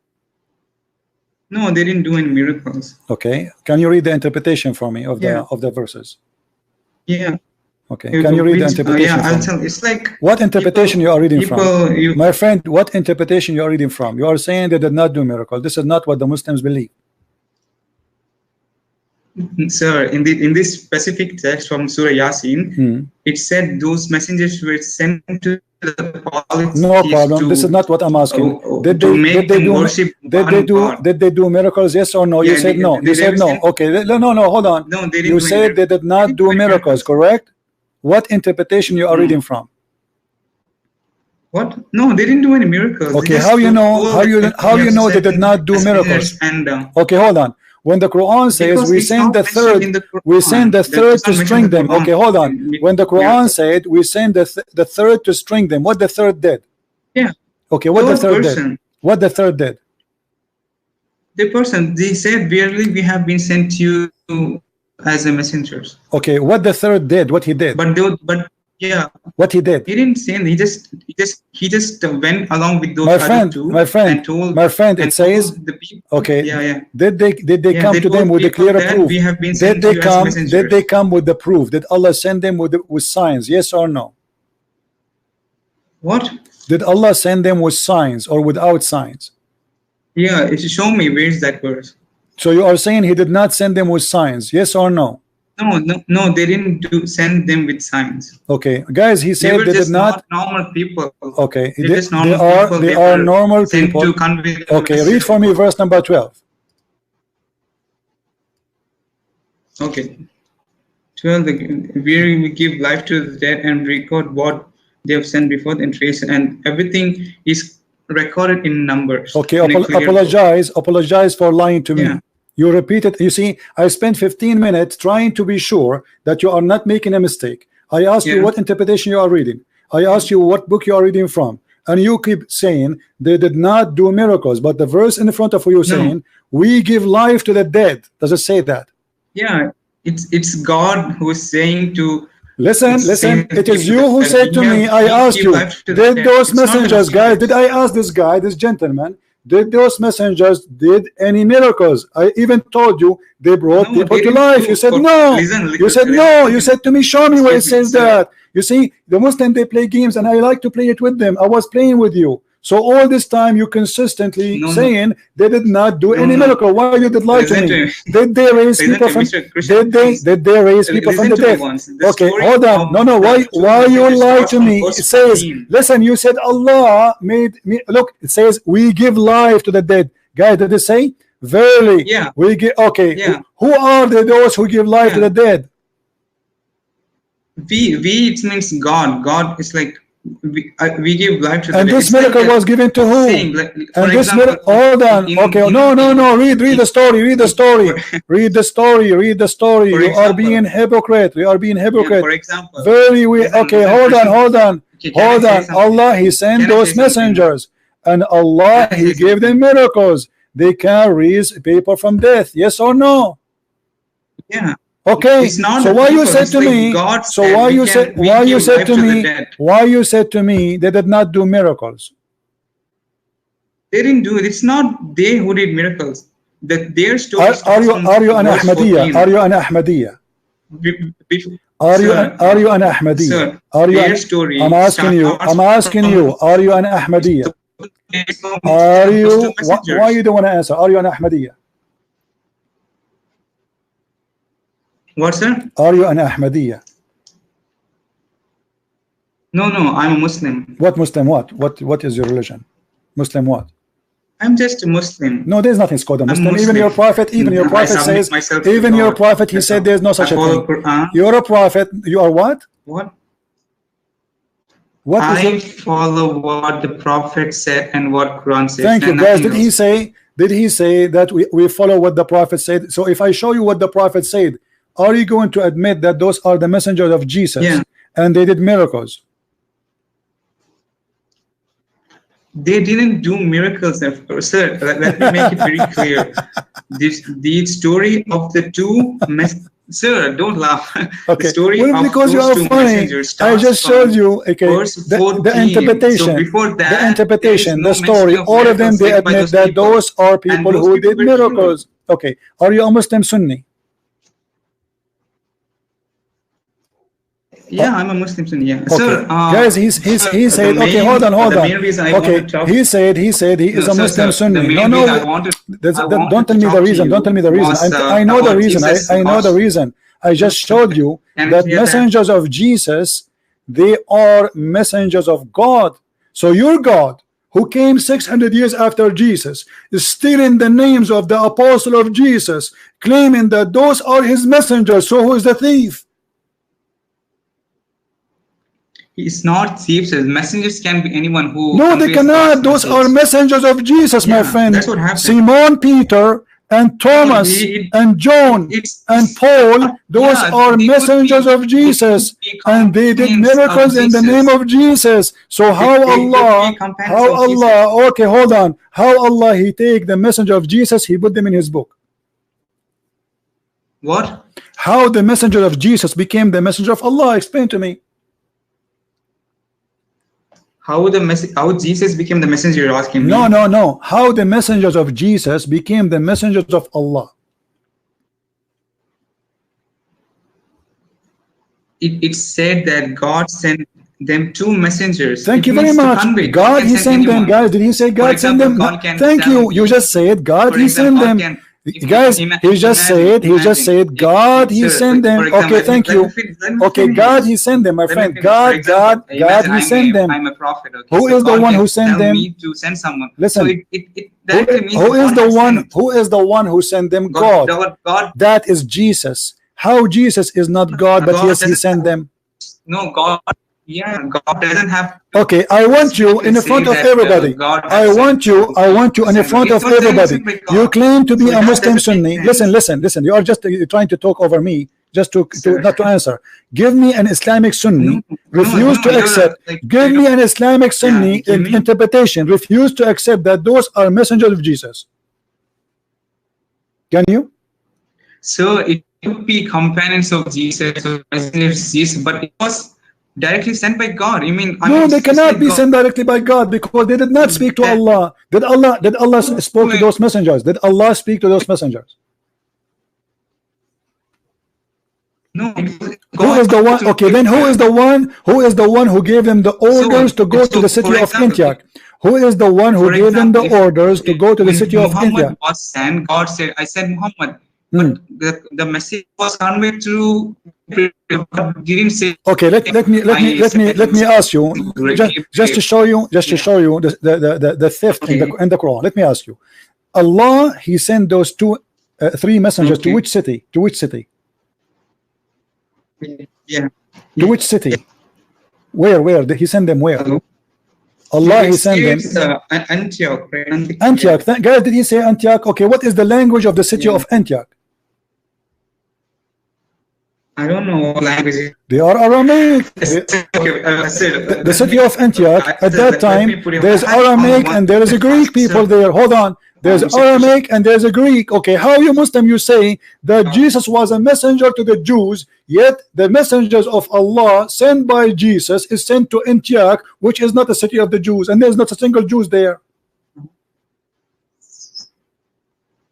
No, they didn't do any miracles. Okay. Can you read the interpretation for me of the verses? Yeah. Okay. Can you read the interpretation? I'll tell. It's like what interpretation you are reading from, my friend. What interpretation you are reading from? You are saying they did not do miracle. This is not what the Muslims believe. Sir, in this specific text from Surah Yasin, it said those messengers were sent to the police. No problem. This is not what I'm asking. Did they do miracles? Yes or no? You said no. You said no. Okay. No. Hold on. No, they didn't. You said they did not do miracles. Correct? What interpretation you are reading from? What? No, they didn't do any miracles. Okay. How you know? How you know they did not do miracles? Okay. Hold on. When the Quran says we send the third to string them. Okay, hold on. When the Quran said we send the third to string them, what the third did? Yeah. Okay, what the third did? What the third did? The person, they said, verily we have been sent to you as a messengers. Okay, what the third did? What he did? But yeah. What he did? He didn't say. He just went along with those my friend. It says. The people, okay. Yeah. Did they come to them with a clear proof? We have been sent to you as messengers. Did they come with the proof? Did Allah send them with signs? Yes or no? What? Did Allah send them with signs or without signs? Yeah. Show me. Where is that verse? So you are saying He did not send them with signs? Yes or no? No, they didn't send them with signs. Okay, guys, he said they did not. Normal people. Okay, they are normal people. Okay, read for me verse number 12. Okay. 12. We give life to the dead and record what they have sent before the trace, and everything is recorded in numbers. Okay, apologize for lying to me. Yeah. You repeat it. You see, I spent 15 minutes trying to be sure that you are not making a mistake. I asked you what interpretation you are reading. I asked you what book you are reading from, and you keep saying they did not do miracles. But the verse in front of you saying we give life to the dead. Does it say that? Yeah, it's God who is saying to listen. It is you who said to me. I asked you, did those messengers, guys? Did I ask this guy, this gentleman? Did those messengers did any miracles? I even told you they brought people to life. You said no. You said no. You said to me, show me where it says that. You see, the Muslims, they play games, and I like to play it with them. I was playing with you. So all this time you consistently saying they did not do any miracle. Why you did lie to me? Did they raise people from? Did they raise people from the dead? Okay, hold on. No. Why you lie to me? It says, listen. You said Allah made me. Look, it says we give life to the dead. Guys, did it say? Verily, we give. Okay, who are those who give life to the dead? We it means God. God is like. We give life to the and dead. This miracle was given to who? And this miracle, hold on. Okay, no. Read the story. Read the story. You are being hypocrite. We are being hypocrite. For example, hold on. Allah, He sent those messengers, and Allah, He gave them miracles. They can raise people from death. Yes or no? Yeah. Okay, so why you said to me? So why you said to me they did not do miracles? They didn't do it. It's not they who did miracles. That their story. Are you an Ahmadiyya? Are you an Ahmadiyya? Are you an Ahmadiyya? Are you their story? I'm asking you. Are you an Ahmadiyya? Are you? Why you don't want to answer? Are you an Ahmadiyya? What, sir? Are you an Ahmadiyya? No, I'm a Muslim. What Muslim? What is your religion? Muslim what? I'm just a Muslim. No, there's nothing called a Muslim. Even your prophet says, even your prophet, he said there's no such a thing. You're a prophet. You are what? What? I follow what the prophet said and what Quran says. Thank you, guys. Did he say that we follow what the prophet said? So if I show you what the prophet said, are you going to admit that those are the messengers of Jesus and they did miracles? They didn't do miracles, sir. Let me make it very clear. The story of the two sir, don't laugh. Okay. The story because you are funny. I just showed you the interpretation. So before that, the interpretation, the story, all of them, they admit that those are people who did miracles. Okay. Are you a Muslim Sunni? Yeah, I'm a Muslim Sunni. Yeah. Okay. Sir, guys, he said. Okay, hold on. Okay, he said he is a Muslim Sunni. No. Don't tell me the reason. Don't tell me the reason. I know the reason. I know the reason. I just showed you that messengers of Jesus, they are messengers of God. So your God, who came 600 years after Jesus, is stealing the names of the apostle of Jesus, claiming that those are his messengers. So who is the thief? He's not thieves. Messengers can be anyone who. No, they cannot. Those are messengers of Jesus, my friend. That's what happened. Simon Peter and Thomas and John and Paul, those are messengers of Jesus, and they did miracles in the name of Jesus. So how Allah, okay, hold on. How Allah, he take the messenger of Jesus, he put them in his book. What? How the messenger of Jesus became the messenger of Allah? Explain to me. How Jesus became the messenger, you're asking me? No. How the messengers of Jesus became the messengers of Allah? It said that God sent them two messengers. Thank you very much. God, he sent them. Guys, did he say God sent them? Thank you. You just said God, he sent them. Guys, he just said God, he sent them. Okay, thank you. Okay, God, he sent them, my friend. God, he sent them. I'm a prophet. Who is the one who sent them? To send someone. Listen, who is the one who sent them? God. That is Jesus. How Jesus is not God, but yes, he sent them? No, God. Yeah, God doesn't have. Okay, I want you in the front of everybody. I want you in the front of everybody. You claim to be a Muslim Sunni. Listen. You are just trying to talk over me, just to not to answer. Give me an Islamic Sunni, refuse to accept. Give me an Islamic Sunni interpretation, refuse to accept that those are messengers of Jesus. Can you? So it could be companions of Jesus or messengers of Jesus, but it was directly sent by God. No, they cannot be sent directly by God, because they did not speak to Allah. Did Allah spoke to those messengers? Did Allah speak to those messengers? No. Who is the one? Okay, then who is the one? Who is the one who gave them the orders to go to the city of Antioch? Who is the one who gave them the orders to go to the city of Antioch? Muhammad was sent. God said, "I sent Muhammad." But the message was conveyed through. Didn't say. Okay, let me ask you, just to show you the theft in the Quran. Let me ask you, Allah, he sent those three messengers to which city? To which city? Yeah. To which city? Where did he send them? Where? Allah, he sent them. Antioch. Antioch. Guys, did he say Antioch? Okay, what is the language of the city of Antioch? I don't know what language. They are Aramaic. The city of Antioch at that time, there's Aramaic and there is a Greek people there. Hold on. There's Aramaic and there's a Greek. Okay, how you Muslim you say that Jesus was a messenger to the Jews, yet the messengers of Allah sent by Jesus is sent to Antioch, which is not a city of the Jews, and there's not a single Jews there.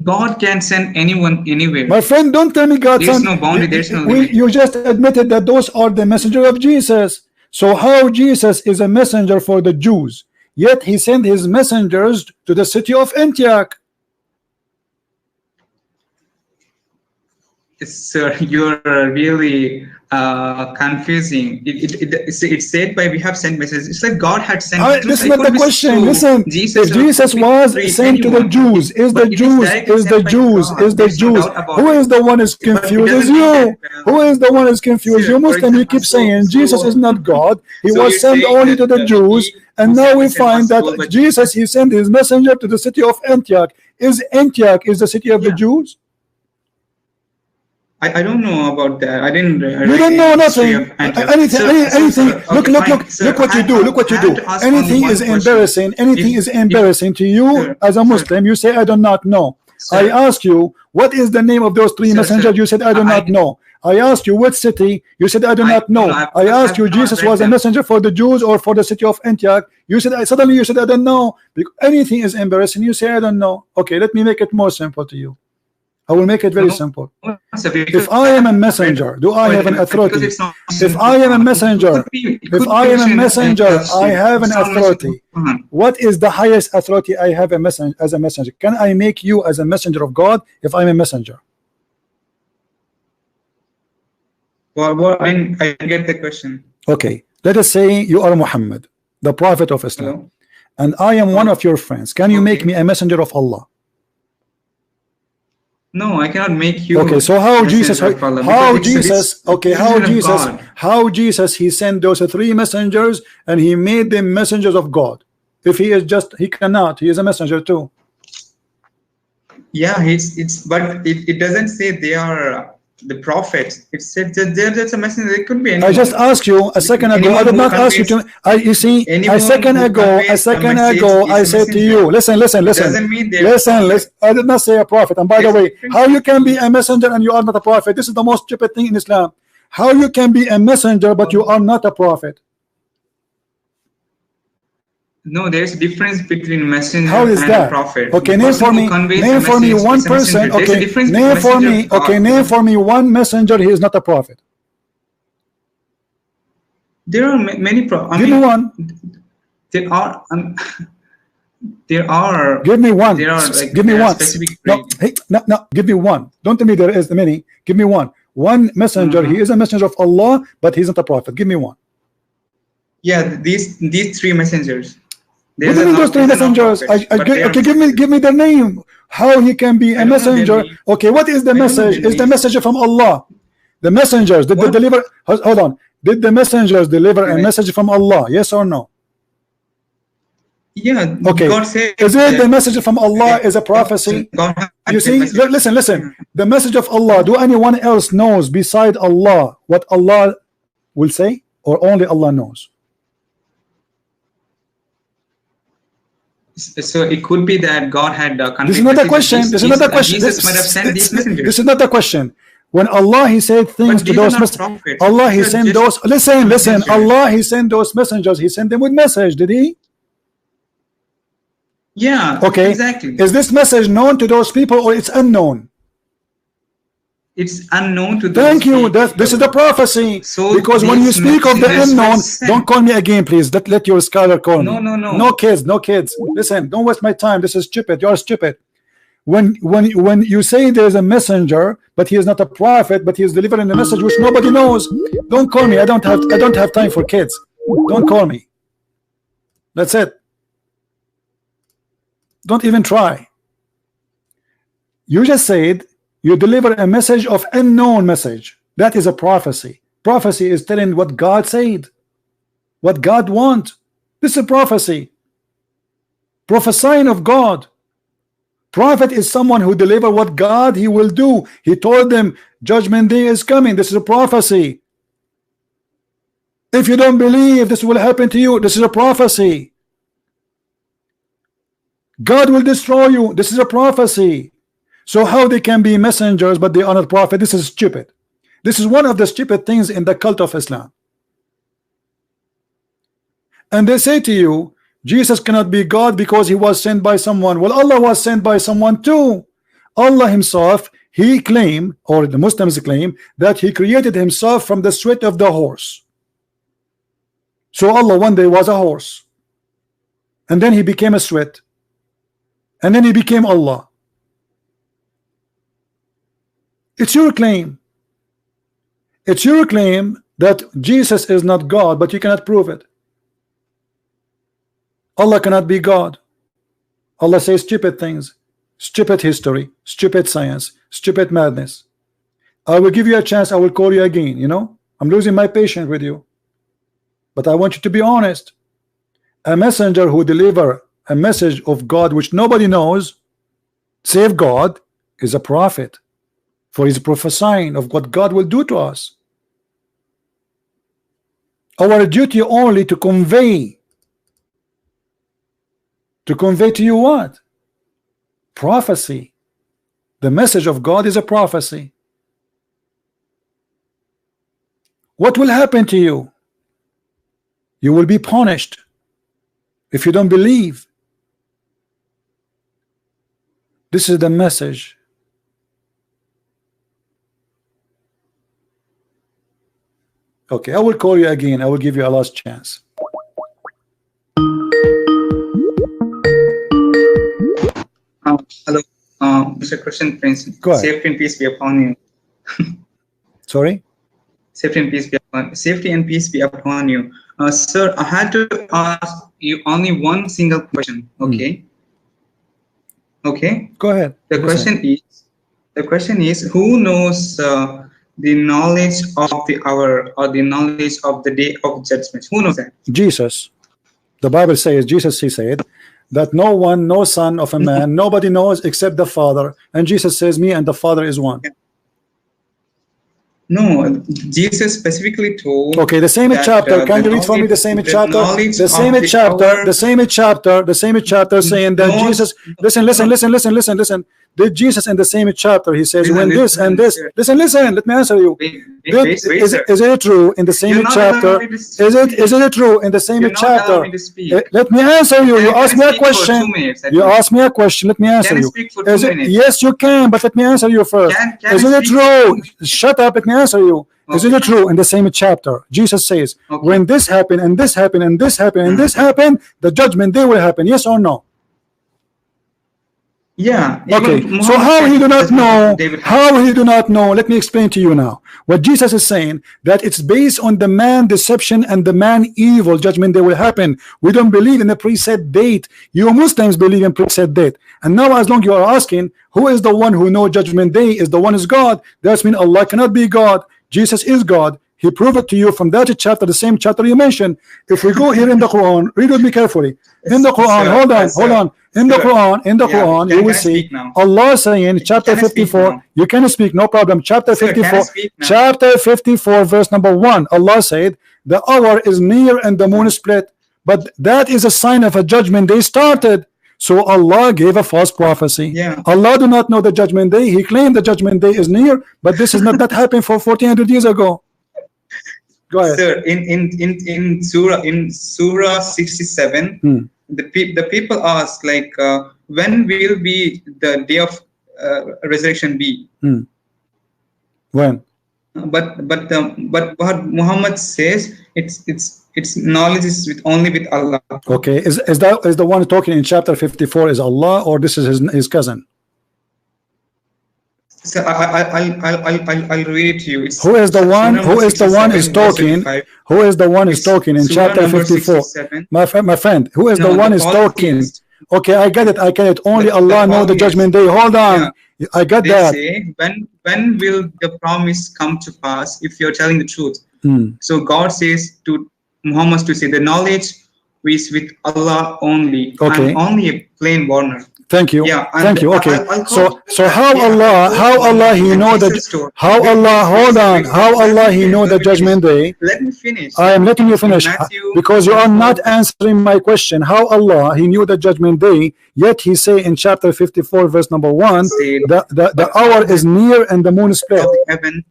God can send anyone anywhere. My friend, don't tell me God sent. There's no boundary, there's no limit. You just admitted that those are the messenger of Jesus. So how Jesus is a messenger for the Jews, yet he sent his messengers to the city of Antioch? Sir, you're really confusing. It's said by we have sent messages. It's like God had sent. This is not the question. Listen, if Jesus was sent to the Jews, is the Jews? Who is the one is confused? Is you? Who is the one is confused? You Muslim, you keep saying Jesus is not God. He was sent only to the Jews, and now we find that Jesus, he sent his messenger to the city of Antioch. Is Antioch the city of the Jews? I don't know about that. I didn't. You don't know nothing. Anything. Look what you do. Look what you do. Anything is embarrassing. Anything is embarrassing to you as a Muslim. You say I do not know. I ask you, what is the name of those three messengers? You said I do not know. I asked you what city. You said I do not know. I asked you Jesus was a messenger for the Jews or for the city of Antioch. You said suddenly you said I don't know. Anything is embarrassing. You say I don't know. Okay, let me make it more simple to you. I will make it very simple. If I am a messenger, do I have an authority? If I am a messenger, I have an authority. What is the highest authority I have as a messenger? Can I make you as a messenger of God if I'm a messenger? Well, I didn't get the question. Okay, let us say you are Muhammad, the prophet of Islam, and I am one of your friends. Can you make me a messenger of Allah? No, I cannot make you. Okay, so how Jesus he sent those three messengers and he made them messengers of God? If he is just, he cannot, he is a messenger too. Yeah, but it doesn't say they are the prophets. It said that they're just a messenger. It could be anyone. I just asked you a second ago. I did not ask you to. You see, a second ago, I said to you, listen. I did not say a prophet. And by the way, how you can be a messenger and you are not a prophet? This is the most stupid thing in Islam. How you can be a messenger but you are not a prophet? No, there's a difference between messenger and a prophet. Okay, name for me one person. Okay, name for me one messenger. He is not a prophet. There are many prophets. Give me one. There are. There are. Give me one. There are like give me one. No, give me one. Don't tell me there is many. Give me one. One messenger. He is a messenger of Allah, but he's not a prophet. Give me one. Yeah, these three messengers. What do you mean those three messengers? Okay, give me their name. How he can be a messenger? Okay, what is the message? Is the messenger from Allah? The messengers, did they deliver? Hold on. Did the messengers deliver a message from Allah? Yes or no? Yeah. Okay. God said, is it the message from Allah is a prophecy? You see, listen. The message of Allah. Do anyone else knows beside Allah what Allah will say, or only Allah knows? So it could be that God had this is not a question. This is not a question. Jesus might have sent these messengers. This is not a question. When Allah He said things to those messengers, Allah He sent those. Listen. Allah He sent those messengers. He sent them with message. Did He? Yeah. Okay. Exactly. Is this message known to those people or it's unknown? It's unknown to those Thank you. people. This is the prophecy. So because when you speak of the unknown, don't call me again, please. Let your scholar call me. No. No kids. Listen, don't waste my time. This is stupid. You're stupid. When you say there's a messenger, but he is not a prophet, but he is delivering a message which nobody knows, don't call me. I don't have time for kids. Don't call me. That's it. Don't even try. You just said you deliver a message of unknown message. That is a prophecy. Prophecy is telling what God said, what God wants. This is a prophecy. Prophesying of God. Prophet is someone who deliver what God He will do. He told them judgment day is coming. This is a prophecy. If you don't believe this will happen to you, this is a prophecy. God will destroy you. This is a prophecy. So how they can be messengers but they are not prophet? This is stupid. This is one of the stupid things in the cult of Islam. And they say to you, Jesus cannot be God because he was sent by someone. Well, Allah was sent by someone too. Allah himself, he claimed, or the Muslims claim, that he created himself from the sweat of the horse. So Allah one day was a horse, and then he became a sweat, and then he became Allah. It's your claim. It's your claim that Jesus is not God, but you cannot prove it. Allah cannot be God. Allah says stupid things, stupid history, stupid science, stupid madness. I will give you a chance. I will call you again. You know, I'm losing my patience with you, but I want you to be honest. A messenger who deliver a message of God which nobody knows save God is a prophet, for he's prophesying of what God will do to us. Our duty only to convey to you what? Prophecy. The message of God is a prophecy. What will happen to you? You will be punished if you don't believe. This is the message. Okay, I will call you again. I will give you a last chance. Hello, Mr. Christian Prince. Go ahead. Safety and peace be upon you. Sorry? Safety and peace be upon you. Sir, I had to ask you only one single question. Okay. Okay. Go ahead. The question is, who knows the knowledge of the hour or the knowledge of the day of judgment? Who knows that? Jesus. The Bible says, Jesus, he said, that no one, no son of a man, nobody knows except the Father. And Jesus says, me and the Father is one. No, Jesus specifically told. Okay, the same chapter. Can you read for me the same chapter? The same chapter saying that Jesus. Listen. Did Jesus in the same chapter? He says, when this and this. Listen. Let me answer you. Is it true in the same chapter? Is it true in the same chapter? Let me answer you. You asked me a question. Let me answer you. Yes, you can, but let me answer you first. Isn't it true? Shut up. Let me answer you. Isn't it true in the same chapter? Jesus says, when this happened and this happened and this happened and this happened, the judgment day will happen. Yes or no? Yeah. Okay. So how he do not know? How he do not know? Let me explain to you now. What Jesus is saying, that it's based on the man deception and the man evil judgment that will happen. We don't believe in the preset date. You Muslims believe in preset date. And now as long you are asking, who is the one who knows judgment day is the one is God, that means Allah cannot be God. Jesus is God. He proved it to you from that chapter, the same chapter you mentioned. If we go here in the Quran, read with me carefully. In the Quran, Sir, hold on, sir, hold on. In the sir. Quran, Yeah, you can will I speak see now? Allah saying, chapter Can I speak 54. now? You can speak, no problem. Chapter Sir, can I 54, speak now? chapter 54, verse number 1. Allah said, the hour is near and the moon is split. But that is a sign of a judgment day started. So Allah gave a false prophecy. Yeah. Allah do not know the judgment day. He claimed the judgment day is near, but this is not that happened for 1400 years ago. Go ahead. Sir, in Surah 67, the people ask, like, when will be the day of resurrection be? When? But what Muhammad says, it's knowledge is only with Allah. Okay, is the one talking in chapter 54 is Allah, or this is his cousin? So I'll read it to you. It's who is the one? Who is the one is 67, talking? 25. Who is the one is talking in Surah chapter number 54? 67. My friend, who is No, the one the is talking? polytheist. Okay, I get it. I get it. Only The Allah know the polytheist. judgment day. Hold on. Yeah. I got They that. say, when will the promise come to pass if you're telling the truth? So God says to Muhammad to say the knowledge is with Allah only. Okay. I'm only a plain warner. Thank you. Yeah, Thank you. Okay. I'll So how Allah he know that how Allah hold on how Allah he know the judgment day? Let me finish. I am letting you finish Matthew, because you are not answering my question. How Allah he knew the judgment day, yet he say in chapter 54 verse number 1 the hour is near and the moon is split. Heaven,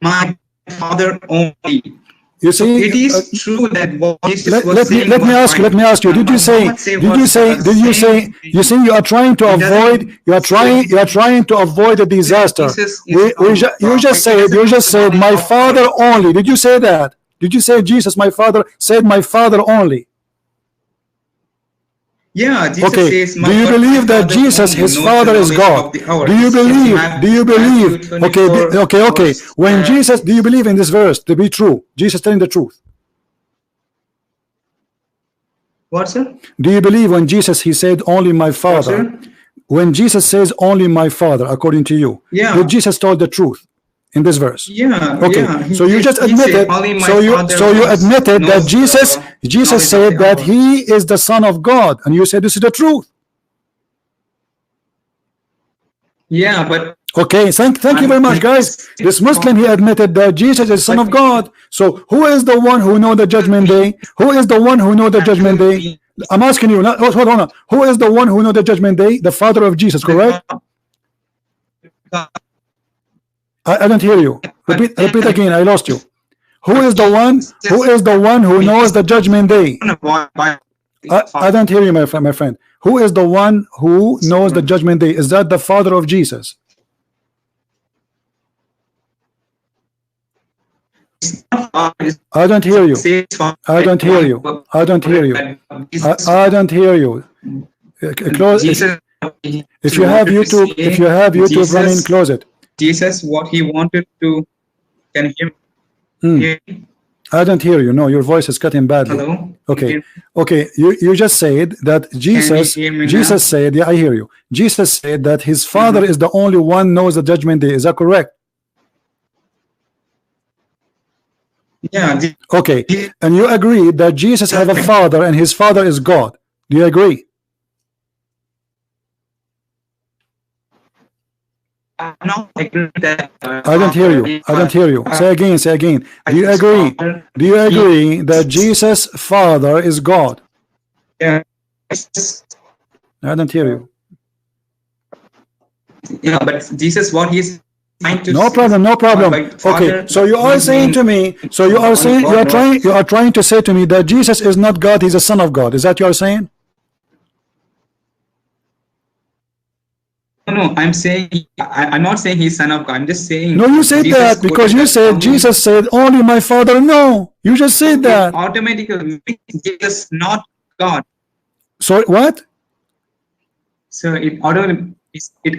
my Father only. You see, so it is true that what Jesus let me ask you. Did you say? You see, you are trying to avoid. You are trying to avoid a disaster. You just said, my Father only. Did you say that? Did you say Jesus, my Father? Said my Father only. Yeah. Jesus okay. Says, do you believe that Jesus, his Father, is God? Do you believe? Do you believe? Okay. When Jesus, do you believe in this verse to be true? Jesus telling the truth. What, sir? Do you believe when Jesus he said only my Father? What, when Jesus says only my Father, according to you, did Jesus told the truth in this verse? Yeah. Okay. Yeah. So you just admitted. So you admitted that Jesus said that he is the Son of God, and you said this is the truth. Yeah, but okay. Thank you very much, guys. This Muslim he admitted that Jesus is Son of God. So who is the one who know the judgment day? Who is the one who know the judgment day? I'm asking you. Hold on. Who is the one who know the judgment day? The Father of Jesus, correct? I don't hear you. Repeat again. I lost you. Who is the one? Who is the one who knows the judgment day? I don't hear you, my friend. Who is the one who knows the judgment day? Is that the Father of Jesus? I don't hear you. I don't hear you. I don't hear you. I don't hear you. Close. If you have YouTube running, close it. Jesus, what he wanted to, can you hear me? I don't hear you. No, your voice is cutting badly. Hello? Okay. You just said that Jesus said, yeah, I hear you. Jesus said that his Father is the only one knows the judgment day. Is that correct? Yeah. Okay. And you agree that Jesus have a Father and his Father is God. Do you agree? No, I agree with that. I don't hear you. I don't hear you. Say again. Do you agree? Do you agree that Jesus' Father is God? Yeah. I don't hear you. Yeah, but Jesus, what he's trying to no problem. Okay, so you are saying to me, you are trying to say to me that Jesus is not God, he's a Son of God. Is that you are saying? No, I'm saying I'm not saying he's Son of God. I'm just saying. No, you said that because you said Jesus said only my Father. No, you just said that. Automatically makes Jesus not God. So what? So it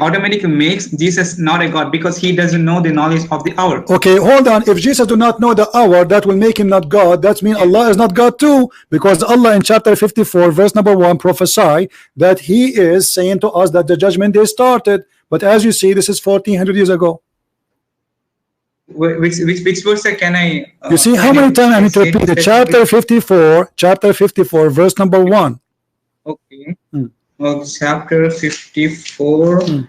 automatically makes Jesus not a God because he doesn't know the knowledge of the hour. Okay, hold on. If Jesus do not know the hour, that will make him not God. That means Allah is not God too, because Allah in chapter 54 verse number 1 prophesy that he is saying to us that the judgment day started. But as you see, this is 1400 years ago. Which verse can I? You see how many times I need to repeat it? Chapter 54, verse number 1. Okay. Chapter 54,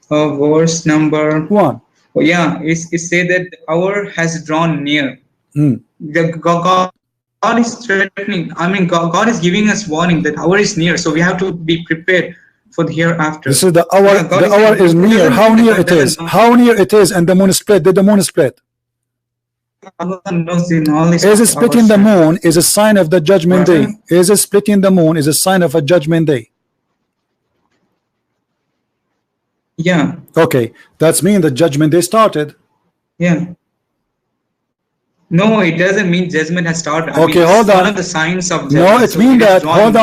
verse number 1. Oh, yeah, it said that the hour has drawn near. The God is threatening. I mean, God is giving us warning that hour is near, so we have to be prepared for the hereafter. This is the hour. Yeah, the hour is near. How near it is? How near it is? And the moon split. Did the moon split? Is it splitting the moon is a sign of the judgment day? Is it splitting the moon is a sign of a judgment day? Yeah. Okay, that's mean the judgment day started. Yeah. No, it doesn't mean judgment has started. Okay, hold on. One of the signs of judgment. No, it means that. Hold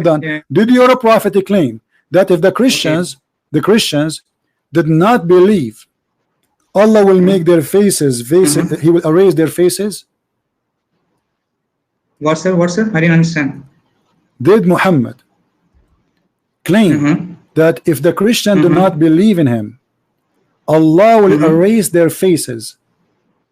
on. Did your prophet claim that if the Christians, did not believe, Allah will make their faces, He will erase their faces? What sir? I didn't understand. Did Muhammad claim that if the Christian do not believe in him, Allah will erase their faces?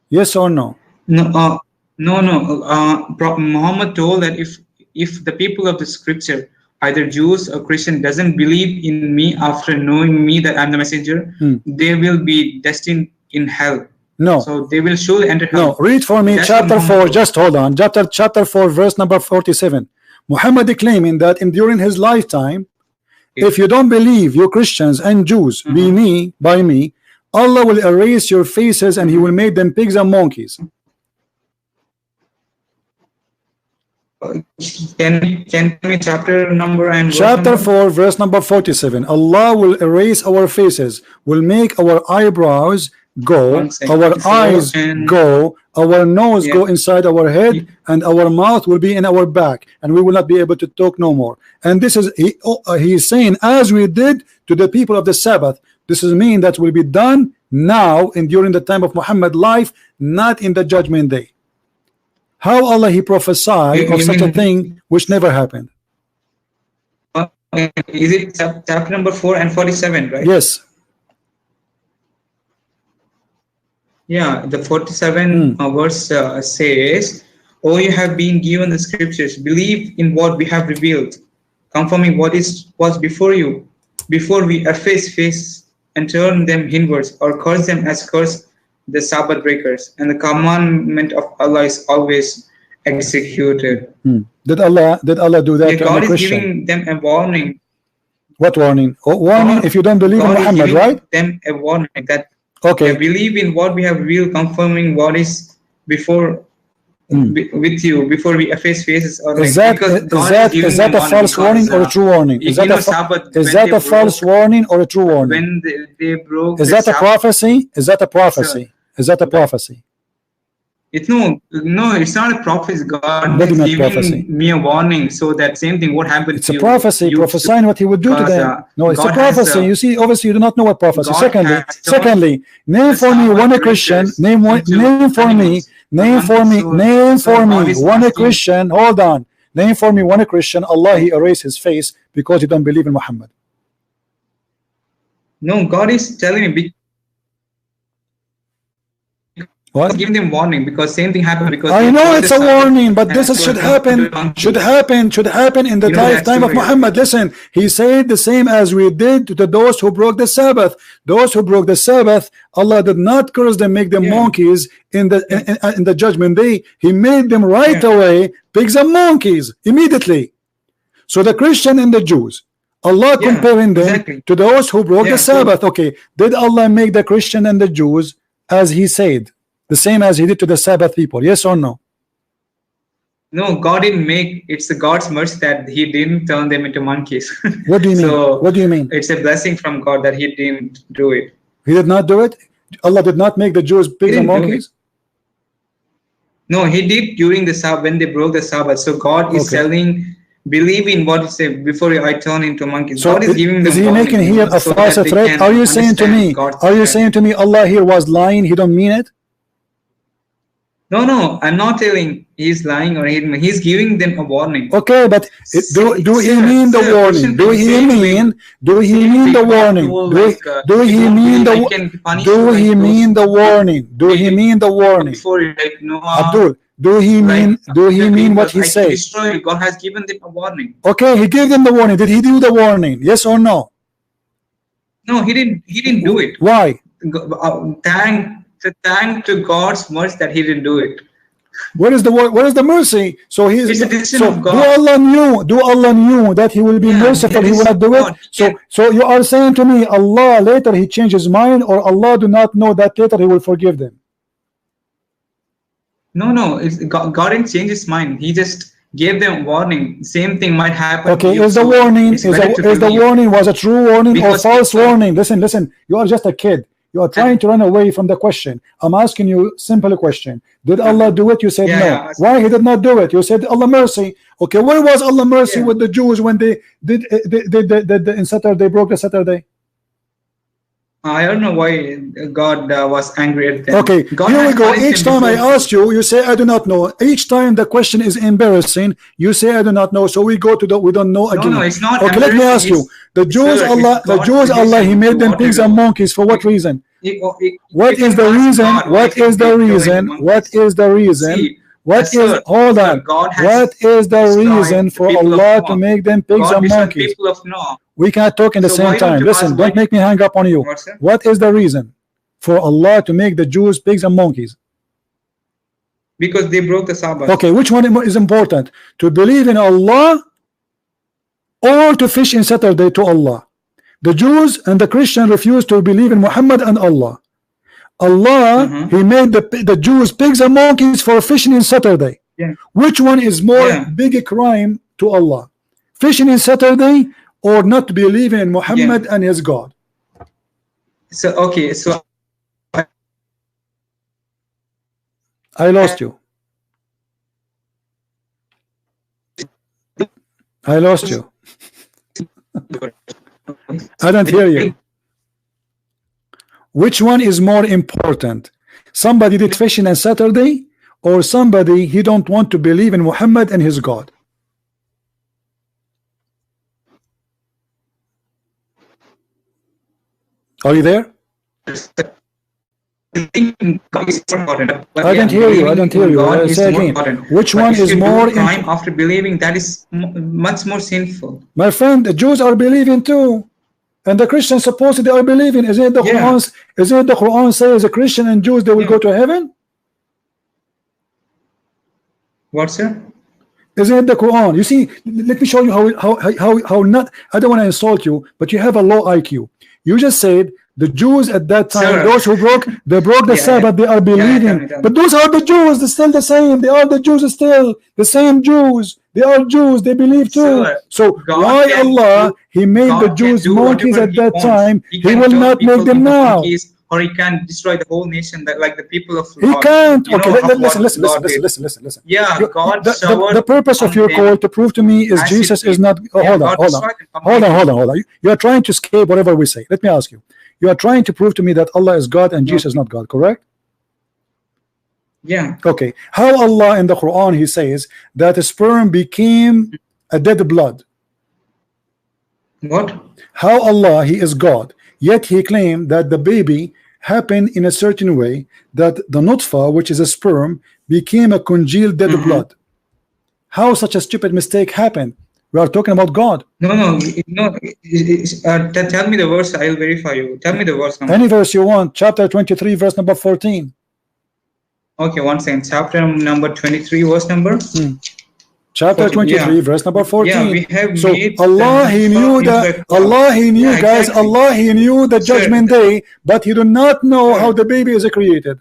Yes or no? No. Muhammad told that if the people of the scripture, either Jews or Christian, doesn't believe in me after knowing me that I'm the messenger, they will be destined in hell. No. So they will surely enter hell. No. Read for me chapter 4. Just hold on. Chapter 4, verse number 47. Muhammad claiming that during his lifetime, if you don't believe, you Christians and Jews, by me, Allah will erase your faces and He will make them pigs and monkeys. Can we chapter number and chapter 4, verse number 47. Allah will erase our faces, will make our eyebrows go, our eyes go, our nose go inside our head, and our mouth will be in our back, and we will not be able to talk no more. And this is he is saying, as we did to the people of the Sabbath. This is mean that will be done now and during the time of Muhammad life, not in the judgment day. How Allah He prophesied of such a thing which never happened? Is it chapter number 4 and 47, right? Yes. Yeah, the 47 verse says, "Oh, you have been given the scriptures. Believe in what we have revealed, confirming what was before you, before we efface face and turn them inwards, or curse them as curse the Sabbath breakers. And the commandment of Allah is always executed." Did Allah do that? God is giving them a warning. What warning? Warning if you don't believe in Muhammad, right? Them a warning that okay, believe in what we have revealed, confirming what is before with you, before we efface faces. Or is that a false warning or a true warning? Is that a false warning or a true warning? When they broke, is that a prophecy? Is that a prophecy? Is that a prophecy? No, it's not a prophecy. God is giving me a warning, so that same thing what happened. It's a prophecy, prophesying what He would do to them. No, it's a prophecy. You see, obviously you do not know what prophecy. Secondly, name for me one Christian. Name for me one Christian. Hold on. Name for me one Christian. Allah He erased his face because you don't believe in Muhammad. No, God is telling me. What? Giving them warning because same thing happened. Because I know it's a warning, but this should happen in the lifetime of Muhammad. Listen, he said the same as we did to those who broke the Sabbath. Those who broke the Sabbath, Allah did not curse them, make them monkeys in the judgment day. He made them right away pigs and monkeys immediately. So the Christian and the Jews, Allah comparing them to those who broke the Sabbath. Okay, did Allah make the Christian and the Jews as He said? The same as He did to the Sabbath people, yes or no? No, God didn't make. It's God's mercy that He didn't turn them into monkeys. What do you mean? What do you mean? It's a blessing from God that He didn't do it. He did not do it? Allah did not make the Jews pigs and monkeys? No, He did during the Sabbath when they broke the Sabbath. So God is telling, believe in what He said before I turn into monkeys. So God is giving them. Is He making here a false threat? Are you saying to me? Are you saying to me Allah here was lying? He don't mean it? No, I'm not telling. he's lying or he's giving them a warning. Okay, but do he mean the warning? Do he mean the warning? Do he mean the do he mean the warning? Do he mean the warning? Before, like Noah, Abdul, do he mean what he said? God has given them a warning. Okay, he gave them the warning. Did he do the warning? Yes or no? No, he didn't do it. Why? Thank to God's mercy that he didn't do it. What is the mercy? So he's so do Allah knew that he will be merciful, he will not do it. So you are saying to me Allah later he changed his mind, or Allah do not know that later he will forgive them? No, God didn't change his mind. He just gave them warning. Same thing might happen. Okay, is the warning warning was a true warning or false warning? Listen, you are just a kid. You are trying to run away from the question. I'm asking you simple question. Did Allah do it? You said no. Why he did not do it? You said Allah mercy. Okay, where was Allah mercy with the Jews when they did in Saturday, they broke the Saturday? I don't know why God was angry at them. Okay, here we go. Each time I ask you, you say I do not know. Each time the question is embarrassing, you say I do not know. So we go to the we don't know again. No, it's not. Okay, let me ask you. The Jews, Allah, he made them pigs and monkeys for what reason? What is the reason? What is the reason? What is the reason? What is hold on? What is the reason for Allah to make them pigs and monkeys? We can't talk in the same time. Listen, don't make me hang up on you. What is the reason for Allah to make the Jews pigs and monkeys? Because they broke the Sabbath. Okay, which one is important? To believe in Allah or to fish in Saturday to Allah? The Jews and the Christians refuse to believe in Muhammad and Allah. Allah, he made the Jews pigs and monkeys for fishing in Saturday. Which one is more big a crime to Allah? Fishing in Saturday or not believing in Muhammad and his God? So okay, so I lost you. I lost you. I don't hear you. Which one is more important? Somebody did fishing on Saturday, or somebody he don't want to believe in Muhammad and his God? Are you there? I don't hear you. I don't hear you. Say again. Which one is more crime after believing? That is much more sinful. My friend, the Jews are believing too, and the Christians supposedly they are believing. Isn't it the Quran? Isn't it the Quran says a Christian and Jews they will go to heaven? What, sir? Isn't it the Quran? You see, let me show you how not. I don't want to insult you, but you have a low IQ. You just said the Jews at that time, those who broke the Sabbath, they are believing. But those are the Jews, they're still the same. They are the Jews still, the same Jews. They are Jews, they believe too. So why Allah, he made the Jews monkeys at that time, he will not make them now? Or he can destroy the whole nation, like the people of He can't. Okay, listen. Yeah, God. The purpose of your call to prove to me is Jesus is not. Hold on. You are trying to escape whatever we say. Let me ask you. You are trying to prove to me that Allah is God and Jesus is not God, correct? Yeah. Okay. How Allah in the Quran he says that a sperm became a dead blood? What? How Allah, he is God, yet he claimed that the baby happened in a certain way, that the nutfa, which is a sperm, became a congealed dead blood. How such a stupid mistake happened? We are talking about God. No. Tell me the verse. I'll verify you. Tell me the verse number. Any verse you want. Chapter 23, verse number 14. Okay, one second. Chapter number 23, verse number. Chapter 23, verse number 14. Yeah, we have so Allah, he knew that. Allah, he knew, guys. Exactly. Allah, he knew the judgment day, but he did not know how the baby is created.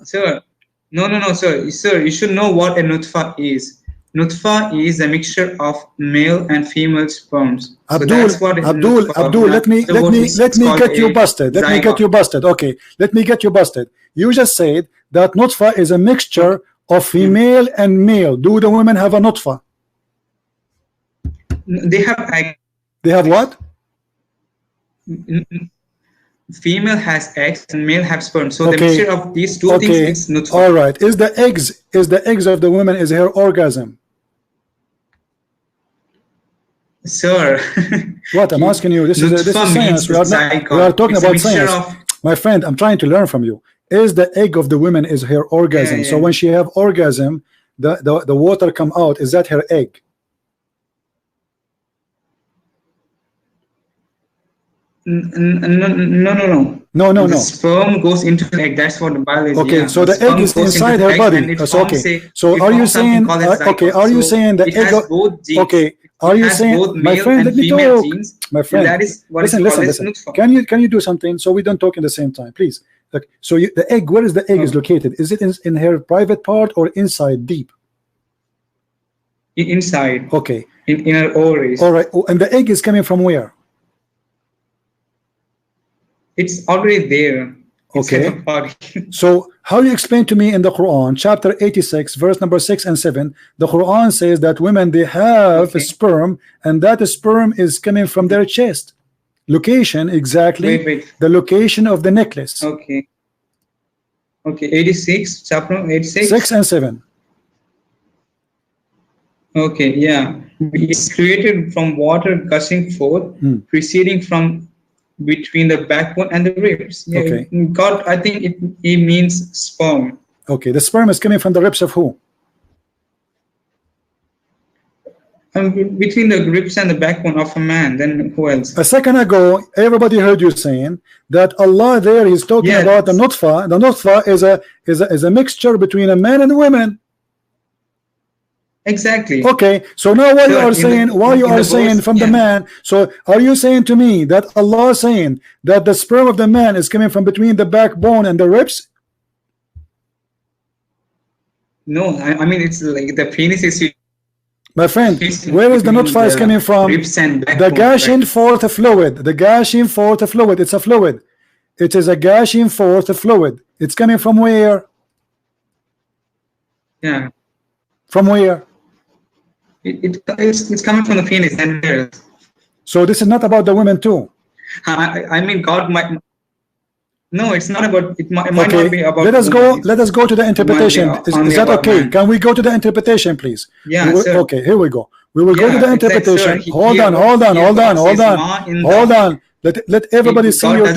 Sir, no, sir. You should know what a nutfa is. Nutfa is a mixture of male and female sperms. Abdul, let me get you busted. Let me get you busted. Okay, let me get you busted. You just said that nutfa is a mixture of female and male. Do the women have a nutfa? They have. They have what? female has eggs and male have sperm. So the Okay. mixture of these two things, Okay. it's nutfa. All right. Is the eggs of the woman is her orgasm? Sir, What I'm asking you, this is nutfa science. means We are zygote. talking It's a about mixture science. of, My friend, I'm trying to learn from you. Is the egg of the woman is her orgasm? Yeah, So yeah. when she have orgasm, the water come out. Is that her egg? No. The sperm goes into the egg. That's what the biology. Okay, Yeah. so the egg sperm is goes inside into the her egg body. and it So forms okay. a- So it are you forms something saying? called as Okay, zygote. are you So saying the it egg? has both genes. Okay, are It you has saying? both My male friend, and let me female talk. genes. My And friend, that is what is listen, called listen, as listen. nutfa. Can you do something so we don't talk in the same time, please? Like, so the egg, where is the egg is located? Is it in her private part or inside deep? Inside. Okay. In her ovaries. All right. Oh, and the egg is coming from where? It's already there. Okay. Inside the body. So how you explain to me in the Quran, chapter 86, verse number 6 and 7, the Quran says that women, they have a sperm, and that sperm is coming from their chest. Location exactly. Wait. The location of the necklace. Okay. 86, chapter 86. 6 and 7. Okay, yeah. It's created from water gushing forth, proceeding from between the backbone and the ribs. Yeah, Okay. God, I think it means sperm. Okay, the sperm is coming from the ribs of who? Between the ribs and the backbone of a man, then who else? A second ago, everybody heard you saying that Allah there is talking about the nutfa. The nutfa is a mixture between a man and a woman. Exactly. Okay, so now what you are saying, from the man, so are you saying to me that Allah is saying that the sperm of the man is coming from between the backbone and the ribs? No, I mean it's like the penis is. My friend, where is the nutfa is coming from? The gushing forth fluid. The gushing forth fluid. It's a fluid. It is a gushing forth fluid. It's coming from where? Yeah. From where? It's coming from the penis and where else? So this is not about the women too. I mean, God might. No, it's not about. It might not be about. Let us go to the interpretation. Is that okay? Man. Can we go to the interpretation, please? Yeah. Okay, here we go. We will go to the interpretation. Like, hold on. Let everybody see your.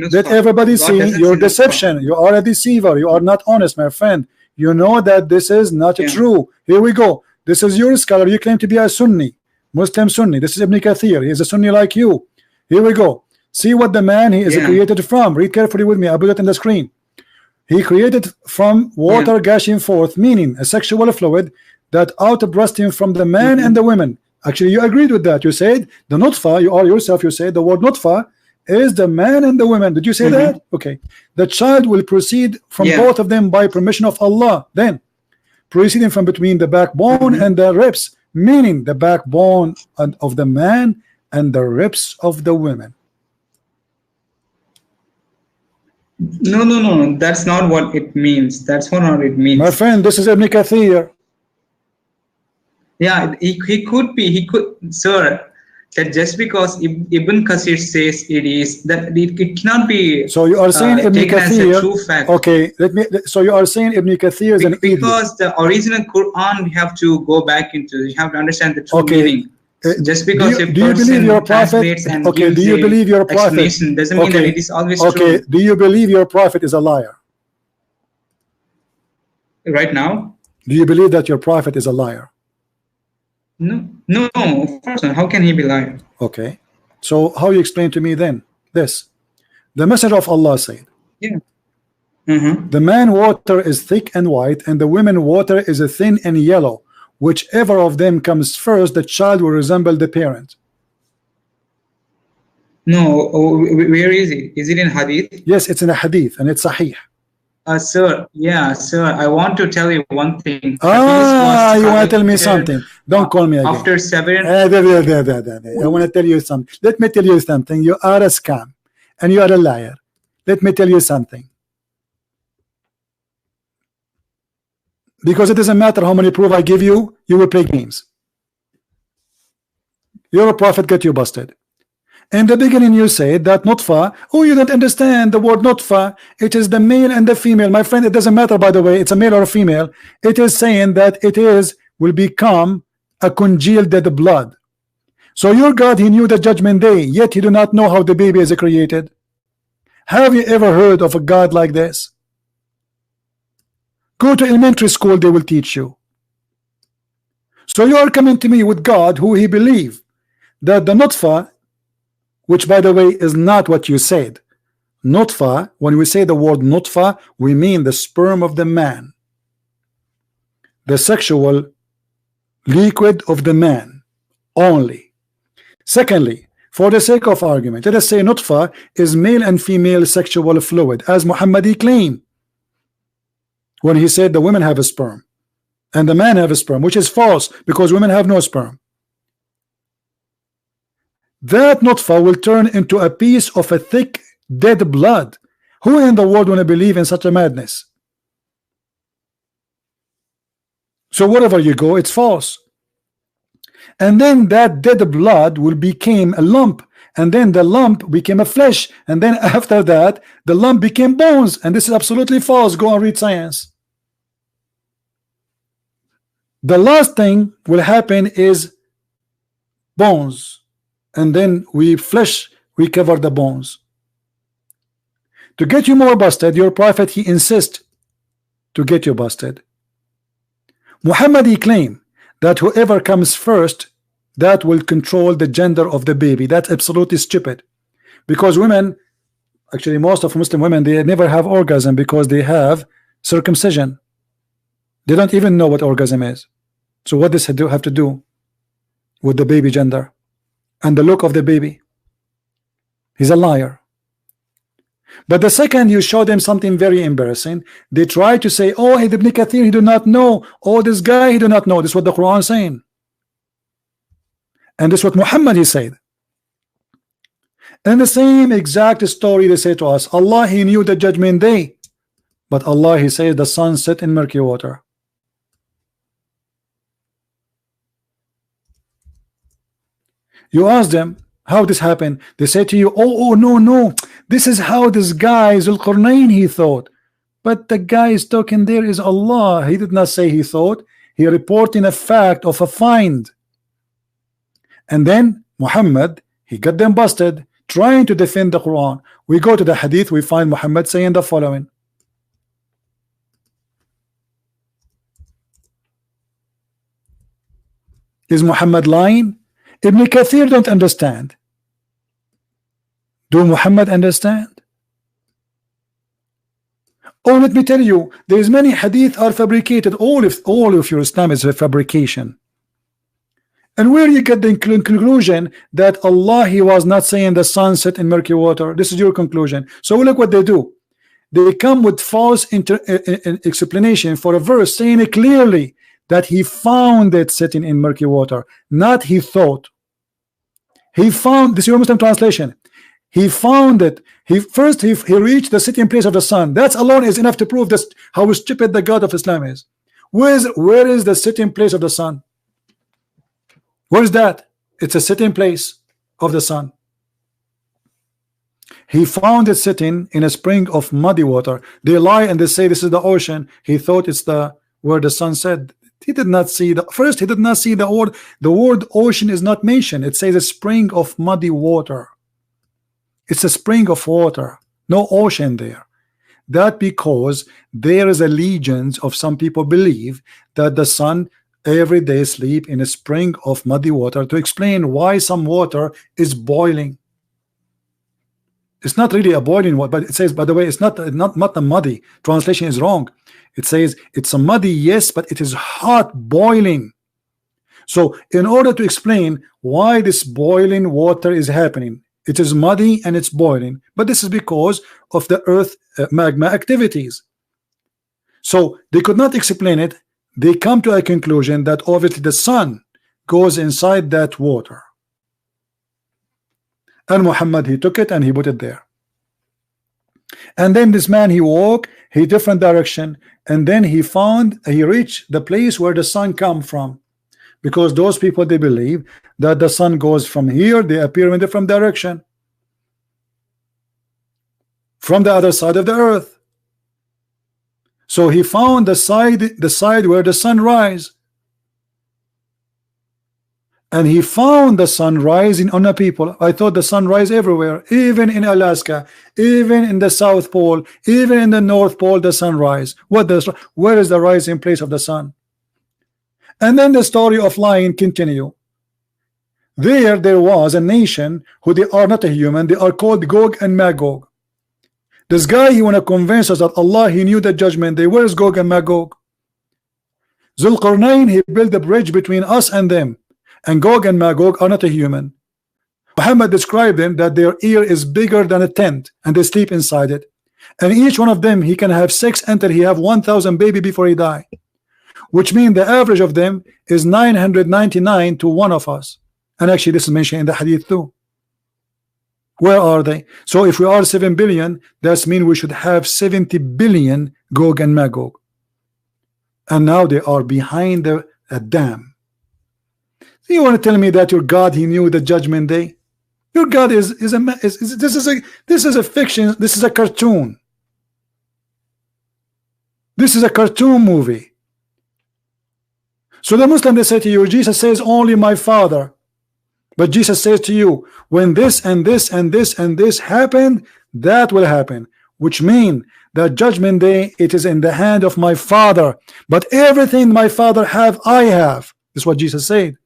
Let everybody see your deception. You are a deceiver. You are not honest, my friend. You know that this is not true. Here we go. This is your scholar. You claim to be a Sunni, Muslim Sunni. This is Ibn Kathir. He is a Sunni like you. Here we go. See what the man he is created from. Read carefully with me. I put it in the screen. He created from water gushing forth, meaning a sexual fluid that outbursting from the man and the women. Actually, you agreed with that. You said the nutfa, you said the word nutfa is the man and the women. Did you say that? Okay. The child will proceed from both of them by permission of Allah. Then, proceeding from between the backbone and the ribs, meaning the backbone of the man and the ribs of the women. No. That's not what it means. That's not it means. My friend, this is Ibn Kathir. Yeah, he could be. He could, sir. That just because Ibn Kathir says it is, that it cannot be. So you are saying Ibn Kathir. True fact. Okay, so you are saying Ibn Kathir is an idiot. Because the original Quran, we have to go back into. You have to understand the true meaning. Just because do you believe your prophet? Okay, do you believe your prophet? Doesn't mean that it is always true. Okay, do you believe your prophet is a liar? Right now? Do you believe that your prophet is a liar? No, of course not. How can he be lying? Okay, so how you explain to me then this? The messenger of Allah said, the man water is thick and white, and the women water is a thin and yellow. Whichever of them comes first, the child will resemble the parent. No, where is it? Is it in hadith? Yes, it's in a hadith and it's sahih. Sir, I want to tell you one thing. You want to tell me something? Don't call me again. After 7. I want to tell you something. Let me tell you something. You are a scam and you are a liar. Let me tell you something. Because it doesn't matter how many proof I give you, you will play games. Your prophet get you busted. In the beginning you said that nutfa, oh, you don't understand the word nutfa, it is the male and the female. My friend, it doesn't matter, by the way, it's a male or a female. It is saying that it is will become a congealed dead blood. So your God, he knew the judgment day, yet he do not know how the baby is created. Have you ever heard of a God like this? Go to elementary school, they will teach you. So you are coming to me with God who he believe that the nutfa, which by the way is not what you said. Nutfa, when we say the word nutfa, we mean the sperm of the man, the sexual liquid of the man only. Secondly, for the sake of argument, let us say nutfa is male and female sexual fluid, as Muhammad claimed when he said the women have a sperm and the man have a sperm, which is false because women have no sperm. That nutfa will turn into a piece of a thick dead blood. Who in the world want to believe in such a madness? So wherever you go, it's false. And then that dead blood will become a lump, and then the lump became a flesh, and then after that the lump became bones. And this is absolutely false. Go and read science. The last thing will happen is bones, and then we cover the bones. To get you more busted, your prophet, he insists to get you busted. Muhammad, he claimed that whoever comes first, that will control the gender of the baby. That's absolutely stupid, because women, actually most of Muslim women, they never have orgasm because they have circumcision. They don't even know what orgasm is. So what does it have to do with the baby gender and the look of the baby? He's a liar. But the second you show them something very embarrassing, they try to say, oh, Ibn Kathir, he do not know. Oh, this guy, he do not know. This is what the Quran is saying. And this is what Muhammad he said. And the same exact story they say to us. Allah, he knew the judgment day. But Allah, he says the sun set in murky water. You ask them how this happened, they say to you, oh no, this is how this guy Zulqarnain he thought. But the guy is talking there is Allah. He did not say he thought, he reporting a fact of a find. And then Muhammad, he got them busted trying to defend the Quran. We go to the hadith, we find Muhammad saying the following. Is Muhammad lying? Ibn Kathir don't understand. Do Muhammad understand? Oh, let me tell you, there is many hadith are fabricated. All of your Islam is a fabrication. And where you get the conclusion that Allah, he was not saying the sun set in murky water. This is your conclusion. So look what they do. They come with false explanation for a verse saying it clearly that he found it sitting in murky water, not he thought. He found, this is your Muslim translation. He found it. He reached the sitting place of the sun. That alone is enough to prove this, how stupid the God of Islam is. Where is the sitting place of the sun? Where is that? It's a sitting place of the sun. He found it sitting in a spring of muddy water. They lie and they say this is the ocean. He thought it's where the sun set. He did not see he did not see the word. The word ocean is not mentioned. It says a spring of muddy water. It's a spring of water, no ocean there. That because there is a legions of some people believe that the sun every day sleep in a spring of muddy water to explain why some water is boiling. It's not really a boiling water, but it says, by the way, it's not a muddy. Translation is wrong. It says it's a muddy, yes, but it is hot, boiling. So in order to explain why this boiling water is happening, it is muddy and it's boiling, but this is because of the earth magma activities. So they could not explain it. They come to a conclusion that obviously the sun goes inside that water. And Muhammad, he took it and he put it there. And then this man, he walked a different direction, and then he reached the place where the sun come from, because those people, they believe that the sun goes from here, they appear in different direction, from the other side of the earth. So he found the side where the sun rise, and he found the sun rising on the people. I thought the sun rise everywhere, even in Alaska, even in the South Pole, even in the North Pole, the sun rise. Where is the rising place of the sun? And then the story of lying continue. There was a nation who they are not a human, they are called Gog and Magog. This guy, he want to convince us that Allah, he knew the judgment day. Where is Gog and Magog? Zulqarnain, he built a bridge between us and them, and Gog and Magog are not a human. Muhammad described them that their ear is bigger than a tent, and they sleep inside it, and each one of them, he can have 6 until he have 1,000 baby before he die, which means the average of them is 999 to one of us. And actually this is mentioned in the hadith too. Where are they? So if we are 7 billion, that means we should have 70 billion Gog and Magog, and now they are behind a dam. So you want to tell me that your God, he knew the judgment day? Your God is this is a fiction. This is a cartoon. This is a cartoon movie. So the Muslim, they say to you, Jesus says only my Father. But Jesus says to you, when this and this and this and this happened, that will happen, which means that judgment day, it is in the hand of my Father. But everything my Father have, I have. This is what Jesus said.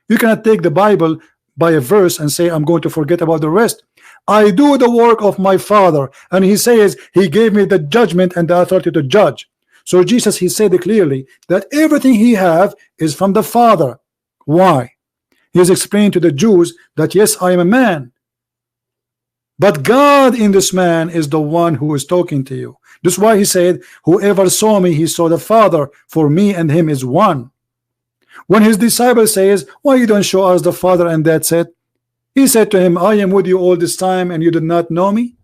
You cannot take the Bible by a verse and say, I'm going to forget about the rest. I do the work of my Father, and he says he gave me the judgment and the authority to judge. So Jesus, he said clearly that everything he have is from the Father. Why? He has explained to the Jews that yes, I am a man, but God in this man is the one who is talking to you. This is why he said, whoever saw me, he saw the Father, for me and him is one. When his disciple says, why you don't show us the Father, and that's it, he said to him, I am with you all this time and you did not know me.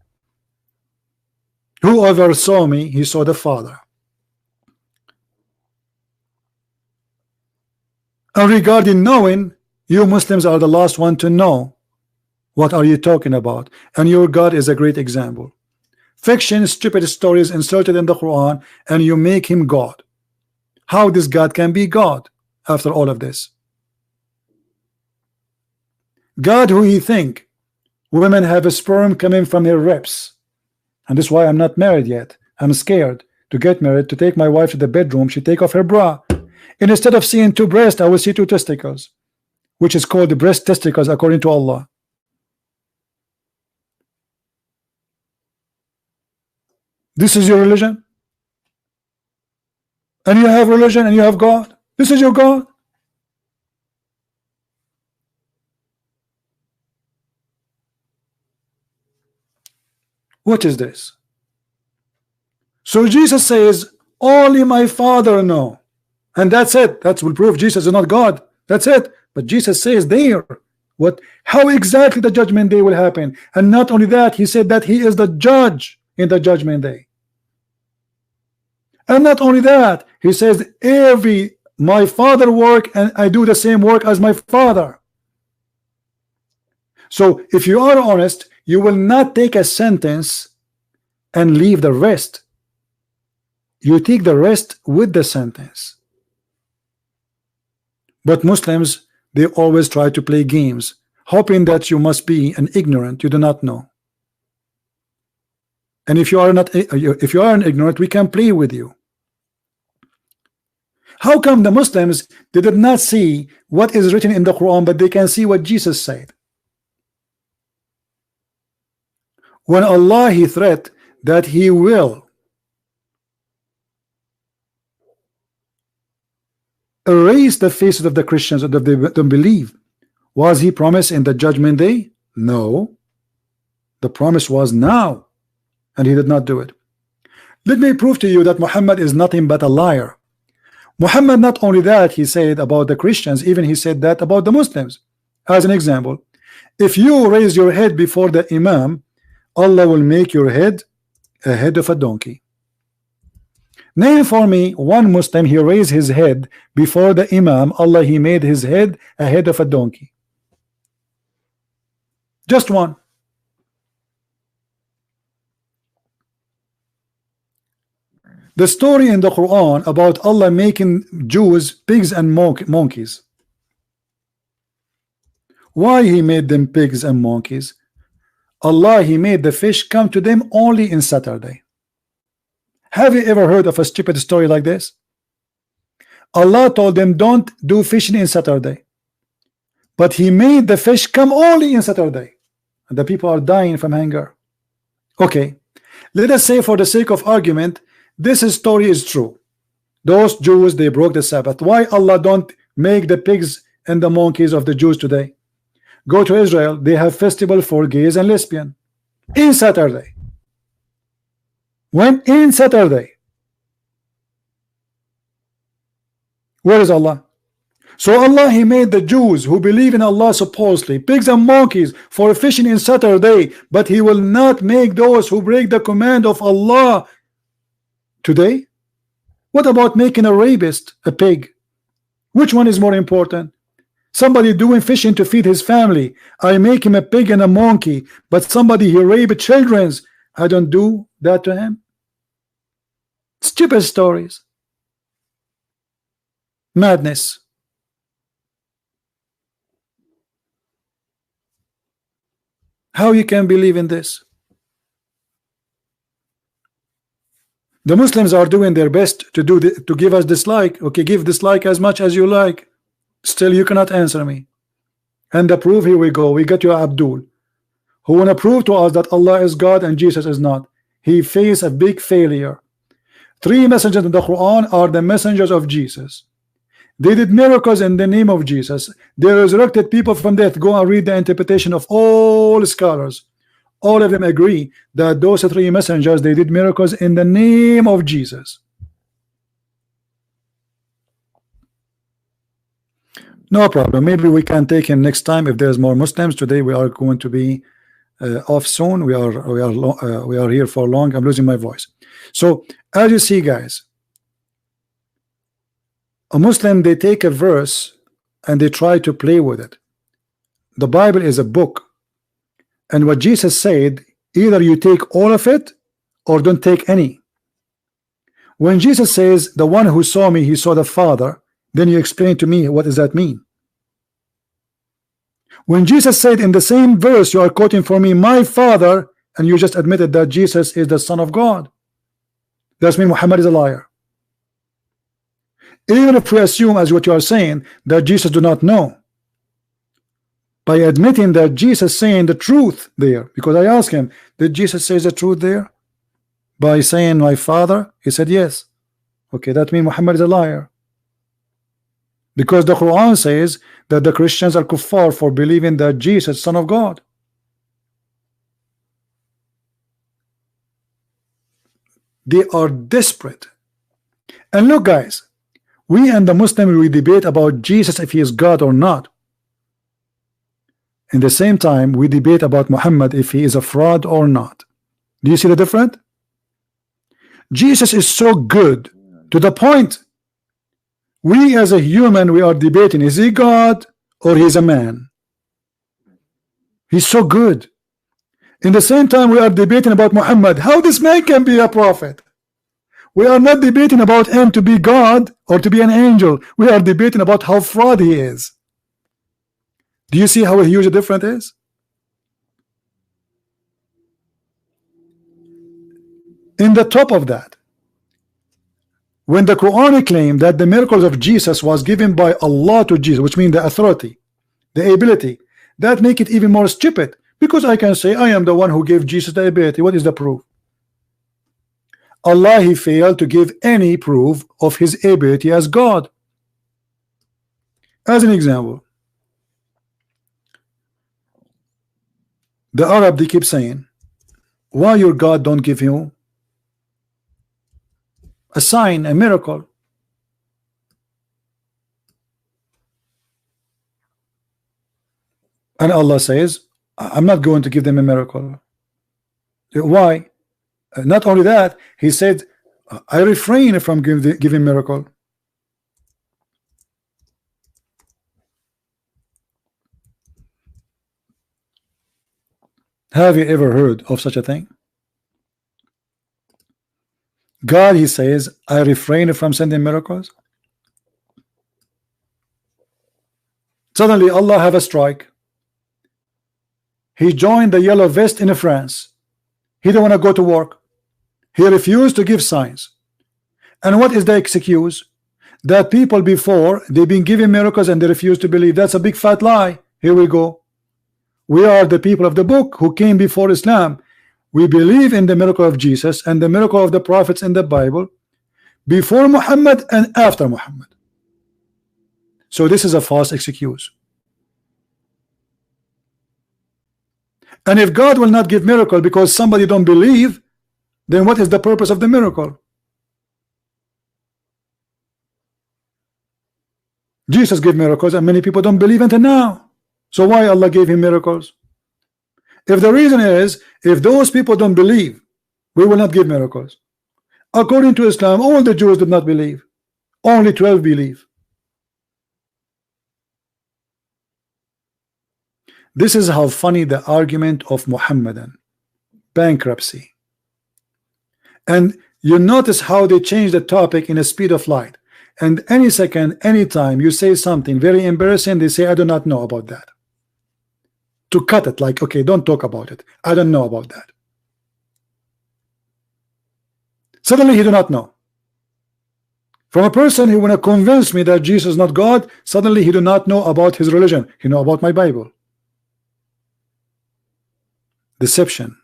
Whoever saw me, he saw the Father. And regarding knowing, you Muslims are the last one to know. What are you talking about? And your God is a great example. Fiction, stupid stories inserted in the Quran, and you make him God. How this God can be God after all of this? God who he think women have a sperm coming from her ribs, and this is why I'm not married yet. I'm scared to get married, to take my wife to the bedroom, she take off her bra, and instead of seeing 2 breasts, I will see 2 testicles, which is called the breast testicles according to Allah. This is your religion, and you have religion, and you have God. This is your God. What is this? So Jesus says only my Father know, and that's it. That will prove Jesus is not God. That's it. But Jesus says there how exactly the judgment day will happen. And not only that, he said that he is the judge in the judgment day. And not only that, he says my Father work, and I do the same work as my Father. So if you are honest, you will not take a sentence and leave the rest. You take the rest with the sentence. But Muslims, they always try to play games, hoping that you must be an ignorant, you do not know. And if you are an ignorant, we can play with you. How come the Muslims, they did not see what is written in the Quran, but they can see what Jesus said? When Allah, he threat that he will erase the faces of the Christians that they don't believe, was he promised in the judgment day? No. The promise was now, and he did not do it. Let me prove to you that Muhammad is nothing but a liar. Muhammad, not only that he said about the Christians, even he said that about the Muslims. As an example, if you raise your head before the Imam, Allah will make your head a head of a donkey. Name for me one Muslim he raised his head before the Imam. Allah, he made his head a head of a donkey. Just one. The story in the Quran about Allah making Jews pigs and monkeys. Why he made them pigs and monkeys? Allah, he made the fish come to them only in Saturday. Have you ever heard of a stupid story like this? Allah told them don't do fishing in Saturday, but he made the fish come only in Saturday, and the people are dying from hunger. Okay, let us say for the sake of argument this story is true. Those Jews, they broke the Sabbath. Why Allah don't make the pigs and the monkeys of the Jews today? Go to Israel, they have festival for gays and lesbian in Saturday. When? In Saturday. Where is Allah? So Allah, he made the Jews who believe in Allah supposedly pigs and monkeys for fishing in Saturday, but he will not make those who break the command of Allah today. What about making a rapist a pig? Which one is more important? Somebody doing fishing to feed his family, I make him a pig and a monkey, but somebody he rape children's, I don't do that to him. Stupid stories. Madness. How you can believe in this? The Muslims are doing their best to give us dislike. Okay, give dislike as much as you like. Still you cannot answer me. And the proof, here we go. We got you Abdul, who wanna prove to us that Allah is God and Jesus is not. He faced a big failure. 3 messengers in the Quran are the messengers of Jesus. They did miracles in the name of Jesus. They resurrected people from death. Go and read the interpretation of all scholars. All of them agree that those 3 messengers, they did miracles in the name of Jesus. No problem. Maybe we can take him next time if there's more Muslims. Today we are going to be off soon. We are here for long. I'm losing my voice. So as you see, guys, a Muslim, they take a verse and they try to play with it. The Bible is a book, and what Jesus said, either you take all of it or don't take any. When Jesus says the one who saw me, he saw the Father, then you explain to me what does that mean. When Jesus said in the same verse you are quoting for me my Father, and you just admitted that Jesus is the Son of God, that means Muhammad is a liar. Even if we assume, as what you are saying, that Jesus do not know, by admitting that Jesus saying the truth there, because I asked him, did Jesus say the truth there? By saying my Father, he said yes. Okay, that means Muhammad is a liar, because the Quran says that the Christians are kuffar for believing that Jesus is Son of God. They are desperate. And look, guys, we and the Muslim, we debate about Jesus if he is God or not. In the same time, we debate about Muhammad if he is a fraud or not. Do you see the difference? Jesus is so good to the point we as a human, we are debating, is he God or he's a man? He's so good. In the same time, we are debating about Muhammad, how this man can be a prophet. We are not debating about him to be God or to be an angel. We are debating about how fraud he is. Do you see how huge a difference is? In the top of that, when the Quran claimed that the miracles of Jesus was given by Allah to Jesus, which means the authority, the ability, that make it even more stupid, because I can say I am the one who gave Jesus the ability. What is the proof? Allah, he failed to give any proof of his ability as God. As an example, the Arab, they keep saying, why your God don't give you a sign, a miracle? And Allah says, I'm not going to give them a miracle. Why? Not only that, he said, I refrain from giving miracle. Have you ever heard of such a thing? God, he says, I refrain from sending miracles. Suddenly Allah have a strike. He joined the yellow vest in France. He don't want to go to work. He refused to give signs. And what is the excuse? That people before they've been given miracles and they refuse to believe. That's a big fat lie. Here we go. We are the people of the book who came before Islam. We believe in the miracle of Jesus and the miracle of the prophets in the Bible before Muhammad and after Muhammad. So this is a false excuse. And if God will not give miracle because somebody don't believe, then what is the purpose of the miracle? Jesus gave miracles and many people don't believe until now. So why Allah gave him miracles? If the reason is, if those people don't believe, we will not give miracles. According to Islam, all the Jews did not believe. Only 12 believe. This is how funny the argument of Muhammadan bankruptcy. And you notice how they change the topic in a speed of light. And any second, anytime you say something very embarrassing, they say, I do not know about that. To cut it, like, okay, don't talk about it. I don't know about that. Suddenly he do not know. From a person who want to convince me that Jesus is not God, suddenly he do not know about his religion. He know about my Bible. Deception.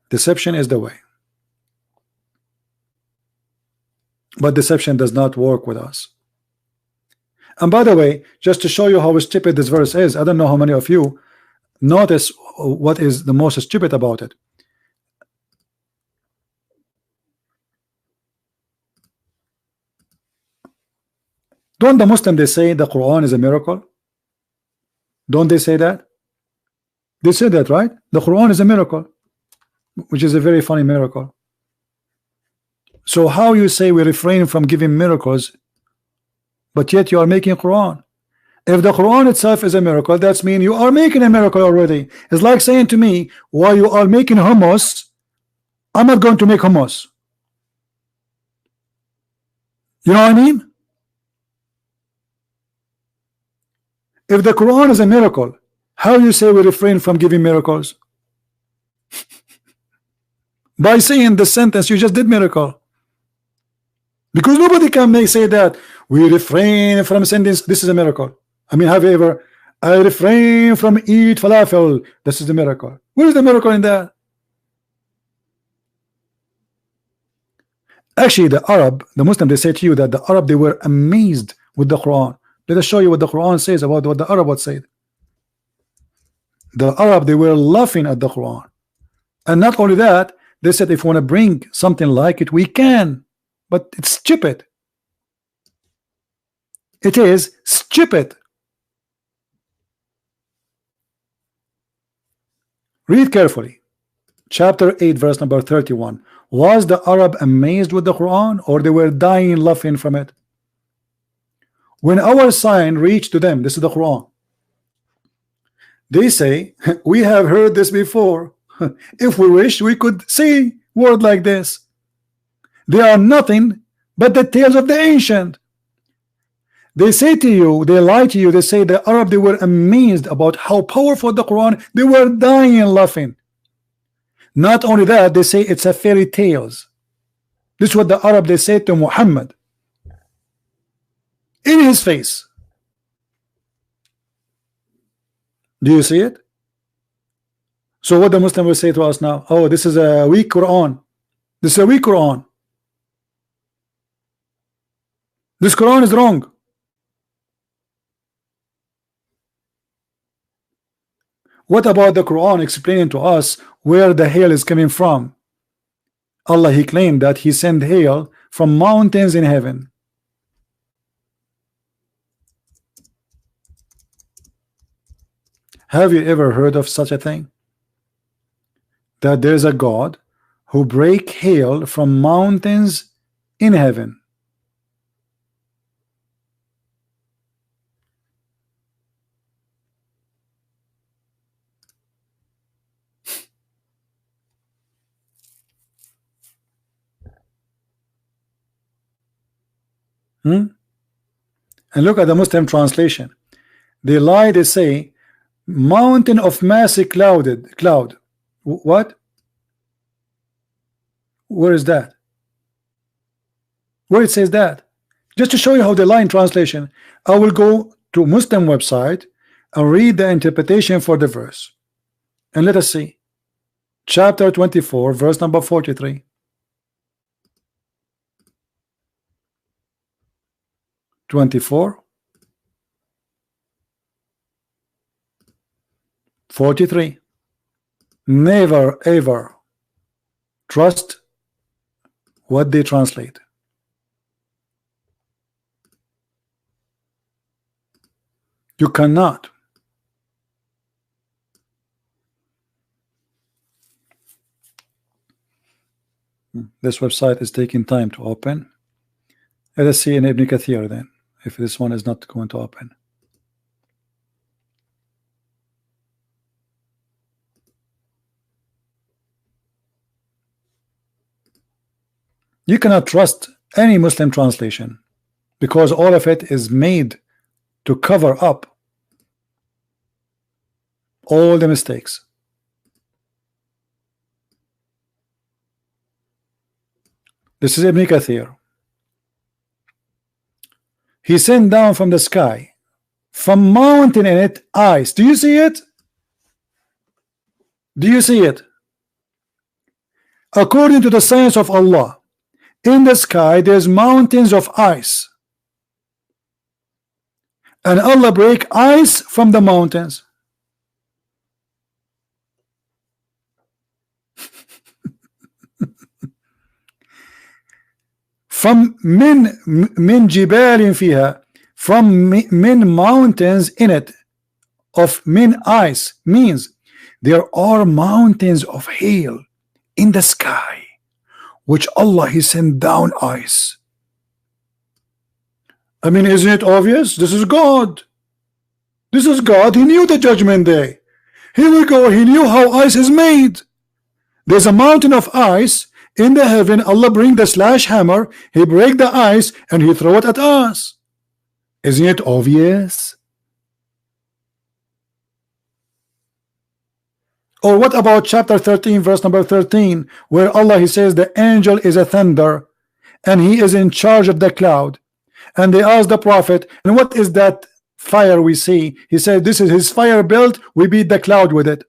Deception is the way. But deception does not work with us. And by the way, just to show you how stupid this verse is, I don't know how many of you notice what is the most stupid about it. Don't the Muslims, they say the Quran is a miracle? Don't they say that? They say that, right? The Quran is a miracle, which is a very funny miracle. So how you say we refrain from giving miracles, but yet you are making Quran? If the Quran itself is a miracle, that's mean you are making a miracle already. It's like saying to me, while you are making hummus, I'm not going to make hummus. You know what I mean? If the Quran is a miracle, how you say we refrain from giving miracles? By saying the sentence you just did miracle. Because nobody can say that we refrain from sending, this is a miracle. I mean, have you ever, I refrain from eat falafel, this is the miracle. Where is the miracle in that? Actually, the Arab, the Muslim, they say to you that the Arab, they were amazed with the Quran. Let us show you what the Quran says about what the Arab would say. The Arab, they were laughing at the Quran. And not only that, they said if we want to bring something like it, we can. But it's stupid. It is stupid. Read carefully. Chapter 8, verse number 31. Was the Arab amazed with the Quran, or they were dying laughing from it? When our sign reached to them, this is the Quran, they say, we have heard this before. If we wish, we could say word like this. They are nothing but the tales of the ancient. They say to you, they lie to you, they say the Arab, they were amazed about how powerful the Quran, they were dying laughing. Not only that, they say it's a fairy tales. This is what the Arab, they say to Muhammad in his face. Do you see it? So what the Muslim will say to us now, oh, this is a weak Quran. This is a weak Quran. This Quran is wrong. What about the Quran explaining to us where the hail is coming from? Allah, he claimed that he sent hail from mountains in heaven. Have you ever heard of such a thing? That there's a God who break hail from mountains in heaven. And look at the Muslim translation. They lie, they say, mountain of massy cloud. What? Where is that? Where it says that? Just to show you how they lie in translation, I will go to Muslim website and read the interpretation for the verse. And let us see. Chapter 24, verse number 43. (24) 43. Never ever trust what they translate. You cannot. This website is taking time to open. Let us see in Ibn Kathir then, if this one is not going to open. You cannot trust any Muslim translation because all of it is made to cover up all the mistakes. This is Ibn Kathir. He sent down from the sky, from mountain in it, ice. Do you see it? Do you see it? According to the science of Allah, in the sky there's mountains of ice, and Allah break ice from the mountains. From min jibalin fiha, from min mountains in it, of min ice, means there are mountains of hail in the sky, which Allah He sent down ice. I mean, isn't it obvious? This is God. This is God. He knew the judgment day. Here we go. He knew how ice is made. There's a mountain of ice in the heaven. Allah bring the slash hammer. He break the ice and He throw it at us. Isn't it obvious? Or what about chapter 13, verse number 13, where Allah He says the angel is a thunder and he is in charge of the cloud, and they ask the prophet, and what is that fire we see? He said, this is his fire belt, we beat the cloud with it.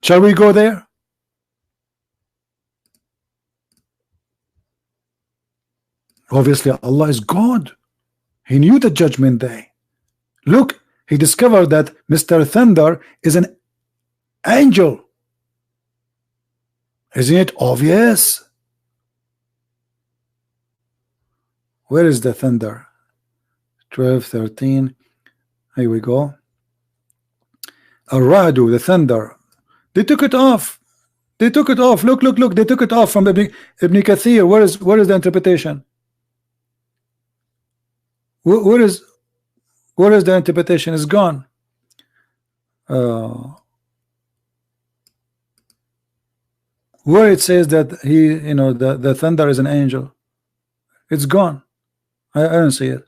Shall we go there? Obviously Allah is God. He knew the judgment day. Look, he discovered that Mr. Thunder is an angel. Isn't it obvious? Where is the thunder? 12, 13. Here we go. Aradu, the thunder. They took it off. They took it off. Look, look, look. They took it off from Ibn Kathir. Where is the interpretation? Where is the interpretation? It's gone. Where it says that he, the thunder is an angel, it's gone. I don't see it.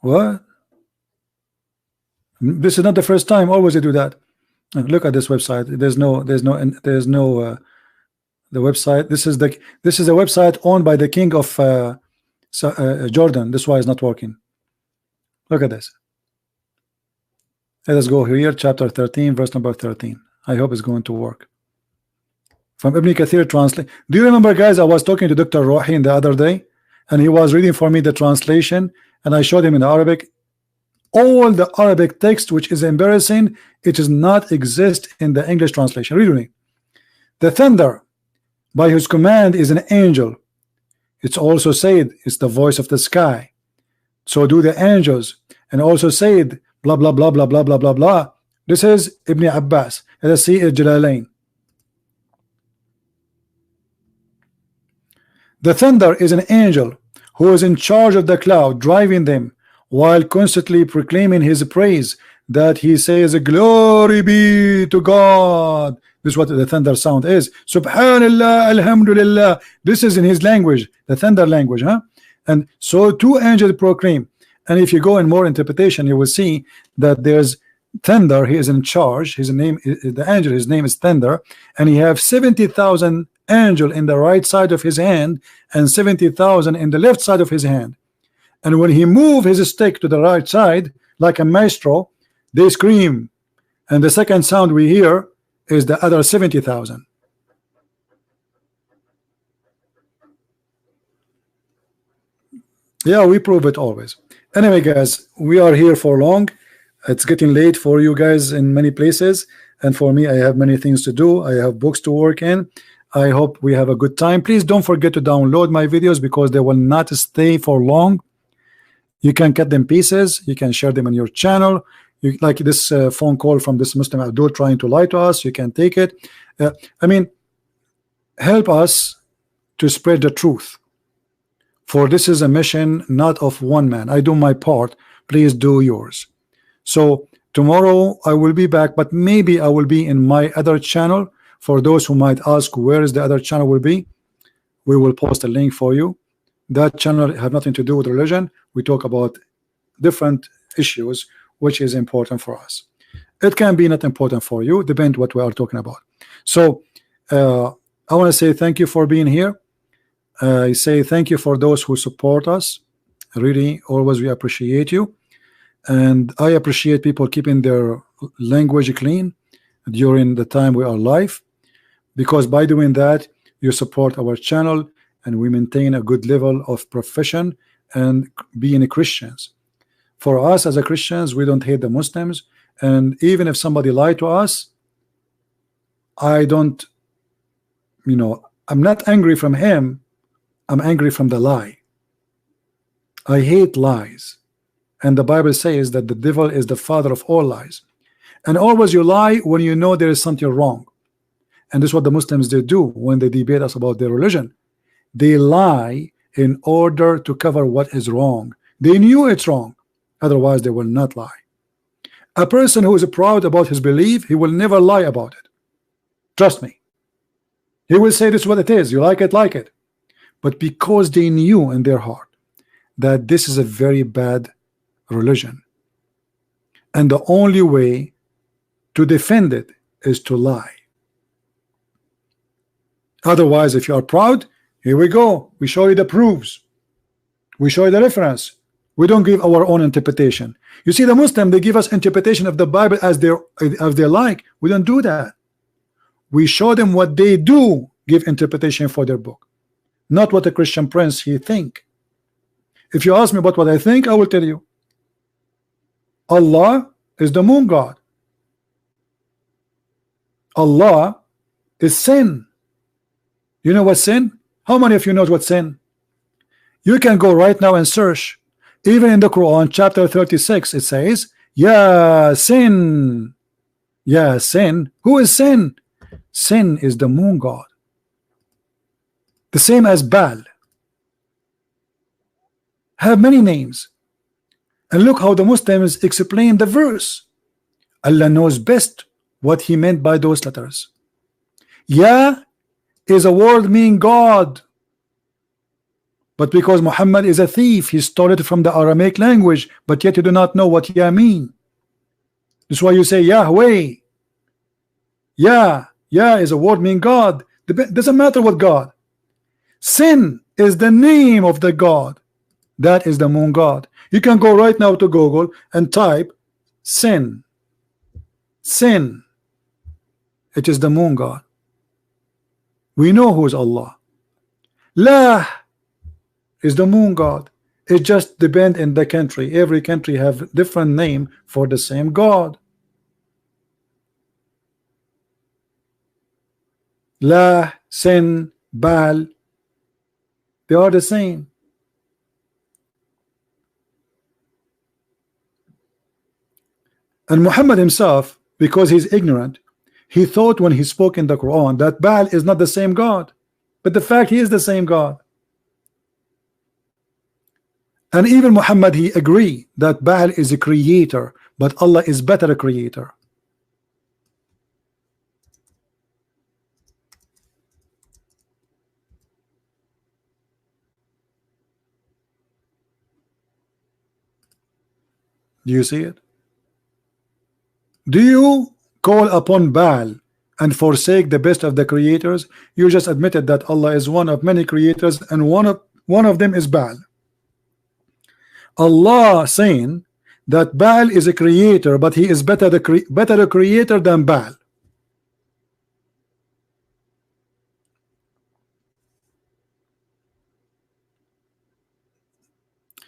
What? This is not the first time. Always they do that. Look at this website. There's no the website. This is a website owned by the king of Jordan. That's why it's not working. Look at this. Let us go here, chapter 13, verse number 13. I hope it's going to work. From Ibn Kathir translate. Do you remember, guys? I was talking to Dr. Rohin the other day, and he was reading for me the translation, and I showed him in Arabic. All the Arabic text, which is embarrassing, it does not exist in the English translation. Read me. The thunder, by whose command, is an angel. It's also said it's the voice of the sky. So do the angels, and also said blah blah blah blah blah blah blah blah. This is Ibn Abbas. Let's see Jalalain. The thunder is an angel who is in charge of the cloud, driving them, while constantly proclaiming his praise, that he says, glory be to God. This is what the thunder sound is. Subhanallah, alhamdulillah. This is in his language, the thunder language, huh? And so two angels proclaim. And if you go in more interpretation, you will see that there's thunder. He is in charge. His name, the angel, his name is Thunder, and he have 70,000 angel in the right side of his hand and 70,000 in the left side of his hand. And when he move his stick to the right side like a maestro, they scream, and the second sound we hear is the other 70,000. Yeah, we prove it always. Anyway, guys, we are here for long. It's getting late for you guys in many places, and for me, I have many things to do. I have books to work in. I hope we have a good time. Please don't forget to download my videos, because they will not stay for long. You can cut them pieces. You can share them on your channel. You, like this phone call from this Muslim Abdul trying to lie to us, you can take it. I mean, help us to spread the truth, for this is a mission not of one man. I do my part, please do yours. So tomorrow I will be back, but maybe I will be in my other channel. For those who might ask where is the other channel will be, we will post a link for you. That channel have nothing to do with religion. We talk about different issues which is important for us. It can be not important for you, depend what we are talking about. So I want to say thank you for being here. I say thank you for those who support us. Really, always we appreciate you, and I appreciate people keeping their language clean during the time we are live, because by doing that you support our channel and we maintain a good level of profession and being Christians. For us as a Christians, we don't hate the Muslims, and even if somebody lied to us, I don't, you know, I'm not angry from him, I'm angry from the lie. I hate lies, and the Bible says that the devil is the father of all lies. And always you lie when you know there is something wrong. And this is what the Muslims they do when they debate us about their religion. They lie in order to cover what is wrong. They knew it's wrong, otherwise they will not lie. A person who is proud about his belief, he will never lie about it. Trust me. He will say this is what it is. You like it, like it. But because they knew in their heart that this is a very bad religion, and the only way to defend it is to lie. Otherwise, if you are proud, here we go. We show you the proofs. We show you the reference. We don't give our own interpretation. You see, the Muslim, they give us interpretation of the Bible as they like. We don't do that. We show them what they do give interpretation for their book, not what a Christian prince he think. If you ask me about what I think, I will tell you. Allah is the moon god. Allah is sin. You know what sin? How many of you knows what sin? You can go right now and search. Even in the Quran, chapter 36, it says, "Ya sin." Ya sin. Who is sin? Sin is the moon god. The same as Baal. Have many names. And look how the Muslims explain the verse. Allah knows best what he meant by those letters. Ya is a word meaning God. But because Muhammad is a thief, he stole it from the Aramaic language, but yet you do not know what Ya mean. That's why you say Yahweh. Ya is a word meaning God. Doesn't matter what God. Sin is the name of the God. That is the moon god. You can go right now to Google and type sin. Sin. It is the moon god. We know who is Allah. La is the moon god. It just depends in the country. Every country have different name for the same god. La, Sin, Baal, they are the same. And Muhammad himself, because he's ignorant, he thought when he spoke in the Quran that Baal is not the same God, but the fact he is the same God. And even Muhammad, he agreed that Baal is a creator, but Allah is better a creator. Do you see it? Do you call upon Baal and forsake the best of the creators? You just admitted that Allah is one of many creators, and one of them is Baal. Allah saying that Baal is a creator, but he is better a creator than Baal.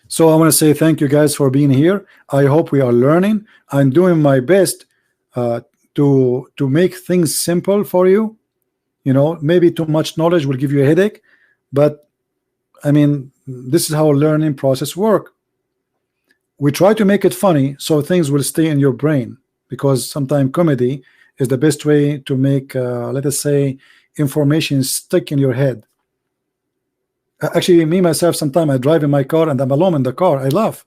So I want to say thank you guys for being here. I hope we are learning. I'm doing my best to make things simple for you. You know, maybe too much knowledge will give you a headache, but I mean, this is how a learning process work. We try to make it funny so things will stay in your brain, because sometimes comedy is the best way to make let us say information stick in your head. Actually, me myself, sometimes I drive in my car and I'm alone in the car, I laugh,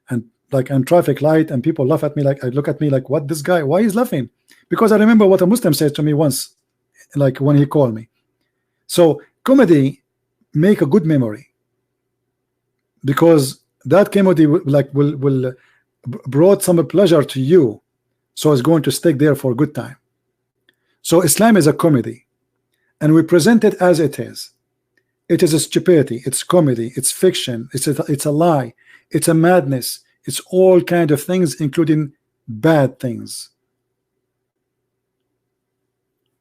and like I'm traffic light and people laugh at me, like I look at me like, what, this guy, why he's laughing? Because I remember what a Muslim said to me once, like when he called me. So comedy make a good memory, because that comedy will brought some pleasure to you, so it's going to stick there for a good time. So Islam is a comedy, and we present it as it is. It is a stupidity, it's comedy, it's fiction, it's a lie, it's a madness, it's all kind of things, including bad things.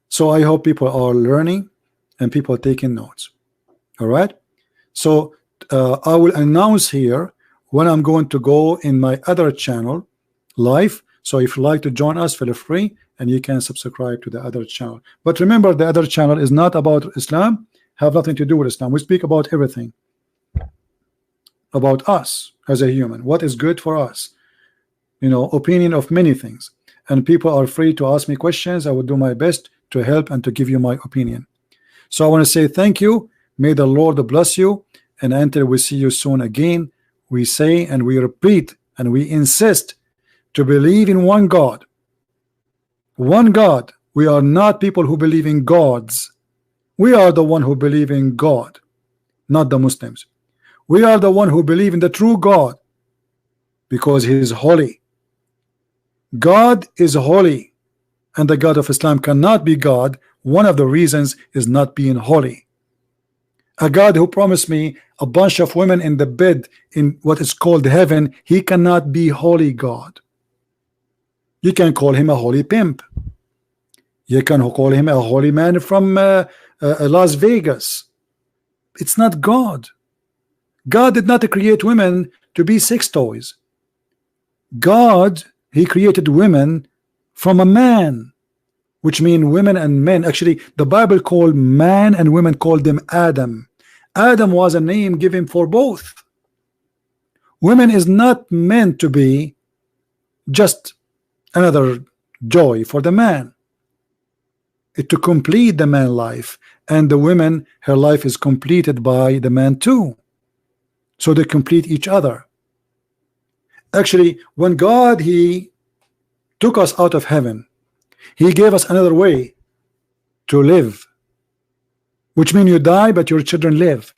So I hope people are learning and people are taking notes. All right, so I will announce here when I'm going to go in my other channel live. So if you like to join us, feel free, and you can subscribe to the other channel. But remember, the other channel is not about Islam, have nothing to do with Islam. We speak about everything, about us as a human, what is good for us, you know, opinion of many things, and people are free to ask me questions. I will do my best to help and to give you my opinion. So I want to say thank you. May the Lord bless you, and until we see you soon again, we say and we repeat and we insist to believe in one God. One God. We are not people who believe in gods. We are the one who believe in God, not the Muslims. We are the one who believe in the true God, because he is holy. God is holy, and the God of Islam cannot be God. One of the reasons is not being holy. A God who promised me a bunch of women in the bed in what is called heaven, he cannot be holy God. You can call him a holy pimp. You can call him a holy man from Las Vegas. It's not God. God did not create women to be sex toys. God, he created women from a man, which means women and men. Actually, the Bible called man and women, called them Adam. Adam was a name given for both. Women is not meant to be just another joy for the man. It to complete the man life, and the women, her life is completed by the man too, so they complete each other. Actually, when God, he took us out of heaven, he gave us another way to live, which means you die but your children live.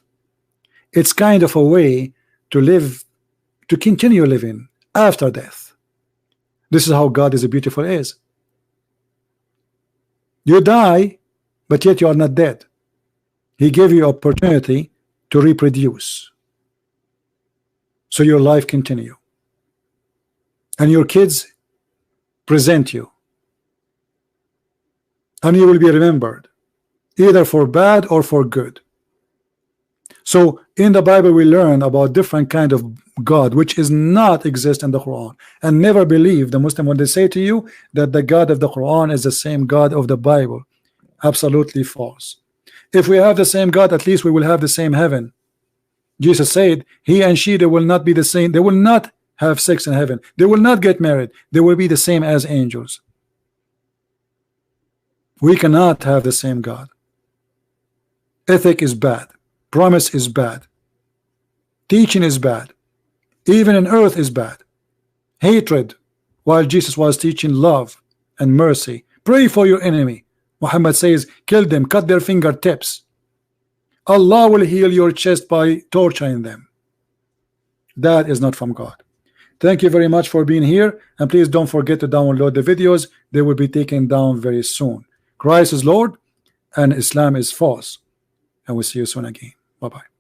It's kind of a way to live, to continue living after death. This is how God is beautiful is. You die, but yet you are not dead. He gave you opportunity to reproduce, so your life continue, and your kids present you, and you will be remembered either for bad or for good. So in the Bible we learn about different kind of God which is not exist in the Quran. And never believe the Muslim when they say to you that the God of the Quran is the same God of the Bible. Absolutely false. If we have the same God, at least we will have the same heaven. Jesus said he and she, they will not be the same. They will not have sex in heaven. They will not get married. They will be the same as angels. We cannot have the same God. Ethic is bad. Promise is bad. Teaching is bad. Even in earth is bad. Hatred, while Jesus was teaching love and mercy. Pray for your enemy. Muhammad says, kill them, cut their fingertips. Allah will heal your chest by torturing them. That is not from God. Thank you very much for being here, and please don't forget to download the videos. They will be taken down very soon. Christ is Lord and Islam is false, and we'll see you soon again. Bye-bye.